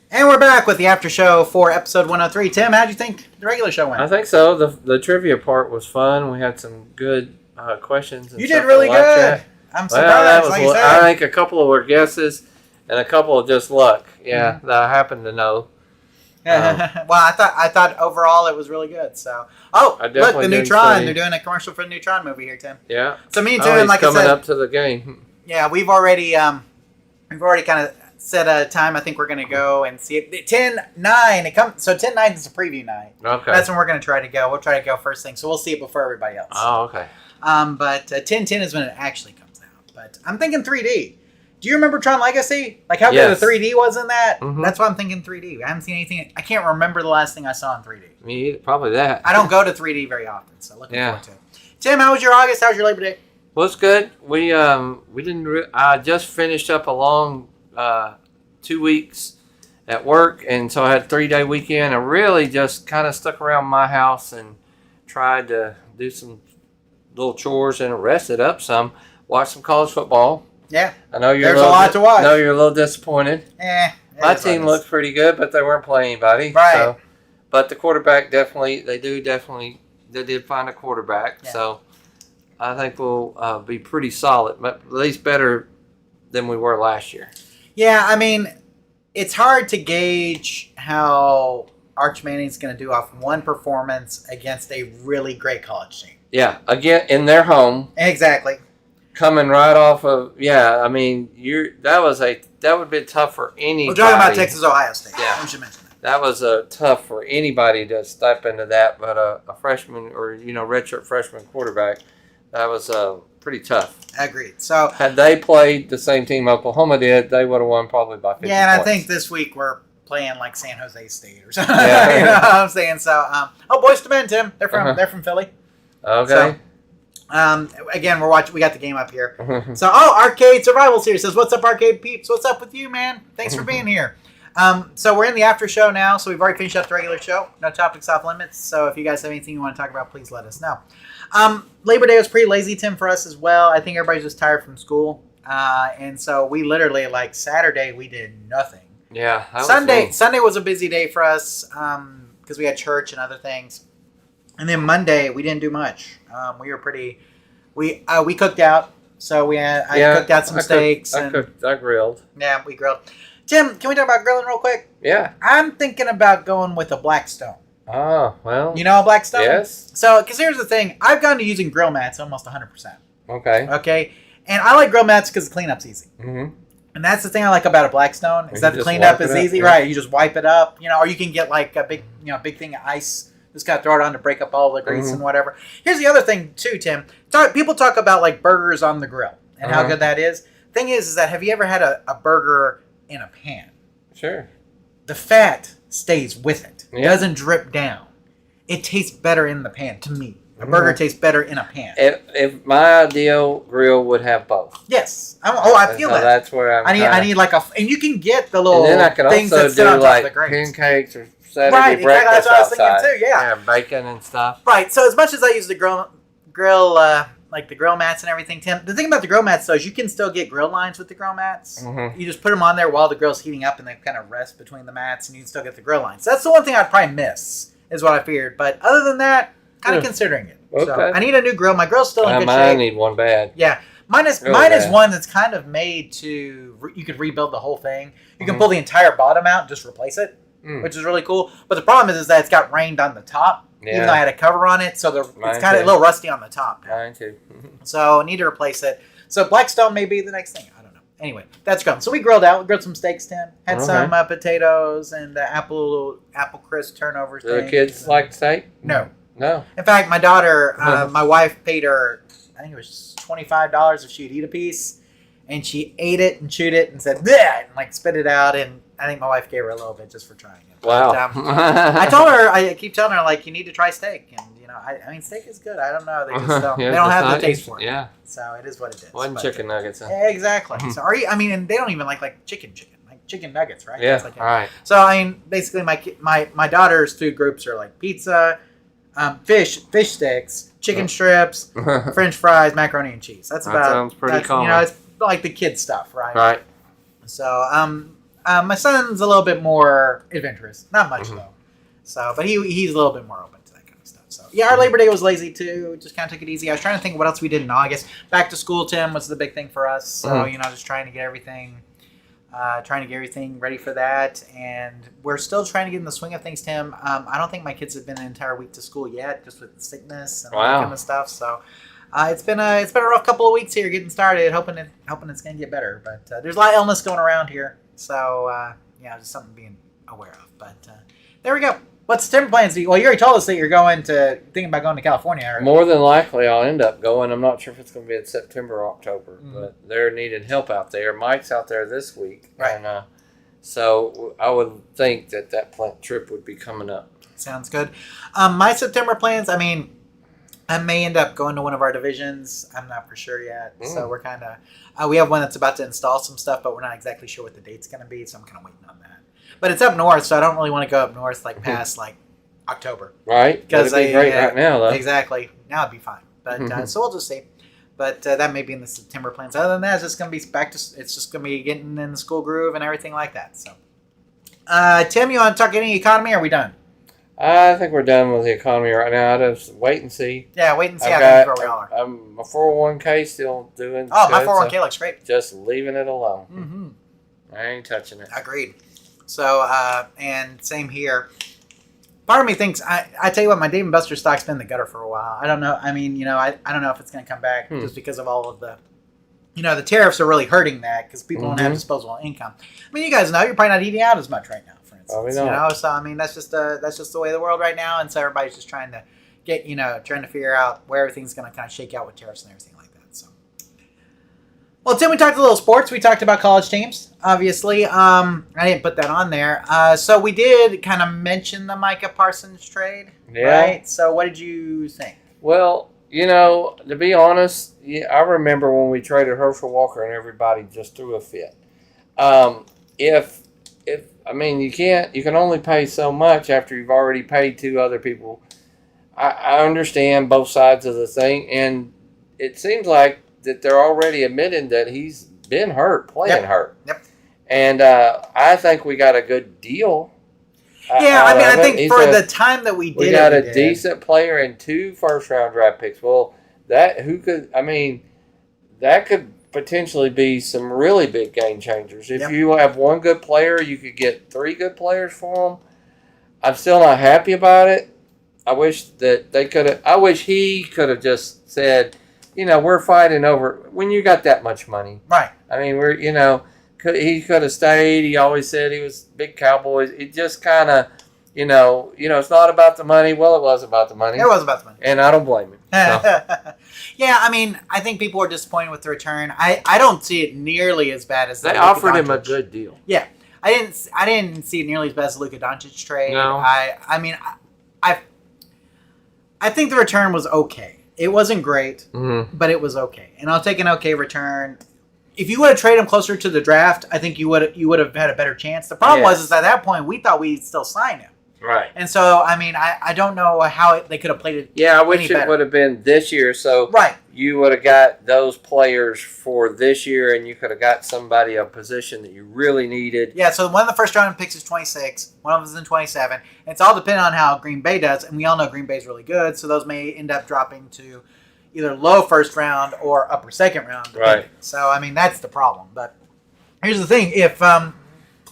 And we're back with the after show for episode 103. Tim, how'd you think the regular show went? I think so. The trivia part was fun. We had some good questions. And You did really good. I'm surprised. I think a couple of were guesses and a couple of just luck. Yeah, that I happen to know. Well, I thought overall it was really good. So, look, the Neutron. They're doing a commercial for the Neutron movie here, Tim. Yeah. So me and Tim, like I said, coming up to the game. Yeah, we've already kind of set a time. I think we're going to go and see it. 10/9. So 10/9 is a preview night. Okay. That's when we're going to try to go. We'll try to go first thing. So we'll see it before everybody else. Oh, okay. But 10/10 is when it actually comes out. But I'm thinking 3D. Do you remember Tron Legacy? Like how good the 3D was in that? Mm-hmm. That's why I'm thinking 3D. I haven't seen anything. I can't remember the last thing I saw in 3D. Me either. Probably that. I don't go to 3D very often, so looking forward to it. Tim, how was your August? How was your Labor Day? Well, it's good. We didn't. I just finished up a long 2 weeks at work, and so I had a 3-day weekend. I really just kind of stuck around my house and tried to do some little chores and rested up some. Watched some college football. Yeah, I know there's a lot to watch. I know you're a little disappointed. My team looked pretty good, but they weren't playing anybody. Right. So, but the quarterback they did find a quarterback. Yeah. So I think we'll be pretty solid, but at least better than we were last year. Yeah, I mean, it's hard to gauge how Arch Manning's going to do off one performance against a really great college team. Yeah, again, in their home. Exactly. Coming right off of, I mean, that would be tough for anybody. We're talking about Texas, Ohio State. Yeah. We should mention that was tough for anybody to step into that, but a freshman or redshirt freshman quarterback, that was pretty tough. Agreed. So had they played the same team Oklahoma did, they would have won probably by 50 yeah, and points. I think this week we're playing like San Jose State or something. Yeah. You know what I'm saying? So, Boys to Men, Tim. They're from Philly. Okay. So, again, we got the game up here. So, Arcade Survival Series says, "What's up, Arcade peeps? What's up with you, man? Thanks for being here." So we're in the after show now. So we've already finished up the regular show. No topics off limits. So if you guys have anything you want to talk about, please let us know. Labor Day was pretty lazy, Tim, for us as well. I think everybody's just tired from school, and so we literally Saturday we did nothing. Yeah. Sunday was a busy day for us because we had church and other things, and then Monday we didn't do much. We were pretty. We cooked out, so I cooked out some steaks. I grilled. Yeah, we grilled. Tim, can we talk about grilling real quick? Yeah. I'm thinking about going with a Blackstone. Oh, well. You know a Blackstone? Yes. So, because here's the thing. I've gone to using grill mats almost 100%. Okay. Okay? And I like grill mats because the cleanup's easy. Mm-hmm. And that's the thing I like about a Blackstone is that the cleanup is easy. Yeah. Right. You just wipe it up, or you can get like a big thing of ice. Just kind of throw it on to break up all the grease and whatever. Here's the other thing too, Tim. People talk about like burgers on the grill and how good that is. Thing is that have you ever had a burger in a pan? Sure. The fat stays with it. It Yeah. doesn't drip down. It tastes better in the pan, to me. A burger tastes better in a pan. If my ideal grill would have both. Yes. I feel that. That's where I need like and you can get the little and then I could things also that sit do on top like of the grates. pancakes or Saturday Right, exactly. breakfast That's what I was thinking outside. too, yeah. Bacon and stuff. Right. So as much as I use the grill like the grill mats and everything, Tim, the thing about the grill mats though is you can still get grill lines with the grill mats. Mm-hmm. You just put them on there while the grill's heating up and they kind of rest between the mats and you can still get the grill lines. So that's the one thing I'd probably miss is what I feared. But other than that, kind of considering it. Okay. So I need a new grill. My grill's still in good I shape. need one bad. Yeah. Mine is one that's kind of made to, you could rebuild the whole thing. You can pull the entire bottom out and just replace it, which is really cool. But the problem is that it's got rained on the top, even though I had a cover on it. So it's kind of a little rusty on the top now. Mine too. So I need to replace it. So Blackstone may be the next thing. I don't know. Anyway, that's gone. So we grilled out. We grilled some steaks, Tim. Had some potatoes and apple crisp turnovers. Do the kids like steak? No. No. In fact, my daughter, my wife paid her, I think it was $25 if she'd eat a piece. And she ate it and chewed it and said, bleh, and spit it out. And I think my wife gave her a little bit just for trying it. Wow. But, I keep telling her, you need to try steak. And, I mean, steak is good. I don't know. They just don't, they don't have the taste for it. Yeah. So it is what it is. One chicken nuggets. Huh? Exactly. So and they don't even like chicken, like chicken nuggets, right? Yeah. All right. So, I mean, basically my daughter's food groups are like pizza, fish sticks, chicken strips, French fries, macaroni and cheese. That sounds pretty common. It's like the kid stuff, right? Right. So, my son's a little bit more adventurous. Not much though. So, but he's a little bit more open to that kind of stuff. So, yeah, our Labor Day was lazy too. Just kind of took it easy. I was trying to think of what else we did in August. Back to school, Tim, was the big thing for us. So, just trying to get everything. Ready for that, and we're still trying to get in the swing of things, Tim. I don't think my kids have been an entire week to school yet, just with sickness and all that kind of stuff. So it's been a rough couple of weeks here getting started. Hoping it's gonna get better, but there's a lot of illness going around here. So just something to be aware of. But there we go. What's September plans? Well, you already told us that you're thinking about going to California. Or... More than likely, I'll end up going. I'm not sure if it's going to be in September or October, but they're needing help out there. Mike's out there this week, right? And so I would think that trip would be coming up. Sounds good. My September plans. I mean, I may end up going to one of our divisions. I'm not for sure yet. So we're kind of we have one that's about to install some stuff, but we're not exactly sure what the date's going to be. So I'm kind of waiting on that. But it's up north, so I don't really want to go up north past October. Right. Because it'd be great right now, though. Exactly. Now it'd be fine. But so we'll just see. But that may be in the September plans. Other than that, it's just going to be it's just going to be getting in the school groove and everything like that. So, Tim, you want to talk any economy? Or are we done? I think we're done with the economy right now. I just wait and see. Yeah, wait and see. I think where we are. My 401k still doing. Oh, my 401k looks great. Just leaving it alone. I ain't touching it. Agreed. So, and same here. Part of me thinks, I tell you what, my Dave & Buster's stock's been in the gutter for a while. I don't know. I mean, I don't know if it's going to come back just because of all of the, the tariffs are really hurting that because people don't have disposable income. I mean, you guys know you're probably not eating out as much right now, for Probably You not. know, so I mean, that's just the way of the world right now, and so everybody's just trying to trying to figure out where everything's going to kind of shake out with tariffs and everything like that. So, well, Tim, we talked a little sports. We talked about college teams, obviously. I didn't put that on there. So we did kind of mention the Micah Parsons trade, right? So what did you think? Well, to be honest, I remember when we traded Herschel Walker and everybody just threw a fit. You can only pay so much after you've already paid two other people. I understand both sides of the thing, and it seems like that they're already admitting that he's been hurt, playing hurt. Yep. And I think we got a good deal. Yeah, I think for the time that we got a decent player and 2 first-round draft picks. Well, that could potentially be some really big game changers. If you have one good player, you could get 3 good players for them. I'm still not happy about it. I wish that I wish he could have just said, we're fighting over when you got that much money. Right. I mean, he could have stayed. He always said he was big Cowboys. It just kind of, it's not about the money. Well, it was about the money. It was about the money. And I don't blame him. So. Yeah, I think people were disappointed with the return. I don't see it nearly as bad as they offered him a good deal. Yeah. I didn't see it nearly as bad as the Luka Doncic trade. No. I think the return was okay. It wasn't great, Mm-hmm. but it was okay. And I'll take an okay return. If you would have traded him closer to the draft, I think you would have had a better chance. The problem was at that point we thought we'd still sign him. Right. And so, I don't know how they could have played it. Yeah, I wish it would have been this year. So you would have got those players for this year, and you could have got somebody a position that you really needed. Yeah, so one of the first round picks is 26. One of them is in 27. And it's all dependent on how Green Bay does. And we all know Green Bay's really good, so those may end up dropping to either low first round or upper second round. Right. So, that's the problem. But here's the thing.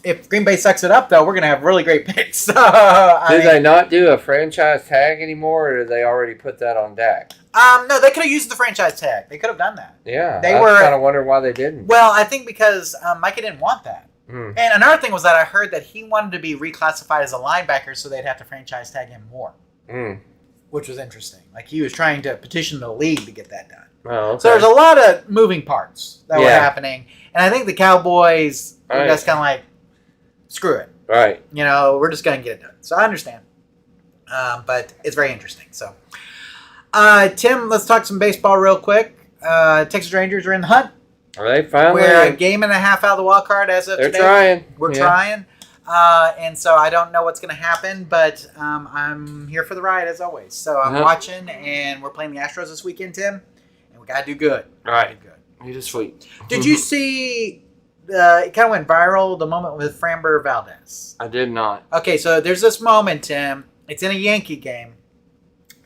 If Green Bay sucks it up, though, we're going to have really great picks. Do they not do a franchise tag anymore, or did they already put that on Dak? No, they could have used the franchise tag. They could have done that. Yeah, I kind of wonder why they didn't. Well, I think because Micah didn't want that. Mm. And another thing was that I heard that he wanted to be reclassified as a linebacker so they'd have to franchise tag him more. Mm. Which was interesting. Like, he was trying to petition the league to get that done. Oh, okay. So there's a lot of moving parts that were happening. And I think the Cowboys were just kind of like, screw it. Right. We're just going to get it done. So I understand. But it's very interesting. So, Tim, let's talk some baseball real quick. Texas Rangers are in the hunt. Are they finally? We're a game and a half out of the wild card as of today. They're trying. We're trying. And so I don't know what's going to happen, but I'm here for the ride as always. So I'm watching, and we're playing the Astros this weekend, Tim. And we got to do good. Right. You just sweet. Did you see... it kind of went viral, the moment with Framber Valdez. I did not. Okay, so there's this moment, Tim. It's in a Yankee game.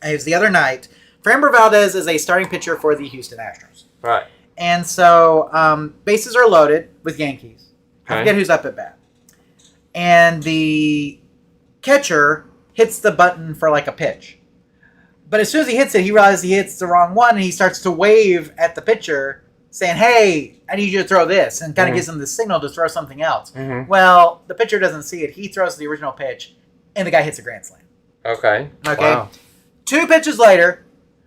It was the other night. Framber Valdez is a starting pitcher for the Houston Astros. Right. And so bases are loaded with Yankees. I forget who's up at bat. And the catcher hits the button for like a pitch. But as soon as he hits it, he realizes he hits the wrong one, and he starts to wave at the pitcher, saying, "Hey, I need you to throw this," and kind of gives him the signal to throw something else. Mm-hmm. Well, the pitcher doesn't see it. He throws the original pitch, and the guy hits a grand slam. Okay. Wow. 2 pitches later,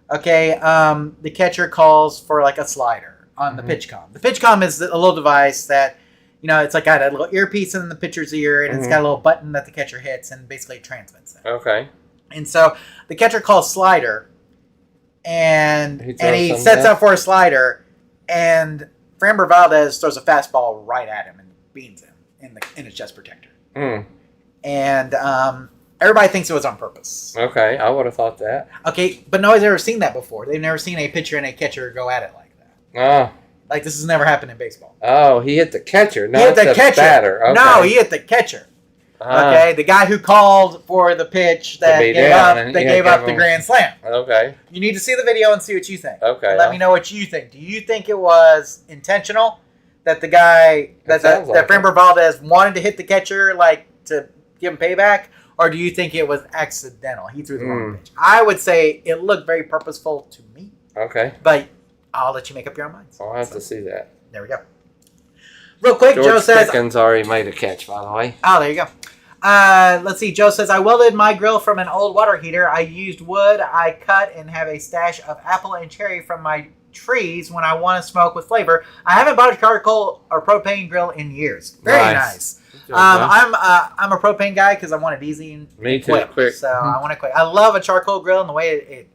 the catcher calls for like a slider on the pitch comm. The pitch comm is a little device that, it's like got a little earpiece in the pitcher's ear, and it's got a little button that the catcher hits, and basically it transmits that. Okay. And so the catcher calls slider, and he sets up for a slider. And Framber Valdez throws a fastball right at him and beans him in his chest protector. Mm. And everybody thinks it was on purpose. Okay, I would have thought that. Okay, but nobody's ever seen that before. They've never seen a pitcher and a catcher go at it like that. Oh. Like, this has never happened in baseball. Oh, he hit the catcher, not the batter. Okay. No, he hit the catcher. Okay, the guy who called for the pitch that gave up the grand slam. Okay. You need to see the video and see what you think. Okay. Let me know what you think. Do you think it was intentional that the guy that Framber Valdez wanted to hit the catcher to give him payback, or do you think it was accidental? He threw the wrong pitch. I would say it looked very purposeful to me. Okay. But I'll let you make up your own minds. I'll have to see that. There we go. Real quick, George Joe says... Pickens already made a catch, by the way. Oh, there you go. Let's see. Joe says, I welded my grill from an old water heater. I used wood I cut and have a stash of apple and cherry from my trees when I want to smoke with flavor. I haven't bought a charcoal or propane grill in years. Very nice. I'm a propane guy because I want it easy and quick. So I want it quick. I love a charcoal grill and the way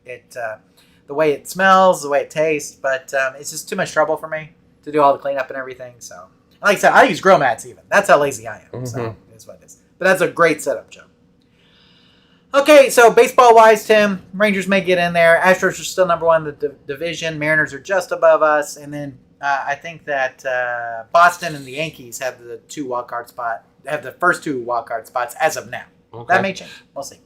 the way it smells, the way it tastes, but it's just too much trouble for me to do all the cleanup and everything. So, like I said, I use grill mats even. That's how lazy I am. So it's what it is. But that's a great setup, Joe. Okay, so baseball-wise, Tim, Rangers may get in there. Astros are still number one in the division. Mariners are just above us. And then I think that Boston and the Yankees have the first two wild card spots as of now. Okay. That may change. We'll see.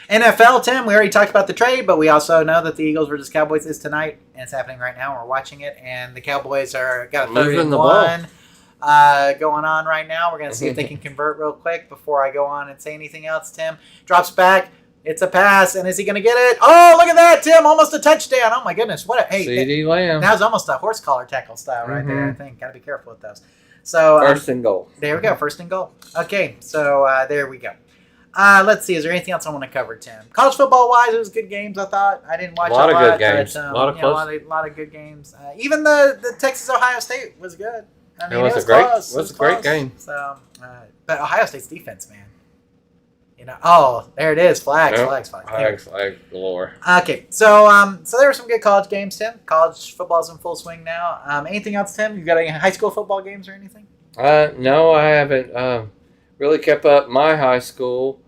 NFL, Tim, we already talked about the trade, but we also know that the Eagles versus Cowboys is tonight, and it's happening right now. We're watching it, and the Cowboys got a 3-1 going on right now. We're going to see if they can convert real quick before I go on and say anything else, Tim. Drops back. It's a pass, and is he going to get it? Oh, look at that, Tim. Almost a touchdown. Oh, my goodness. CD Lamb. That was almost a horse collar tackle style right there, I think. Got to be careful with those. So first and goal. There we go. First and goal. Okay, so there we go. Let's see. Is there anything else I want to cover, Tim? College football-wise, it was good games, I thought. I didn't watch a lot of good games. But, a lot of good games. Even the Texas-Ohio State was good. I mean, it was close. It was a great game. So, but Ohio State's defense, man. There it is. Flags galore. Okay, so there were some good college games, Tim. College football's in full swing now. Anything else, Tim? You got any high school football games or anything? No, I haven't really kept up my high school.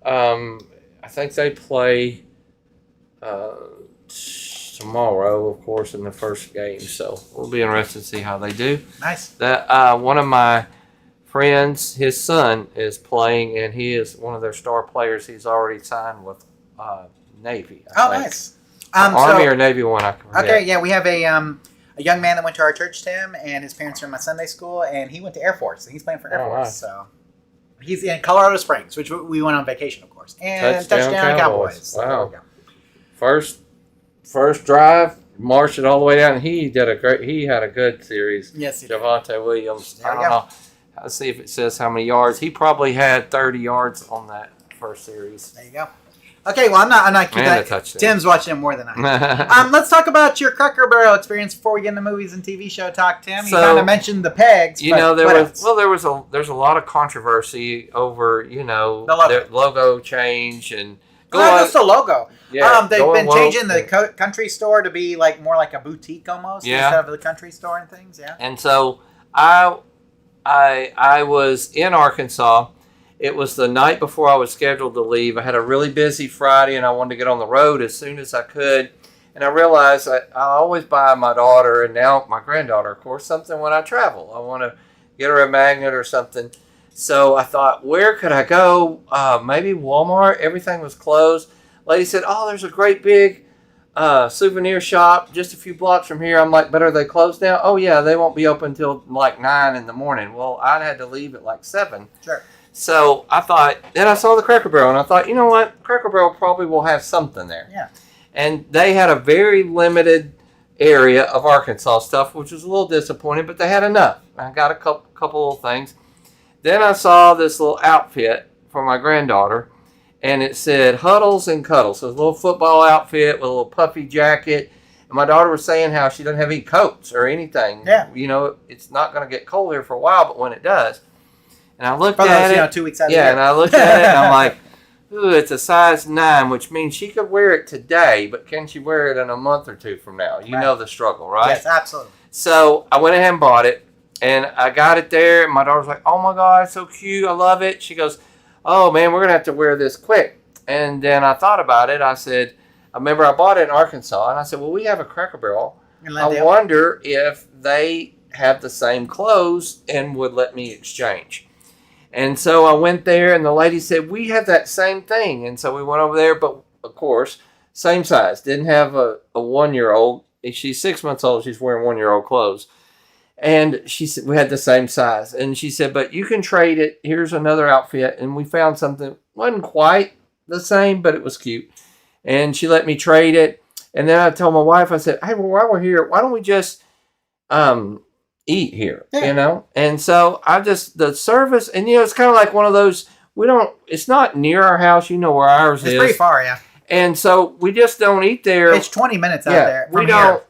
I think they play tomorrow, of course, in the first game. So we'll be interested to see how they do. Nice. That one of my friends, his son is playing, and he is one of their star players. He's already signed with Navy. I think. Nice. Army or Navy one. I can forget. Okay, yeah, we have a young man that went to our church, Tim, and his parents are in my Sunday school, and he went to Air Force, and he's playing for Air Force. Nice. So he's in Colorado Springs, which we went on vacation, of course, and touchdown Cowboys. Wow. So first drive, marched it all the way down. He had a good series. Yes, he did. Javonte Williams. I don't know. Let's see if it says how many yards. He probably had 30 yards on that first series. There you go. Okay, well, I'm not keeping that. Tim's watching it more than I am. Let's talk about your Cracker Barrel experience before we get into movies and TV show talk, Tim. You kind of mentioned the pegs. There's a lot of controversy over, the logo change and not just the logo. Yeah, they've been changing the country store to be more like a boutique almost instead of the country store and things. Yeah. And so I was in Arkansas. It was the night before I was scheduled to leave. I had a really busy Friday, and I wanted to get on the road as soon as I could. And I realized I always buy my daughter, and now my granddaughter, of course, something when I travel. I want to get her a magnet or something. So I thought, where could I go? Maybe Walmart. Everything was closed. Lady said, there's a great big souvenir shop just a few blocks from here. I'm like, but are they closed now? Oh, yeah, they won't be open until 9 in the morning. Well, I had to leave at 7. Sure. So I thought, then I saw the Cracker Barrel, and I thought, you know what? Cracker Barrel probably will have something there. Yeah. And they had a very limited area of Arkansas stuff, which was a little disappointing, but they had enough. I got a couple of things. Then I saw this little outfit for my granddaughter, and it said Huddles and Cuddles. So it was a little football outfit with a little puffy jacket. And my daughter was saying how she doesn't have any coats or anything. Yeah. It's not going to get cold here for a while, but when it does. And I looked at it. 2 weeks out of the year. And I looked at it, and I'm like, ooh, it's a size 9, which means she could wear it today, but can she wear it in a month or two from now? You know the struggle, right? Yes, absolutely. So I went ahead and bought it, and I got it there, and my daughter's like, oh, my God, it's so cute. I love it. She goes, oh, man, we're going to have to wear this quick. And then I thought about it. I said, I remember I bought it in Arkansas, and I said, well, we have a Cracker Barrel. I wonder if they have the same clothes and would let me exchange. And so I went there, and the lady said, we have that same thing. And so we went over there, but, of course, same size. Didn't have a 1-year-old. She's 6 months old. She's wearing 1-year-old clothes. And she said, we had the same size. And she said, but you can trade it. Here's another outfit. And we found something. Wasn't quite the same, but it was cute. And she let me trade it. And then I told my wife, I said, hey, well, while we're here, why don't we just eat here, And so the service, and it's kind of like one of those, it's not near our house, where ours is. It's pretty far, yeah. And so we just don't eat there. It's 20 minutes out there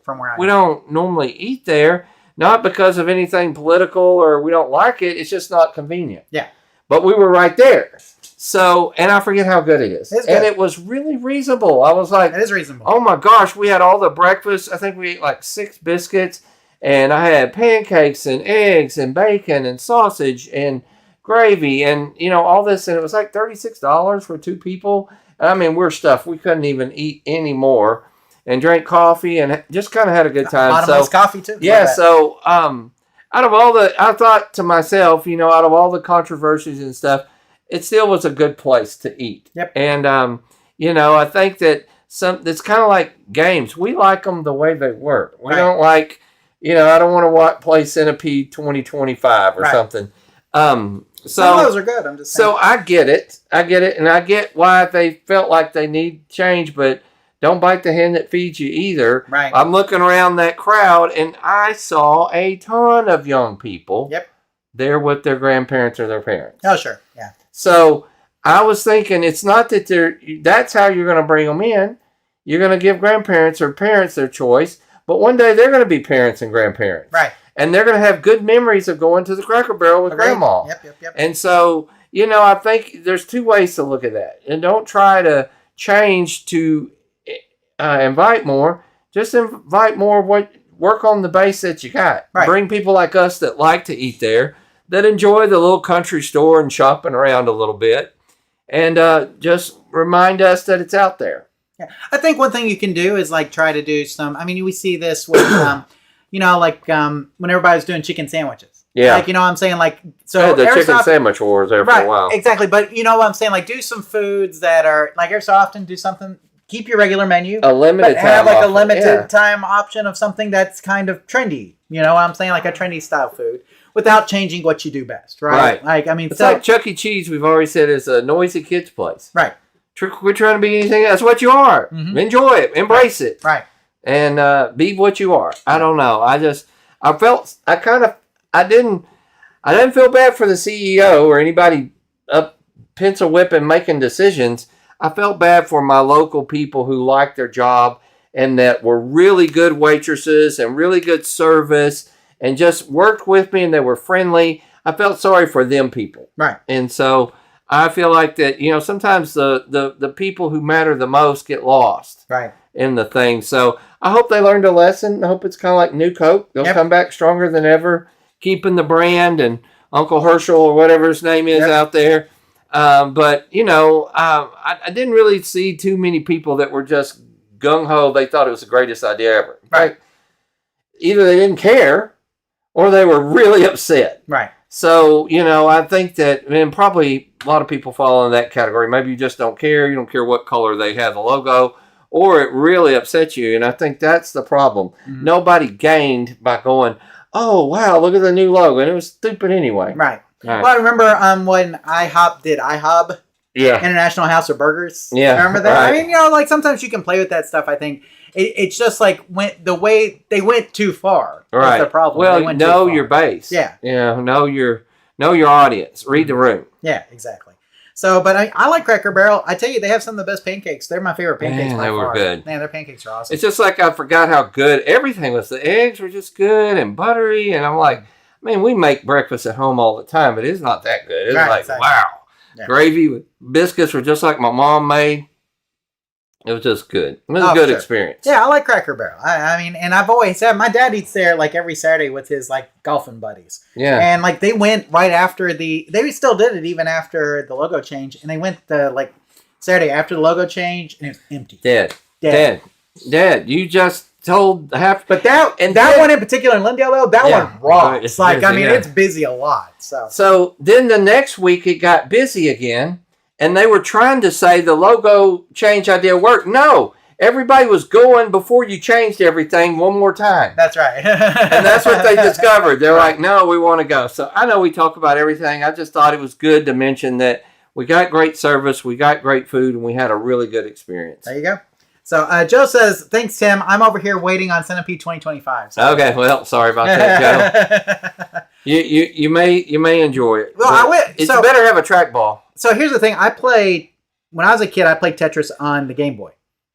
from where I am. We don't normally eat there, not because of anything political or we don't like it. It's just not convenient. Yeah. But we were right there. So, and I forget how good it is. It's good. And it was really reasonable. I was like, it is reasonable. Oh my gosh, we had all the breakfast. I think we ate like 6 biscuits. And I had pancakes and eggs and bacon and sausage and gravy and, all this. And it was like $36 for 2 people. I mean, we're stuffed. We couldn't even eat any more, and drank coffee and just kind of had a good time. Bottomless coffee too. Yeah. So, out of all I thought to myself, out of all the controversies and stuff, it still was a good place to eat. Yep. And, I think that it's kind of like games. We like them the way they work. We don't like, I don't want to play Centipede 2025 or something. Some of those are good. I'm just saying. So I get it, and I get why they felt like they need change, but don't bite the hand that feeds you either. Right. I'm looking around that crowd, and I saw a ton of young people. Yep. There with their grandparents or their parents. Oh, sure. Yeah. So I was thinking, it's not that that's how you're going to bring them in. You're going to give grandparents or parents their choice, but one day they're going to be parents and grandparents. Right. And they're going to have good memories of going to the Cracker Barrel with Grandma. Yep. And so, I think there's 2 ways to look at that. And don't try to change to invite more. Just invite more. Work on the base that you got. Right. Bring people like us that like to eat there, that enjoy the little country store and shopping around a little bit. And just remind us that it's out there. Yeah. I think one thing you can do is like try to do some, we see this with... when everybody's doing chicken sandwiches. Yeah. Like, I'm saying? Like, so the chicken sandwich wars there for a while. Exactly. But you know what I'm saying? Like, do some foods that are, like, every so often do something, keep your regular menu. A limited but time have, like, option. a limited time option of something that's kind of trendy. You know what I'm saying? Like a trendy style food without changing what you do best, right? Like, It's like Chuck E. Cheese, we've already said, is a noisy kid's place. Right. We're trying to be anything. That's what you are. Mm-hmm. Enjoy it. Embrace it. Right. And be what you are. I don't know. I didn't feel bad for the CEO or anybody up pencil whipping making decisions. I felt bad for my local people who liked their job and that were really good waitresses and really good service and just worked with me and they were friendly. I felt sorry for them people. Right. And so I feel like that, sometimes the people who matter the most get lost. Right. In the thing. So I hope they learned a lesson. I hope it's kind of like New Coke. They'll come back stronger than ever, keeping the brand and Uncle Herschel or whatever his name is out there. But, I didn't really see too many people that were just gung-ho. They thought it was the greatest idea ever. Right. Either they didn't care or they were really upset. Right. So, I think that, probably a lot of people fall in that category. Maybe you just don't care. You don't care what color they have the logo. Or it really upsets you, and I think that's the problem. Mm-hmm. Nobody gained by going, oh, wow, look at the new logo, and it was stupid anyway. Right. Well, I remember when IHOP did IHOB, International House of Burgers. Yeah. Remember that? Right. Like sometimes you can play with that stuff, I think. It's just like the way they went too far. Right. That's the problem. Well, know your base. Yeah. Know your audience. Read the room. Yeah, exactly. So, but I like Cracker Barrel. I tell you, they have some of the best pancakes. They're my favorite pancakes by far. They were good. Man, their pancakes are awesome. It's just like I forgot how good everything was. The eggs were just good and buttery. And I'm like, we make breakfast at home all the time, but it's not that good. It's wow. Yeah. Gravy with biscuits were just like my mom made. It was just good. It was a good experience. Yeah, I like Cracker Barrel. And I've always said, my dad eats there like every Saturday with his like golfing buddies. Yeah. And like they went right after they still did it even after the logo change. And they went like Saturday after the logo change and it was empty. Dead. You just told half. But that one in particular in Lindale though, that one rocks. It's like, busy, it's busy a lot. So then the next week it got busy again. And they were trying to say the logo change idea worked. No, everybody was going before you changed everything one more time. That's right. And that's what they discovered. They're like, no, we want to go. So I know we talk about everything. I just thought it was good to mention that we got great service, we got great food, and we had a really good experience. There you go. So Joe says, thanks, Tim. I'm over here waiting on Centipede 2025. So. Okay, well, sorry about that, Joe. you may enjoy it. Well, I will. It's better to have a trackball. So here's the thing. When I was a kid, I played Tetris on the Game Boy.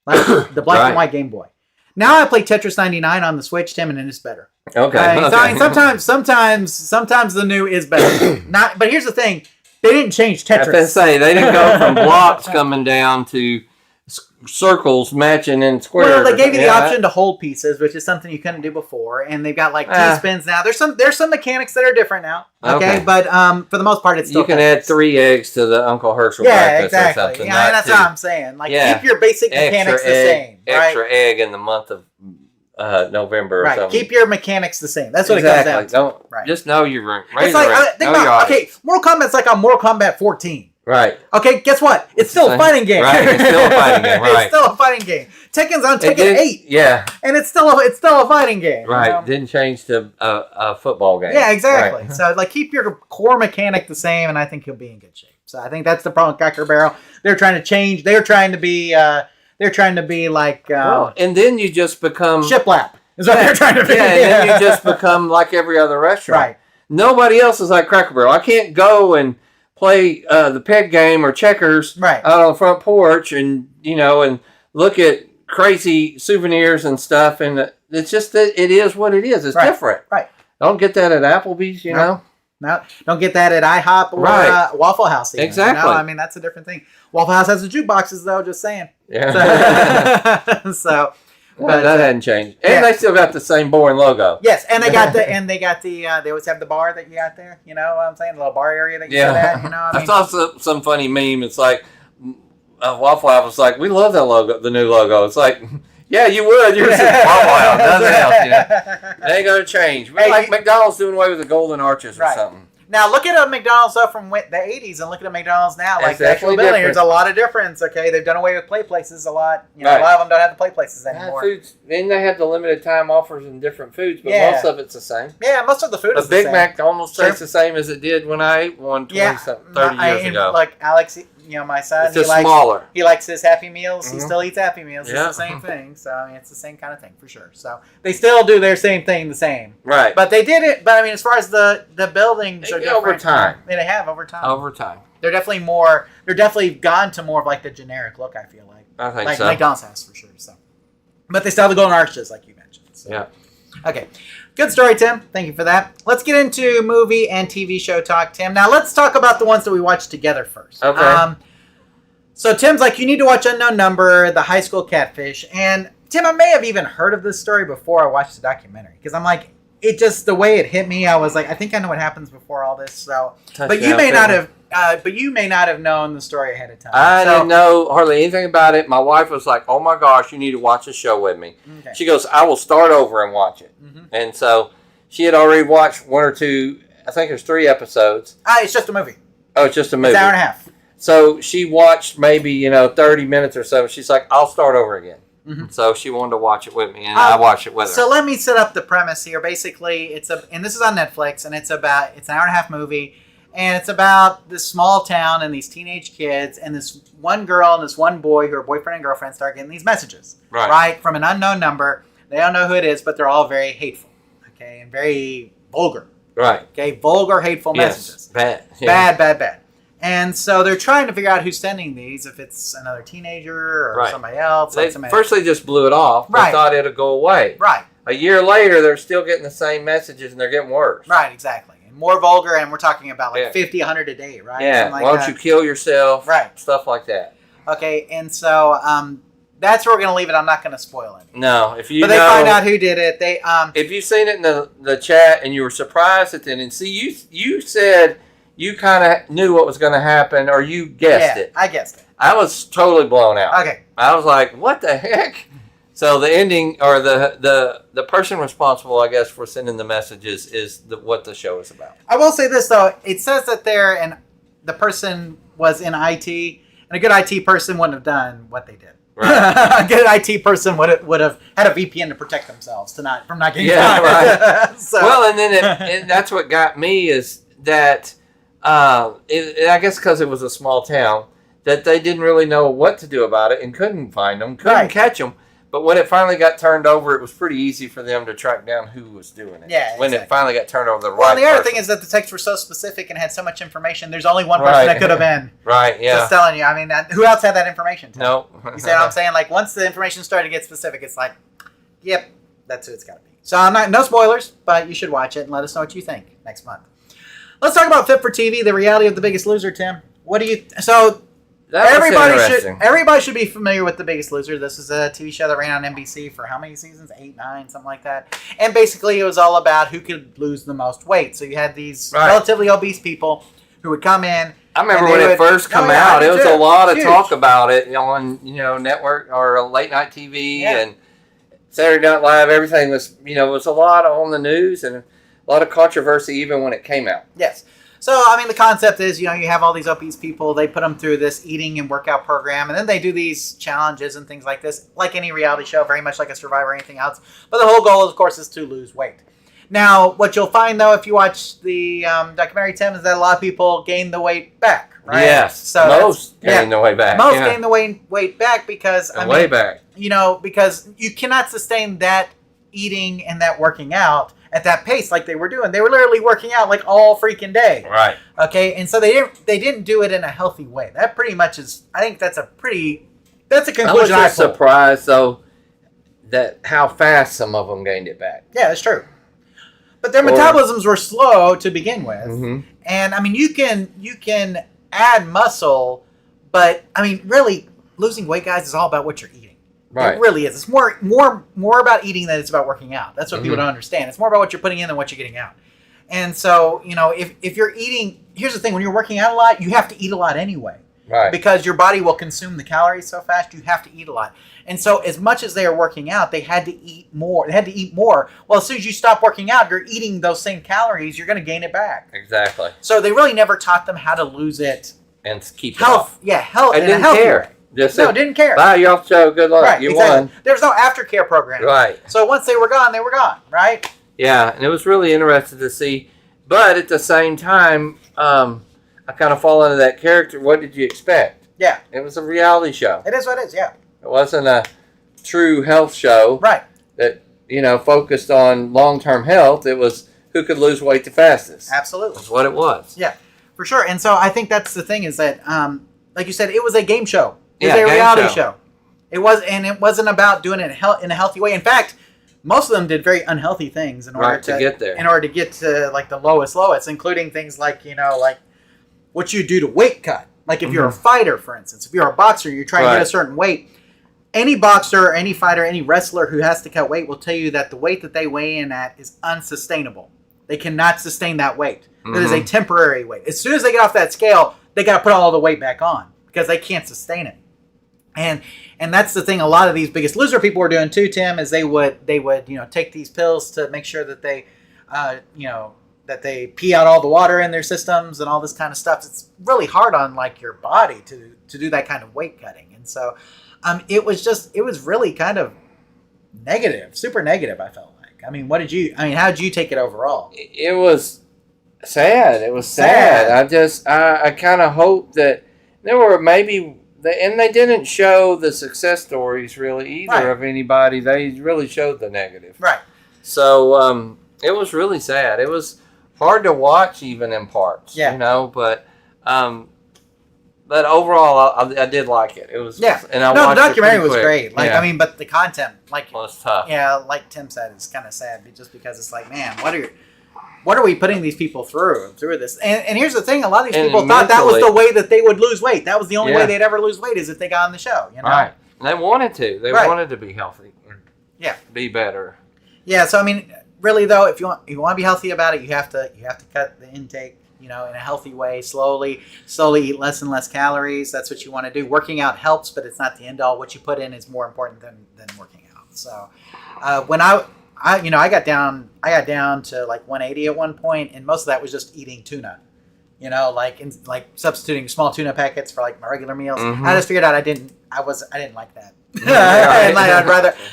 Like the black and white Game Boy. Now I play Tetris 99 on the Switch, Tim, and it's better. Okay. So, I mean, sometimes the new is better. But here's the thing. They didn't change Tetris. I was going to say, they didn't go from blocks coming down to circles matching in squares. Well, they gave you the option to hold pieces, which is something you couldn't do before, and they've got like T-spins now. There's some mechanics that are different now. Okay. But for the most part, it's still you can add 3 eggs to the Uncle Herschel breakfast or something. Yeah, that's what I'm saying. Like keep your basic mechanics the same. Extra egg in the month of November or something. Keep your mechanics the same. That's what it comes down to. Just know you're It's like think about Mortal Kombat's like on Mortal Kombat 14. Right. Okay, guess what? It's still a fighting game. Right, it's still a fighting game. Right. It's still a fighting game. Tekken's on Tekken 8. Yeah. And it's still a fighting game. Right. You know? Didn't change to a football game. Yeah, exactly. Right. So keep your core mechanic the same, and I think you'll be in good shape. So I think that's the problem with Cracker Barrel. They're trying to change. They're trying to be like. And then you just become shiplap. Is what they're trying to be. Yeah, and then you just become like every other restaurant. Right. Nobody else is like Cracker Barrel. I can't go and play the peg game or checkers out on the front porch and look at crazy souvenirs and stuff, and it's just that it is what it is. It's different. Right. Don't get that at Applebee's, you know. No, don't get that at IHOP or Waffle House. Even, exactly. I mean, that's a different thing. Waffle House has the jukeboxes, though. Just saying. Yeah. So. But that hadn't changed, and they still got the same boring logo. Yes, and they got they always have the bar that you got there. You know what I'm saying? The little bar area that you sit at. You know, I saw some funny meme. It's like Waffle House was like, "We love that logo, the new logo." It's like, yeah, you would. You're just Waffle House, nothing else. It ain't gonna change. Like McDonald's doing away with the golden arches or something. Now look at a McDonald's from the 80s and look at a McDonald's now. Like it's the actual building, there's a lot of difference. Okay, they've done away with play places a lot. You know, a lot of them don't have the play places anymore. Foods, and they have the limited time offers in different foods, but most of it's the same. Yeah, most of the food is the same. same. A Big Mac almost tastes the same as it did when I ate one 30 years ago. Like Alex, my son, it's just smaller. He likes his Happy Meals. Mm-hmm. He still eats Happy Meals. It's the same thing. So I mean, it's the same kind of thing for sure. So they still do their same thing the same. Right. But they did it. But I mean, as far as the buildings are different. Over time. They have over time. Over time. They're definitely more. They're definitely gone to more of like the generic look. I feel like. I think like so. McDonald's has for sure. So, but they still have the golden arches, like you mentioned. So. Yeah. Okay. Good story, Tim. Thank you for that. Let's get into movie and TV show talk, Tim. Now let's talk about the ones that we watched together first. Okay. So Tim's like, you need to watch Unknown Number, The High School Catfish, and Tim, I may have even heard of this story before I watched the documentary because I'm like, it just the way it hit me, I was like, I think I know what happens before all this. So, but you may not have known the story ahead of time. I didn't know hardly anything about it. My wife was like, "Oh my gosh, you need to watch the show with me." Okay. She goes, "I will start over and watch it." Mm-hmm. And so she had already watched 1 or 2. I think there's 3 episodes. It's just a movie. Oh, it's just a movie. It's an hour and a half. So she watched maybe 30 minutes or so. She's like, "I'll start over again." Mm-hmm. So she wanted to watch it with me, and I watched it with her. So let me set up the premise here. Basically, and this is on Netflix, and it's an hour and a half movie, and it's about this small town and these teenage kids, and this one girl and this one boy who are boyfriend and girlfriend start getting these messages, right, from an unknown number. They don't know who it is, but they're all very hateful, okay, and very vulgar, right? Okay, vulgar, hateful messages, bad, bad. And so they're trying to figure out who's sending these, if it's another teenager or somebody else. They just blew it off. They thought it'd go away. Right. A year later, they're still getting the same messages, and they're getting worse. Right, exactly. And more vulgar, and we're talking about 50, 100 a day, right? Yeah, like why don't you kill yourself? Right. Stuff like that. Okay, and so that's where we're going to leave it. I'm not going to spoil it. No, but they find out who did it. They if you've seen it in the chat and you were surprised at it, and see, you said you kind of knew what was going to happen, or you guessed it. I guessed it. I was totally blown out. Okay. I was like, what the heck? So the ending, or the person responsible, I guess, for sending the messages is what the show is about. I will say this, though. It says that the person was in IT, and a good IT person wouldn't have done what they did. Right. A good IT person would have had a VPN to protect themselves from not getting caught. Right. So. Well, and then that's what got me is that, I guess because it was a small town, that they didn't really know what to do about it and couldn't find them, couldn't catch them. But when it finally got turned over, it was pretty easy for them to track down who was doing it. Yeah, when it finally got turned over, Well, the other thing is that the texts were so specific and had so much information. There's only one person that could have been. Right. Yeah. Just telling you. I mean, who else had that information? No. You see what I'm saying? Like once the information started to get specific, it's like, yep, that's who it's got to be. So I'm not no spoilers, but you should watch it and let us know what you think next month. Let's talk about Fit for TV, the reality of The Biggest Loser, Tim. What do you? So. Everybody should be familiar with The Biggest Loser. This is a TV show that ran on NBC for how many seasons? 8, 9, something like that. And basically, it was all about who could lose the most weight. So you had these relatively obese people who would come in. I remember when it first came out. It was a lot of talk about it on network or late night TV and Saturday Night Live. Everything was was a lot on the news and a lot of controversy even when it came out. Yes. So, I mean, the concept is, you have all these obese people. They put them through this eating and workout program, and then they do these challenges and things like this, like any reality show, very much like a Survivor or anything else. But the whole goal, of course, is to lose weight. Now, what you'll find, though, if you watch the documentary, Tim, is that a lot of people gain the weight back, right? Yes, so most gain the weight back. Most gain the weight back because, back. Because you cannot sustain that eating and that working out at that pace like they were doing. They were literally working out like all freaking day. Right. Okay, and so they didn't do it in a healthy way. That pretty much is, I think that's a conclusion. I was surprised though that how fast some of them gained it back. Yeah, that's true. But their metabolisms were slow to begin with. Mm-hmm. And I mean you can add muscle, but I mean really losing weight, guys, is all about what you're eating. Right. It really is. It's more about eating than it's about working out. That's what people don't understand. It's more about what you're putting in than what you're getting out. And so, if you're eating, here's the thing, when you're working out a lot, you have to eat a lot anyway. Right. Because your body will consume the calories so fast, you have to eat a lot. And so as much as they are working out, they had to eat more. Well, as soon as you stop working out, you're eating those same calories, you're going to gain it back. Exactly. So they really never taught them how to lose it. And keep it off. Yeah, health. I didn't care. Didn't care. Bye, you're off the show. Good luck. Right, you exactly. won. There's no aftercare program. Right. So once they were gone, right? Yeah, and it was really interesting to see. But at the same time, I kind of fall into that character. What did you expect? Yeah. It was a reality show. It is what it is, yeah. It wasn't a true health show. Right. That, focused on long-term health. It was who could lose weight the fastest. Absolutely. That's what it was. Yeah, for sure. And so I think that's the thing is that, like you said, it was a game show. It was a reality show. It wasn't about doing it in a healthy way. In fact, most of them did very unhealthy things in order to get there. In order to get to like the lowest, including things like like what you do to weight cut. Like if you're a fighter, for instance, if you're a boxer, you're trying to get a certain weight. Any boxer, any fighter, any wrestler who has to cut weight will tell you that the weight that they weigh in at is unsustainable. They cannot sustain that weight. It is a temporary weight. As soon as they get off that scale, they got to put all the weight back on because they can't sustain it. And that's the thing a lot of these Biggest Loser people were doing too, Tim, is they would take these pills to make sure that they that they pee out all the water in their systems and all this kind of stuff. It's really hard on like your body to do that kind of weight cutting. And so it was really kind of negative, super negative, I felt like. I mean, how did you take it overall? It was sad. It was sad. I kind of hope that there were and they didn't show the success stories really either of anybody. They really showed the negative. Right. So it was really sad. It was hard to watch even in parts. Yeah. But overall I did like it. It was And the documentary was great. But the content was tough. Yeah, like Tim said, it's kind of sad just because it's like, man, what are we putting these people through this? And here's the thing, a lot of these people thought that was the way that they would lose weight. That was the only way they'd ever lose weight is if they got on the show. Right. And they wanted to. They wanted to be healthy. Be better. Yeah, so I mean, really though, if you want to be healthy about it, you have to cut the intake, in a healthy way, slowly eat less and less calories. That's what you want to do. Working out helps, but it's not the end all. What you put in is more important than working out. So when I got down to like 180 at one point, and most of that was just eating tuna. Like substituting small tuna packets for like my regular meals. Mm-hmm. I just figured out I didn't like that.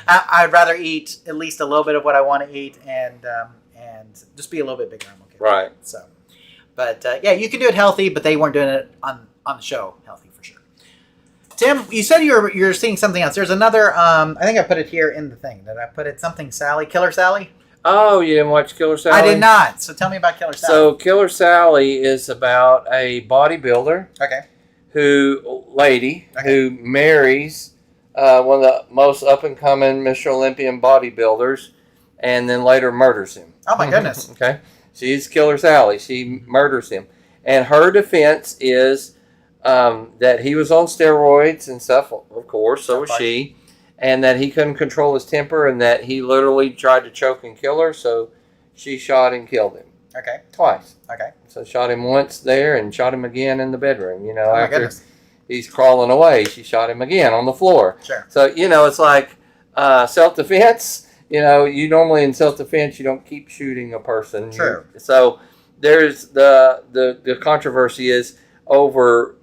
I'd rather eat at least a little bit of what I want to eat and just be a little bit bigger. I'm okay. Right. So, but you can do it healthy, but they weren't doing it on the show healthy for sure. Tim, you said you're seeing something else. There's another. I think I put it here in the thing. Did I put it something Sally? Killer Sally? Oh, you didn't watch Killer Sally? I did not. So tell me about Killer Sally. So Killer Sally is about a bodybuilder. Okay. Who marries one of the most up and coming Mr. Olympian bodybuilders, and then later murders him. Oh my goodness. Okay. She's Killer Sally. She murders him, and her defense is that he was on steroids and stuff. Of course, so was she, and that he couldn't control his temper, and that he literally tried to choke and kill her. So she shot and killed him. Okay. Twice. Okay. So shot him once there and shot him again in the bedroom. After goodness. he's crawling away, she shot him again on the floor. Sure. So, it's like self-defense. You normally in self-defense, you don't keep shooting a person. True. So there's the controversy is over,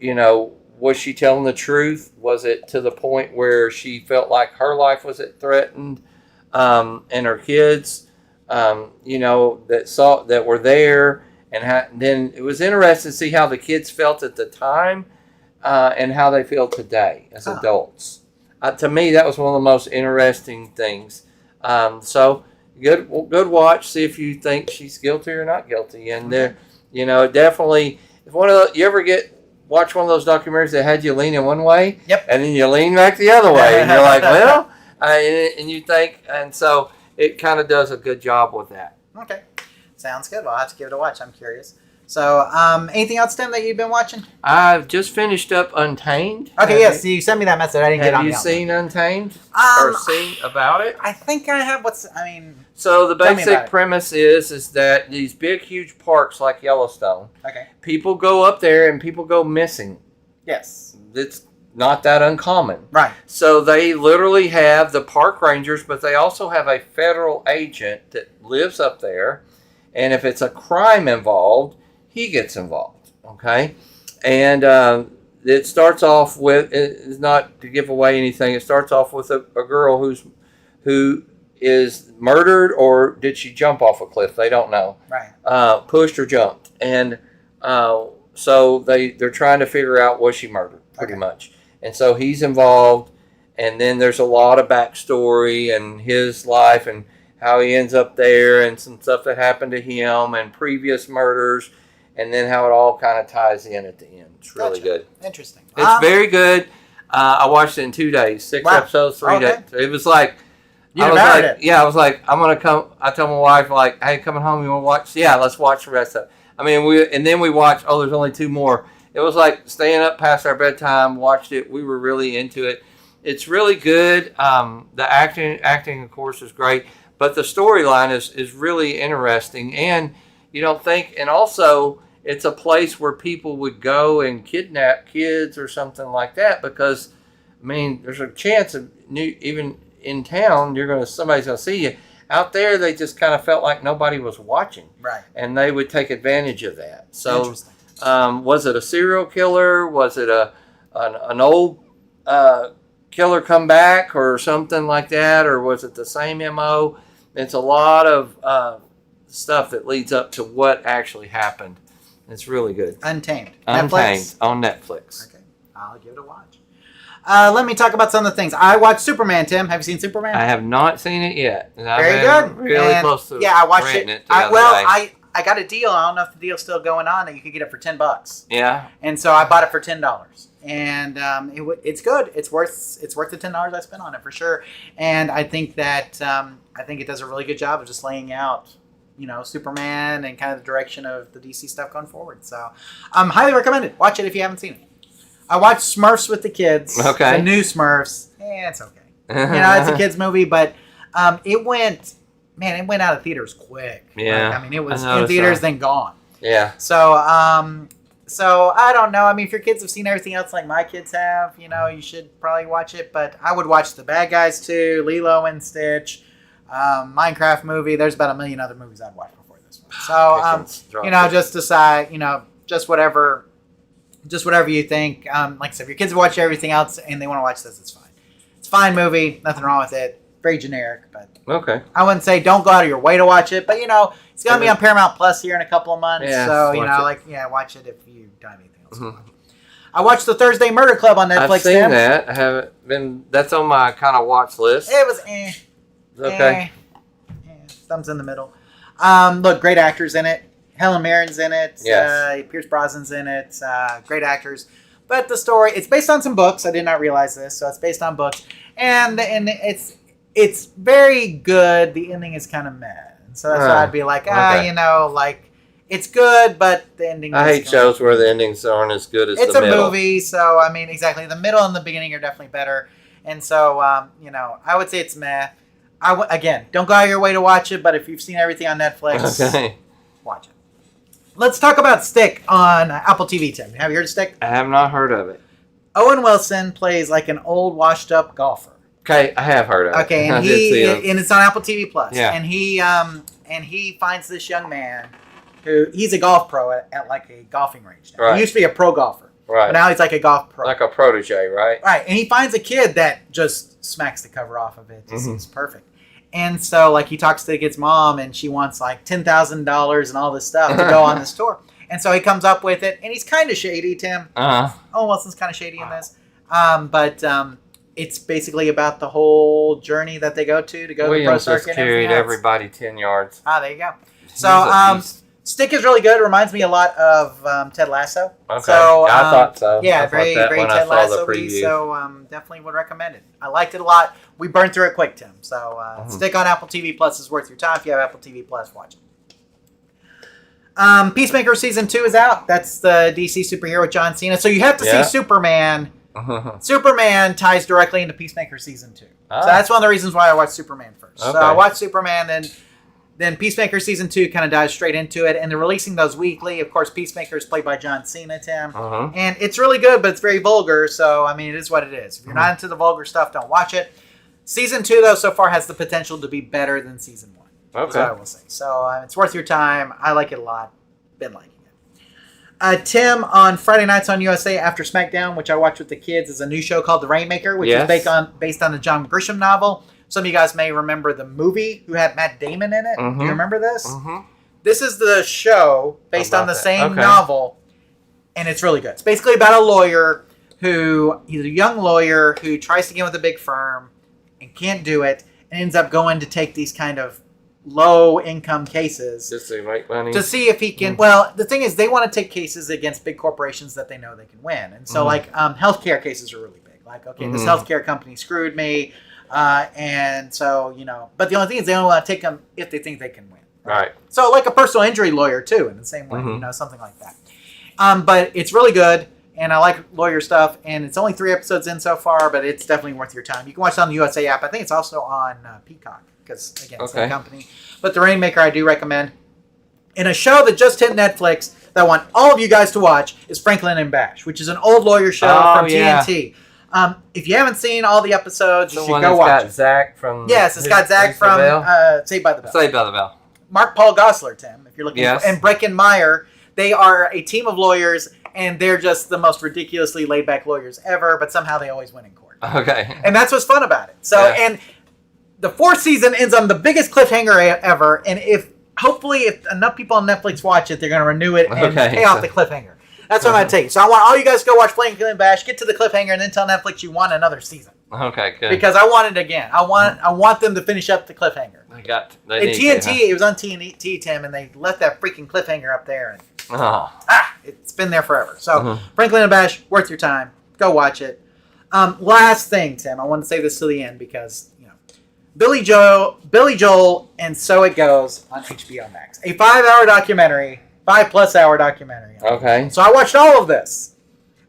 was she telling the truth? Was it to the point where she felt like her life was threatened and her kids? That were there, and then it was interesting to see how the kids felt at the time and how they feel today as adults. To me, that was one of the most interesting things. So good watch. See if you think she's guilty or not guilty. And definitely, if you ever watch one of those documentaries that had you lean in one way, yep, and then you lean back the other way, and you're like, well, and you think, and so. It kind of does a good job with that. Okay. Sounds good. Well, I'll have to give it a watch. I'm curious. So, anything else, Tim, that you've been watching? I've just finished up Untamed. Okay, yes. You sent me that message. I didn't get on. Have you seen Untamed? Or seen about it? I think I have. So the basic premise is that these big, huge parks like Yellowstone, okay, people go up there and people go missing. Yes. It's not that uncommon. Right. So they literally have the park rangers, but they also have a federal agent that lives up there. And if it's a crime involved, he gets involved. Okay. And it starts off with, it's not to give away anything, it starts off with a girl who is murdered, or did she jump off a cliff? They don't know. Right. Pushed or jumped. And so they're trying to figure out, was she murdered, pretty much. And so he's involved, and then there's a lot of backstory and his life and how he ends up there and some stuff that happened to him and previous murders, and then how it all kind of ties in at the end. It's really good. Interesting. It's very good. I watched it in 2 days, 6 episodes, 3 days. It was like, I was like, I'm going to come. I told my wife, like, hey, coming home, you want to watch? Yeah, let's watch the rest of it. I mean, then we watched, there's only 2 more. It was like staying up past our bedtime, watched it. We were really into it. It's really good. The acting, of course, is great. But the storyline is really interesting. And you don't think, and also it's a place where people would go and kidnap kids or something like that, because, I mean, there's a chance of even in town, somebody's going to see you. Out there, they just kind of felt like nobody was watching. Right. And they would take advantage of that. So, was it a serial killer? Was it an old killer come back or something like that? Or was it the same MO? It's a lot of stuff that leads up to what actually happened. It's really good. Untamed. Netflix? On Netflix. Okay. I'll give it a watch. Let me talk about some of the things. I watched Superman, Tim. Have you seen Superman? I have not seen it yet. Very good. Really close to I watched it. I got a deal. I don't know if the deal's still going on, that you could get it for $10. Yeah. And so I bought it for $10. And it's good. It's worth the $10 I spent on it for sure. And I think that it does a really good job of just laying out, Superman and kind of the direction of the DC stuff going forward. So, highly recommended. Watch it if you haven't seen it. I watched Smurfs with the kids. Okay. The new Smurfs. It's okay. It's a kids movie, but it went out of theaters quick. Yeah. It was in theaters, then gone. Yeah. So, I don't know. If your kids have seen everything else like my kids have, you should probably watch it. But I would watch The Bad Guys too, Lilo and Stitch, Minecraft movie. There's about a million other movies I'd watch before this one. So, just decide, just whatever you think. Like I said, if your kids watch everything else and they want to watch this, it's fine. It's a fine movie. Nothing wrong with it. Very generic, but okay. I wouldn't say don't go out of your way to watch it, but it's going to be on Paramount Plus here in a couple of months. Yeah, so, watch it if you don't have anything else to watch. I watched the Thursday Murder Club on Netflix. I've seen that. I haven't been. That's on my kind of watch list. It was Okay. Thumbs in the middle. Look, great actors in it. Helen Mirren's in it. Yes. Pierce Brosnan's in it. Great actors. But the story, it's based on some books. I did not realize this. So it's based on books. And it's very good. The ending is kind of meh. So that's why I'd be like, it's good, but the ending I hate shows where the endings aren't as good as the middle. It's a movie, so, I mean, exactly. The middle and the beginning are definitely better. And so, I would say it's meh. Again, don't go out of your way to watch it, but if you've seen everything on Netflix, watch it. Let's talk about Stick on Apple TV, Tim. Have you heard of Stick? I have not heard of it. Owen Wilson plays like an old, washed-up golfer. Okay, I have heard of it. Okay, and it's on Apple TV Plus. Yeah. And he finds this young man who he's a golf pro at like a golfing range now. Right. He used to be a pro golfer. Right. But now he's like a golf pro. Like a protege, right? Right. And he finds a kid that just smacks the cover off of it. Just seems perfect. And so like he talks to the kid's mom and she wants like $10,000 and all this stuff to go on this tour. And so he comes up with it and he's kind of shady, Tim. Uh-huh. Owen Wilson's kind of shady in this. But it's basically about the whole journey that they go to go to the pro circuit. Just carried everybody 10 yards. There you go. So Stick is really good. It reminds me a lot of Ted Lasso. Okay, so, I thought so. Yeah, I very thought that when Ted I saw the Lasso. preview. So definitely would recommend it. I liked it a lot. We burned through it quick, Tim. So Stick on Apple TV Plus is worth your time. If you have Apple TV Plus, watch it. Peacemaker Season 2 is out. That's the DC superhero with John Cena. So you have to see Superman. Superman ties directly into Peacemaker Season 2. So that's one of the reasons why I watched Superman first. Okay. So I watched Superman, then Peacemaker Season 2 kind of dives straight into it, and they're releasing those weekly. Of course, Peacemaker is played by John Cena, Tim. And it's really good, but it's very vulgar, so, I mean, it is what it is. If you're not into the vulgar stuff, don't watch it. Season 2, though, so far has the potential to be better than Season 1. Okay. That's what I will say. So it's worth your time. I like it a lot. Been liking it. Tim, on Friday nights on USA after SmackDown, which I watch with the kids, is a new show called The Rainmaker, which is based on the John Grisham novel. Some of you guys may remember the movie who had Matt Damon in it. Do you remember this? This is the show based on the same novel, and it's really good. It's basically about a lawyer he's a young lawyer who tries to get with a big firm and can't do it, and ends up going to take these kind of low-income cases just to make money, to see if he can. Well, the thing is, they want to take cases against big corporations that they know they can win, and so like healthcare cases are really big. Like, okay, this healthcare company screwed me. And so, but the only thing is they only want to take them if they think they can win. Right. So like a personal injury lawyer too, in the same way, something like that. But it's really good, and I like lawyer stuff, and it's only 3 episodes in so far, but it's definitely worth your time. You can watch it on the USA app. I think it's also on Peacock, because again, same company. But The Rainmaker I do recommend. And a show that just hit Netflix that I want all of you guys to watch is Franklin and Bash, which is an old lawyer show from TNT. If you haven't seen all the episodes, you should go watch it. Zach from... Yes, it's got Zach from Saved by the Bell. Saved by the Bell. Mark Paul Gosselaar, Tim, if you're looking for... And Breckin Meyer. They are a team of lawyers, and they're just the most ridiculously laid-back lawyers ever, but somehow they always win in court. Okay. And that's what's fun about it. So, and the 4th season ends on the biggest cliffhanger ever, and hopefully if enough people on Netflix watch it, they're going to renew it and pay off the cliffhanger. That's what I'm going to tell you. So I want all you guys to go watch Franklin and Bash, get to the cliffhanger, and then tell Netflix you want another season. Okay, good. Because I want it again. I want them to finish up the cliffhanger. TNT, it was on TNT, Tim, and they left that freaking cliffhanger up there. And, it's been there forever. So Franklin and Bash, worth your time. Go watch it. Last thing, Tim, I want to say this to the end because, Billy Joel, and So It Goes on HBO Max. A 5-hour documentary. 5+ hour documentary. Okay. So I watched all of this.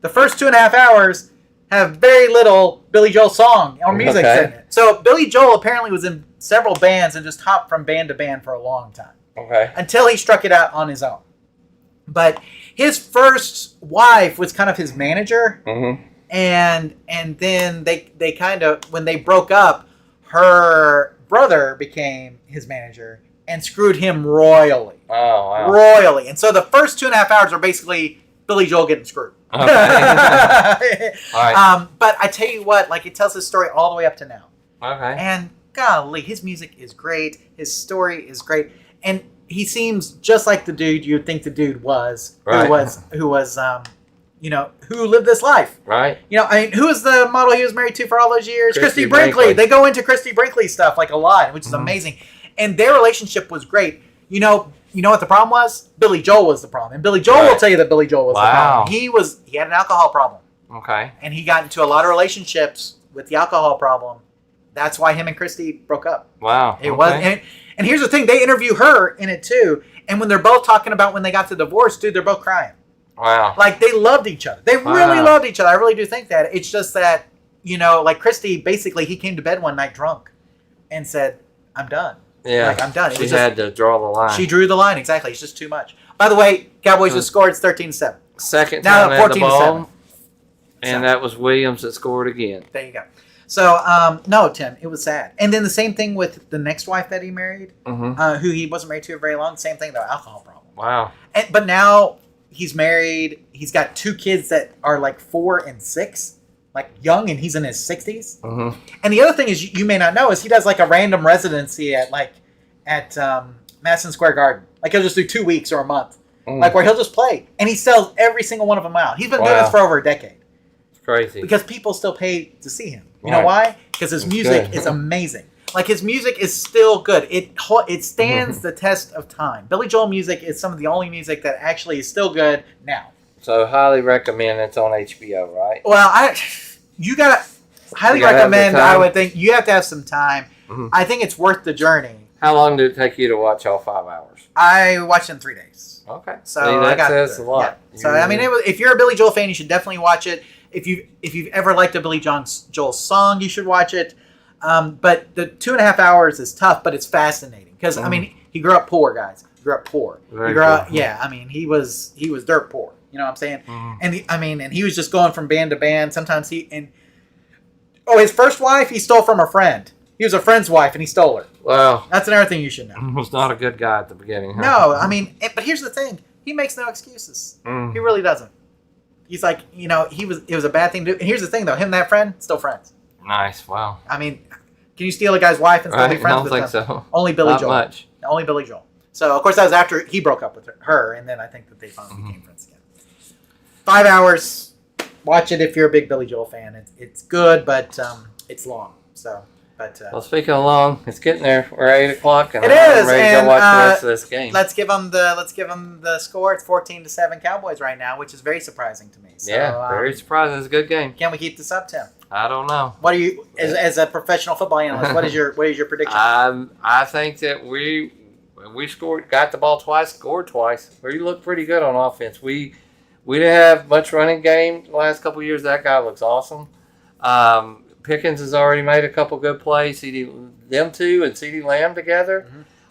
The first 2.5 hours have very little Billy Joel song or music in it. So Billy Joel apparently was in several bands and just hopped from band to band for a long time. Okay. Until he struck it out on his own. But his first wife was kind of his manager. And then they kind of, when they broke up, her brother became his manager and screwed him royally. Oh, wow. Royally. And so the first 2.5 hours are basically Billy Joel getting screwed. Okay. All right. But I tell you what, like, it tells his story all the way up to now. Okay. And golly, his music is great. His story is great. And he seems just like the dude you'd think the dude was, who was who lived this life. Right. Who was the model he was married to for all those years? Christy Christy Brinkley. Brinkley. They go into Christy Brinkley stuff like a lot, which is amazing. And their relationship was great. You know what the problem was? Billy Joel was the problem. And Billy Joel will tell you that Billy Joel was the problem. He had an alcohol problem. Okay. And he got into a lot of relationships with the alcohol problem. That's why him and Christy broke up. Wow. It was, and here's the thing: they interview her in it too. And when they're both talking about when they got the divorce, dude, they're both crying. Wow. Like they loved each other. They really loved each other. I really do think that. It's just that like Christy, basically, he came to bed one night drunk, and said, "I'm done." Yeah. Like I'm done. She had to draw the line. She drew the line exactly. It's just too much. By the way, Cowboys just scored. It's 13-7. Second Now time they had the 14-7. ball, and that was Williams that scored again. There you go. So, no, Tim, it was sad. And then the same thing with the next wife that he married, who he wasn't married to very long. Same thing, though, alcohol problem. Wow. But now he's married. He's got 2 kids that are like 4 and 6, like young, and he's in his 60s. Mm-hmm. And the other thing is, you may not know, is he does like a random residency at Madison Square Garden. Like he'll just do 2 weeks or a month, like where he'll just play, and he sells every single one of them out. He's been doing this for over a decade. It's crazy because people still pay to see him. You know why? Because his music is amazing. Like his music is still good. It stands the test of time. Billy Joel music is some of the only music that actually is still good now. So highly recommend. It's on HBO, right? Well, you gotta highly recommend. I would think you have to have some time. I think it's worth the journey. How long did it take you to watch all 5 hours? I watched it in 3 days. Okay, so that says a lot. Yeah. So I mean, if you're a Billy Joel fan, you should definitely watch it. If you've ever liked a Billy Joel song, you should watch it. But the 2.5 hours is tough, but it's fascinating because I mean, he grew up poor, guys. He grew up poor. Yeah. I mean, he was dirt poor. You know what I'm saying? And he was just going from band to band. Sometimes his first wife he stole from a friend. He was a friend's wife and he stole her. Wow. That's another thing you should know. Was not a good guy at the beginning. Huh? No, I mean, but here's the thing: he makes no excuses. He really doesn't. He's like, it was a bad thing to do. And here's the thing, though: him and that friend, still friends. Nice. Wow. I mean, can you steal a guy's wife and still be friends with them? I don't think so. Only Billy Joel. Not much. Only Billy Joel. So, of course, that was after he broke up with her, and then I think that they finally became friends again. 5 hours. Watch it if you're a big Billy Joel fan. It's good, but it's long. So, well, speaking of long, it's getting there. We're 8 o'clock, and I'm ready to watch the rest of this game. Let's give them the score. It's 14-7 Cowboys right now, which is very surprising to me. So, yeah, very surprising. It's a good game. Can we keep this up, Tim? I don't know. What are you, as a professional football analyst? What is your prediction? I think that we got the ball twice, scored twice. We looked pretty good on offense. We didn't have much running game the last couple of years. That guy looks awesome. Pickens has already made a couple good plays. Them two and CeeDee Lamb together.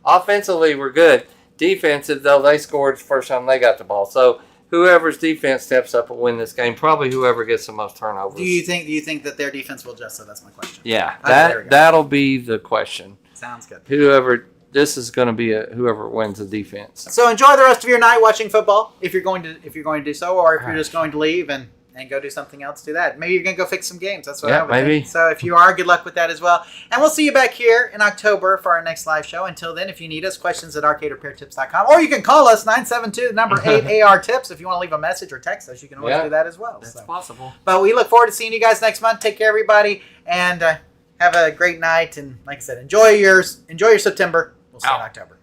Offensively, we're good. Defensive, though, they scored the first time they got the ball. So whoever's defense steps up will win this game. Probably whoever gets the most turnovers. Do you think that their defense will adjust? So that's my question. Yeah, that'll be the question. Sounds good. This is going to be whoever wins the defense. So enjoy the rest of your night watching football if you're going to do so, or if you're just going to leave and go do something else, do that. Maybe you're going to go fix some games. That's what I would think. So if you are, good luck with that as well. And we'll see you back here in October for our next live show. Until then, if you need us, questions at arcaderepairtips.com. Or you can call us, 972-8-AR-TIPS. If you want to leave a message or text us, you can always do that as well. That's possible. But we look forward to seeing you guys next month. Take care, everybody. And have a great night. And like I said, enjoy your September. We'll see you in October.